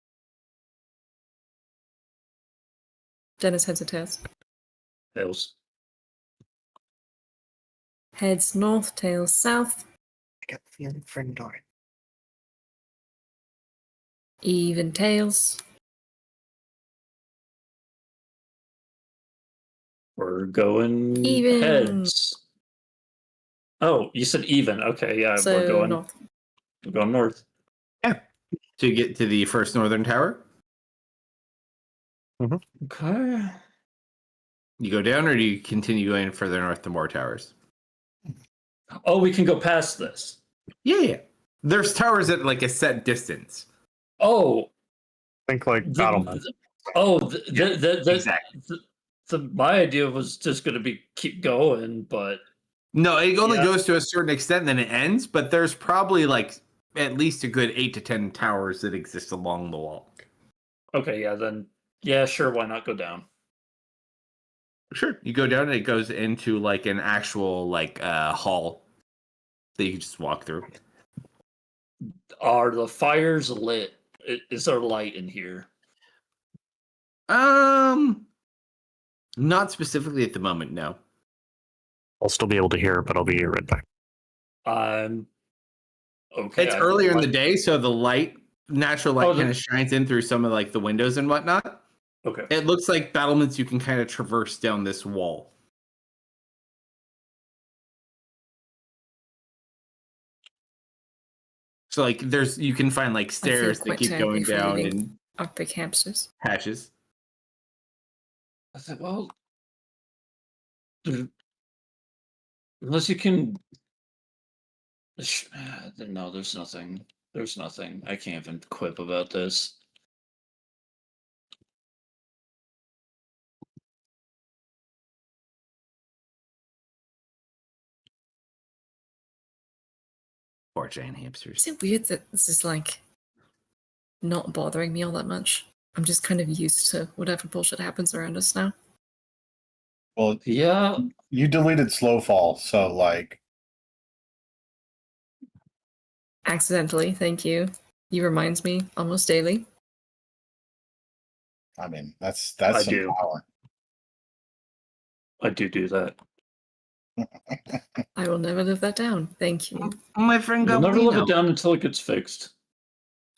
Dennis, heads or tails? Tails. Heads north, tails south. I got a feeling for north. Even tails. We're going Even. heads. Oh, you said even. Okay, yeah, So we're going north. We're going north. Yeah. To get to the first northern tower, Okay. you go down, or do you continue going further north to more towers? Oh, we can go past this. Yeah. There's towers at like a set distance. Oh, Think like battlements. Exactly. My idea was just going to be keep going, but No, it only Yeah. goes to a certain extent, then it ends. But there's probably like at least a good 8 to 10 towers that exist along the wall. okay, yeah, then yeah, sure, why not go down? Sure. You go down, and it goes into like an actual like hall that you can just walk through. Are the fires lit? Is there light in here? Not specifically at the moment. No. I'll still be able to hear, but I'll be right back. Okay. It's I earlier in like- the day, so the light, natural light, kind of shines in through some of like the windows and whatnot. Okay. It looks like battlements you can kind of traverse down this wall. So like you can find like stairs that quite keep terribly going for down leaving. and Arctic hamsters. hatches. I said, well, unless you can. No, there's nothing. There's nothing. I can't even quip about this. Poor giant hamsters. Is it weird that this is like not bothering me all that much? I'm just kind of used to whatever bullshit happens around us now. Well, Yeah. you deleted slow fall, so like Accidentally, thank you. He reminds me almost daily. I mean that's I some do. power. I do that. I will never live that down. Thank you. My friend You'll never live Goblino. it down until it gets fixed.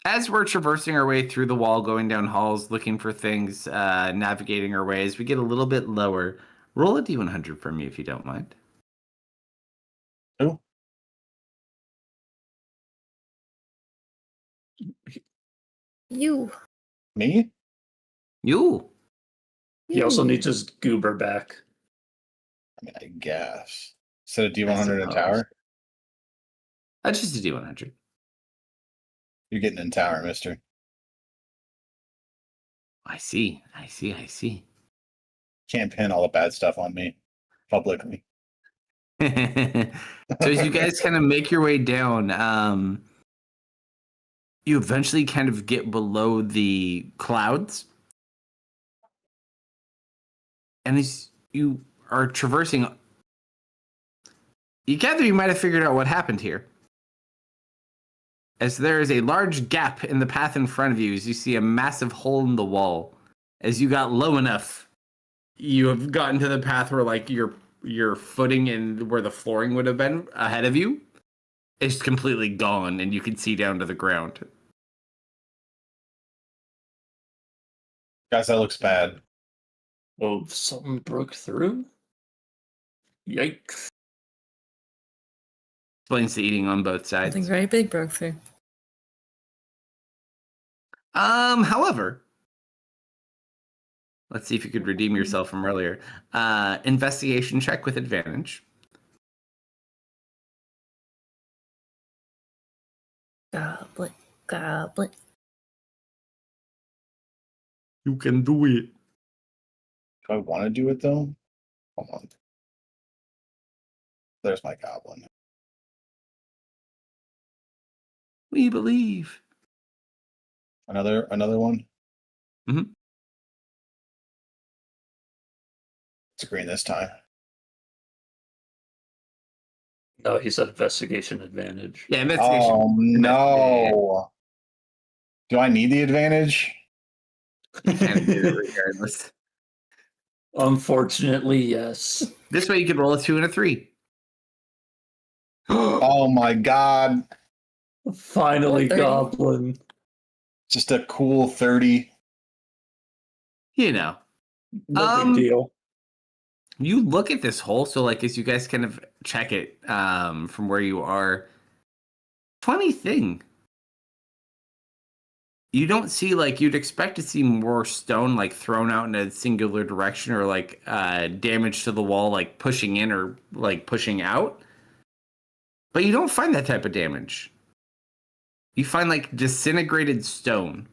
As we're traversing our way through the wall, going down halls, looking for things, navigating our way, as we get a little bit lower, roll a d100 for me if you don't mind. Who? You. Me? You. He also You. needs his goober back. I mean, I guess. Instead of D100 in tower, That's just a d100. you're getting in tower, mister. I see. Can't pin all the bad stuff on me publicly. So as you guys kind of make your way down, you eventually kind of get below the clouds. And as you are traversing, you gather you might have figured out what happened here. As there is a large gap in the path in front of you, as you see a massive hole in the wall. As you got low enough, you have gotten to the path where like your footing and where the flooring would have been ahead of you is completely gone, and you can see down to the ground. Guys, that looks bad. Oh, something broke through? Yikes. Explains the eating on both sides. Something very big broke through. However, let's see if you could redeem yourself from earlier. Investigation check with advantage. Goblet. Goblet. You can do it. Do I want to do it though? Hold on. There's my goblin. We believe. Another one. Mhm. It's green this time. No, he said investigation advantage. Yeah, investigation. Oh no! Do I need the advantage? You can do it regardless. Unfortunately, yes. This way you can roll a 2 and a 3. Oh my god! Finally, 30. Goblin. Just a cool 30. You know. No big deal. You look at this hole, so like as you guys kind of check it from where you are. Funny thing. You don't see like you'd expect to see more stone like thrown out in a singular direction or like damage to the wall like pushing in or like pushing out. But you don't find that type of damage. You find like disintegrated stone.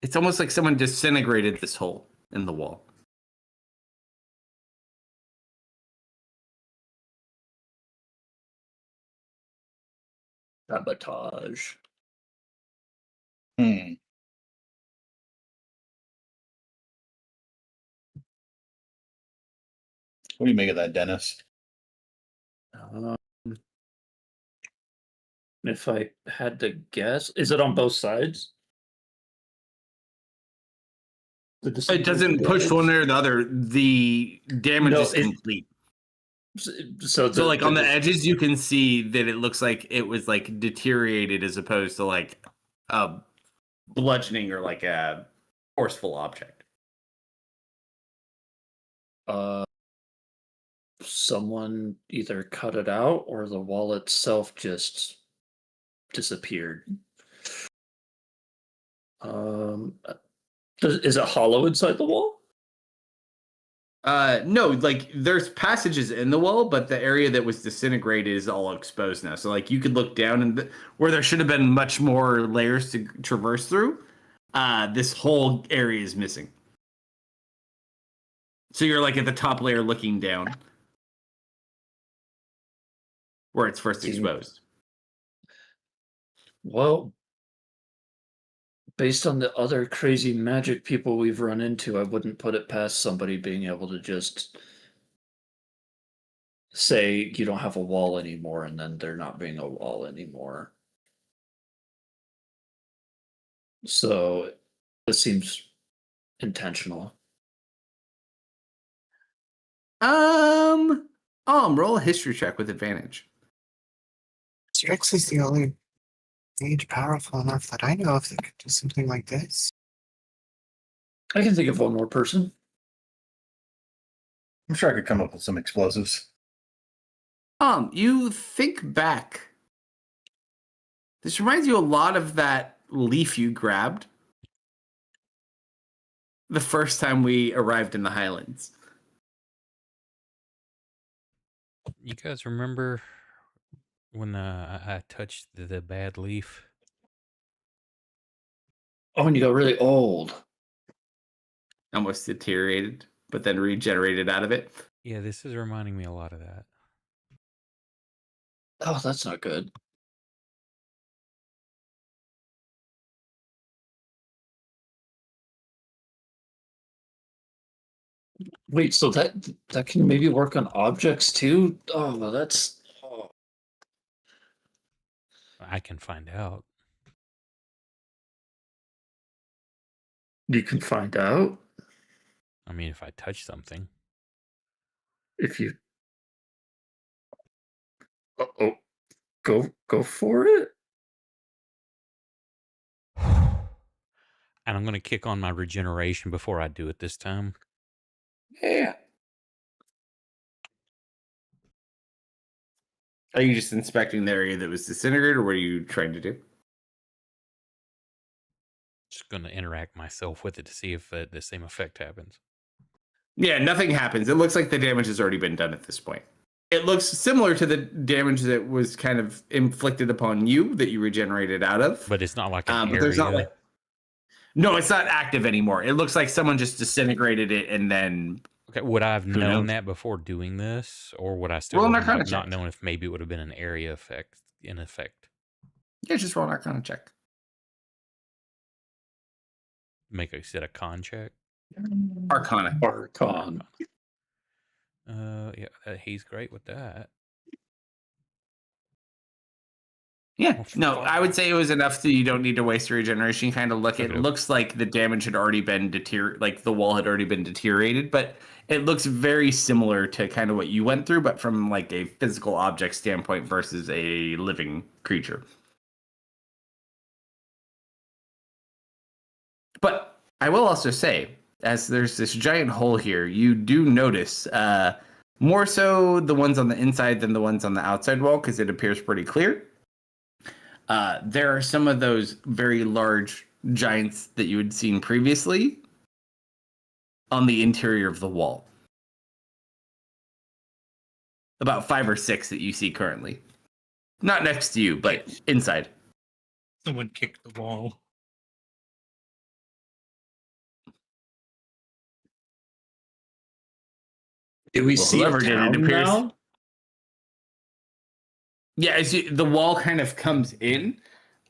It's almost like someone disintegrated this hole in the wall. Sabotage. Hmm. What do you make of that, Dennis? If I had to guess, is it on both sides? It doesn't push one or the other. The damage is complete. So like on the edges, you can see that it looks like it was like deteriorated as opposed to like a bludgeoning or like a forceful object. Someone either cut it out or the wall itself just disappeared. Is it hollow inside the wall? No, like there's passages in the wall, but the area that was disintegrated is all exposed now. So like you could look down and where there should have been much more layers to traverse through, this whole area is missing. So you're like at the top layer looking down where it's first exposed. Well, based on the other crazy magic people we've run into, I wouldn't put it past somebody being able to just say you don't have a wall anymore and then there not being a wall anymore. So it seems intentional. Roll a history check with advantage. Strix is the only mage powerful enough that I know of that could do something like this. I can think of one more person. I'm sure I could come up with some explosives. You think back. This reminds you a lot of that leaf you grabbed the first time we arrived in the Highlands. You guys remember when I touched the bad leaf? Oh, and you got really old. Almost deteriorated, but then regenerated out of it. Yeah, this is reminding me a lot of that. Oh, that's not good. Wait, so that can maybe work on objects too? Oh, that's... Oh. I can find out. You can find out I mean, if I touch something. if you... Oh, go for it. And I'm going to kick on my regeneration before I do it this time. Yeah. Are you just inspecting the area that was disintegrated, or what are you trying to do? Just going to interact myself with it to see if the same effect happens. Yeah, nothing happens. It looks like the damage has already been done at this point. It looks similar to the damage that was kind of inflicted upon you that you regenerated out of. But it's not like an but there's not like... No, it's not active anymore. It looks like someone just disintegrated it and then... Okay, would I have known that before doing this? Or would I still Roll an have Arcana not check. known if maybe it would have been an area effect in effect? Yeah, just roll an Arcana check. Make a con check. Arcana. Archon. Yeah, he's great with that. Yeah, Oh, no, I would fuck. say it was enough that you don't need to waste your regeneration. Kind of look, it Okay. looks like the damage had already been like the wall had already been deteriorated, but it looks very similar to kind of what you went through, but from like a physical object standpoint versus a living creature. But I will also say, as there's this giant hole here, you do notice more so the ones on the inside than the ones on the outside wall because it appears pretty clear. There are some of those very large giants that you had seen previously on the interior of the wall. About 5 or 6 that you see currently. Not next to you, but inside. Someone kicked the wall. Do we Well, see a whoever did it town appears- now? Yeah, as the wall kind of comes in,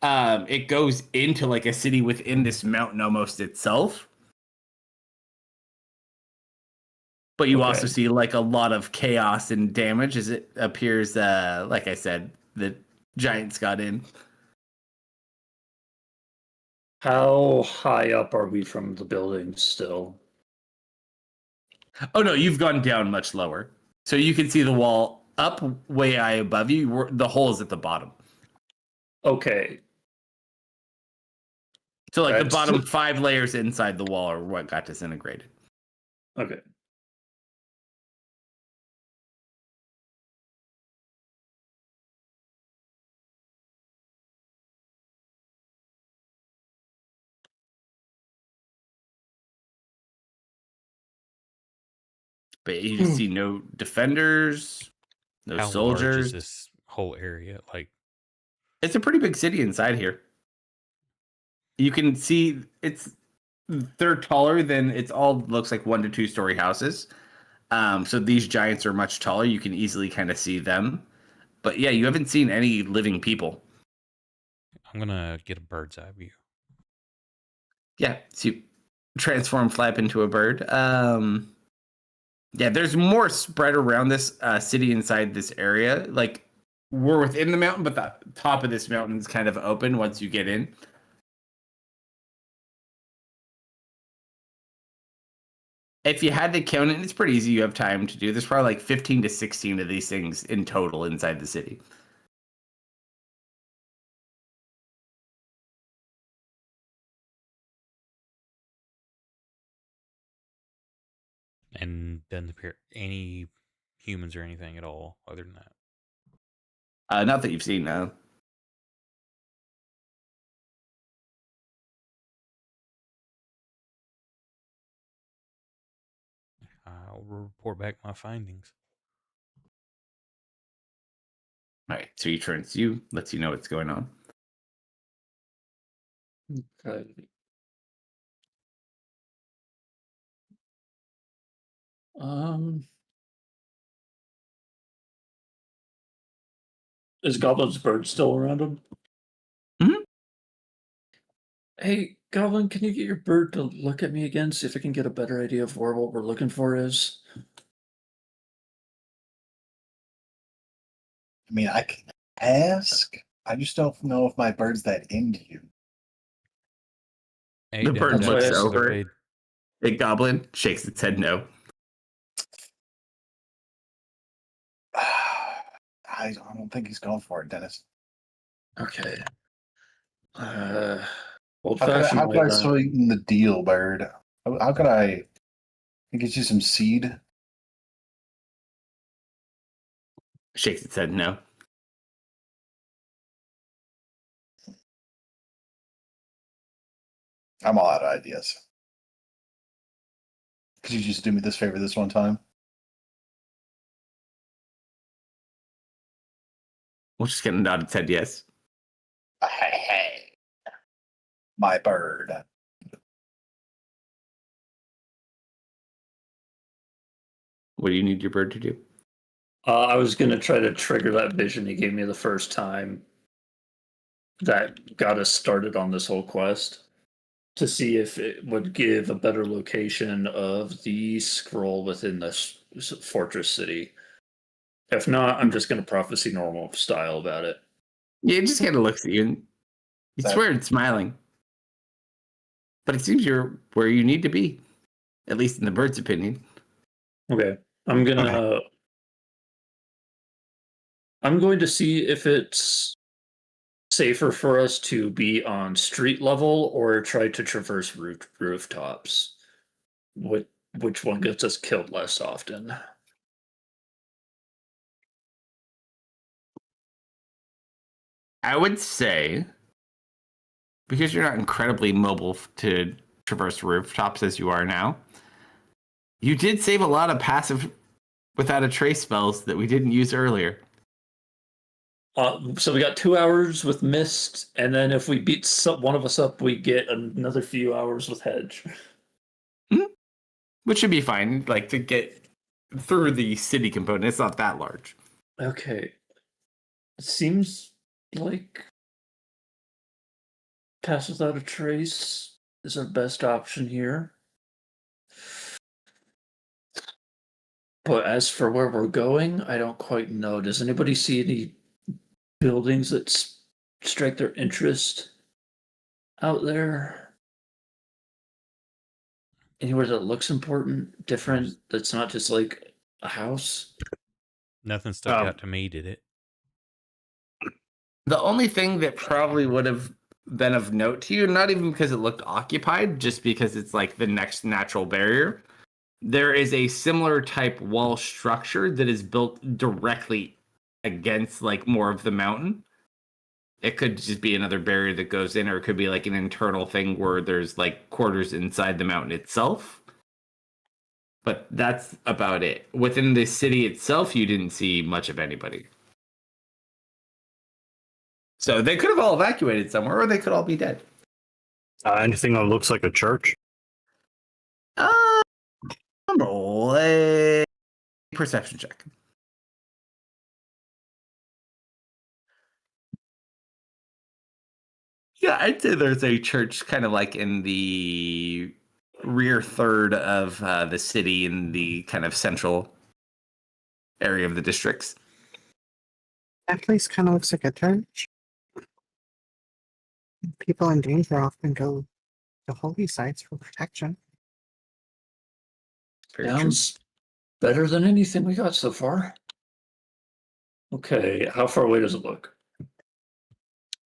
it goes into like a city within this mountain almost itself. But you also Okay. see like a lot of chaos and damage as it appears, like I said, the giants got in. How high up are we from the building still? Oh no, you've gone down much lower. So you can see the wall up way high above you. The hole is at the bottom. Okay. So like the That's- bottom 5 layers inside the wall are what got disintegrated. Okay. But you just see no defenders, no How soldiers. large is this whole area? Like, It's a pretty big city inside here. You can see they're taller than it's all looks like 1 to 2 story houses. So these giants are much taller. You can easily kind of see them. But yeah, you haven't seen any living people. I'm gonna get a bird's eye view. Yeah, so you transform Flap into a bird. Yeah, there's more spread around this city inside this area. Like we're within the mountain, but the top of this mountain is kind of open once you get in. If you had to count it, it's pretty easy. You have time to do. There's probably like 15 to 16 of these things in total inside the city. And doesn't appear any humans or anything at all other than that. Not that you've seen, no. I'll report back my findings. All right, so he turns to you, lets you know what's going on. Okay. Is Goblin's bird still around him? Mhm. Hey, Goblin, can you get your bird to look at me again? See if I can get a better idea of where what we're looking for is. I mean, I can ask. I just don't know if my bird's that into you. Hey, The down bird that looks other over. way. The goblin shakes its head no. I don't think he's going for it, Dennis. Okay. Old How could fashioned. I sweeten the deal, bird? How could I get you some seed? Shakes its head no. I'm all out of ideas. Could you just do me this favor this one time? We'll just get a nod its head yes. Hey, my bird. What do you need your bird to do? I was gonna try to trigger that vision he gave me the first time. That got us started on this whole quest to see if it would give a better location of the scroll within this fortress city. If not, I'm just gonna prophecy normal style about it. Yeah, it just kind of looks at you and you That- swear it's smiling. But it seems you're where you need to be, at least in the bird's opinion. Okay, I'm going to see if it's safer for us to be on street level or try to traverse rooftops. Which one gets us killed less often? I would say, because you're not incredibly mobile to traverse rooftops as you are now, you did save a lot of passive without a trace spells that we didn't use earlier. So we got 2 hours with mist, and then if we beat one of us up, we get another few hours with hedge. Which should be fine, like to get through the city component. It's not that large. Okay. It seems like pass without a trace is our best option here. But as for where we're going, I don't quite know. Does anybody see any buildings that strike their interest out there? Anywhere that looks important, different, that's not just like a house? Nothing stuck out to me, did it? The only thing that probably would have been of note to you, not even because it looked occupied, just because it's like the next natural barrier, there is a similar type wall structure that is built directly against like more of the mountain. It could just be another barrier that goes in, or it could be like an internal thing where there's like quarters inside the mountain itself. But that's about it. Within the city itself, you didn't see much of anybody. So they could have all evacuated somewhere, or they could all be dead. Anything that looks like a church? Roll a perception check. Yeah, I'd say there's a church kind of like in the rear third of the city in the kind of central area of the districts. That place kind of looks like a church. People in danger often go to holy sites for protection. Very true. Sounds better than anything we got so far. Okay, how far away does it look?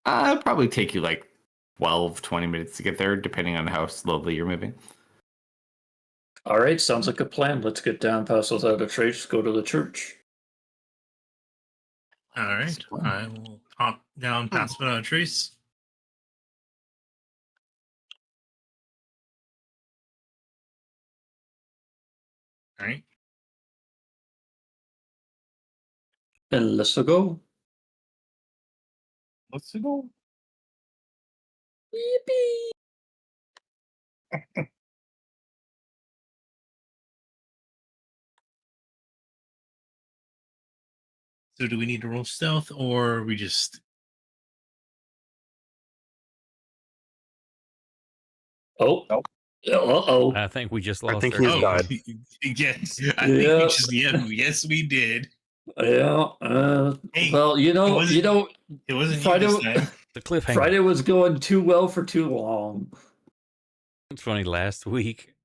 It'd probably take you like 12, 20 minutes to get there, depending on how slowly you're moving. All right, sounds like a plan. Let's get down past without a trace, go to the church. All right, I will hop down past without a trace. All right. And let's go. Let's go. Yippee! So do we need to roll stealth, or we just? Oh. Nope. Uh-oh. I think we just lost. I think our he's team. died. Yes, I think we Yeah. just. Yeah, yes, we did. Yeah. Hey, Well, it wasn't you Friday, this time. The cliffhanger. Friday was going too well for too long. It's funny. Last week,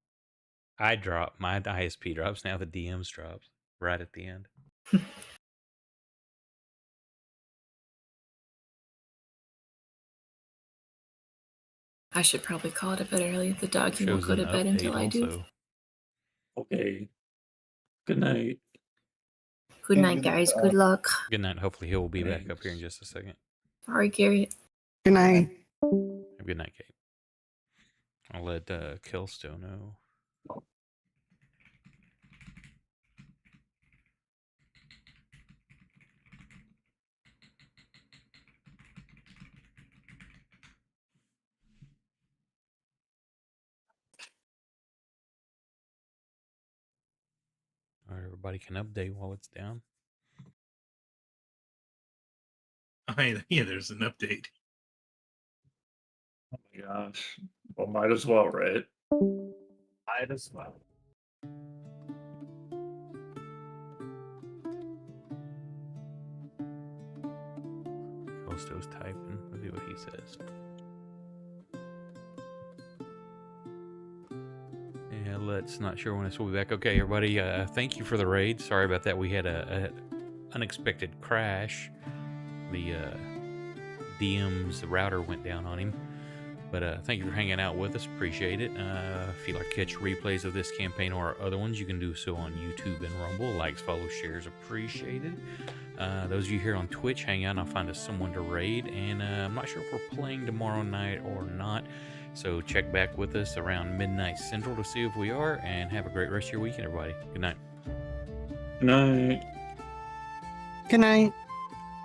I dropped my ISP drops. Now the DMs drops right at the end. I should probably call it a bit early. The doggy won't Shows go an to bed until update I do. also. Okay. Good night. Good night, guys. Good luck. Good night. Hopefully he'll be back up here in just a second. Sorry, Gary. Good night. Good night, Kate. I'll let Killstone know. Or everybody can update while it's down. Yeah, there's an update. Oh my gosh. Well, might as well, right? Might as well. Costo's typing. Let's see what he says. Yeah, let's not sure when this will be back. Okay, everybody, thank you for the raid. Sorry about that. We had a unexpected crash. The DM's router went down on him. But thank you for hanging out with us. Appreciate it. If you'd like to catch replays of this campaign or other ones, you can do so on YouTube and Rumble. Likes, follows, shares, appreciated. Those of you here on Twitch, hang out and I'll find us someone to raid. And I'm not sure if we're playing tomorrow night or not. So check back with us around midnight Central to see if we are. And have a great rest of your weekend, everybody. Good night. Good night. Good night.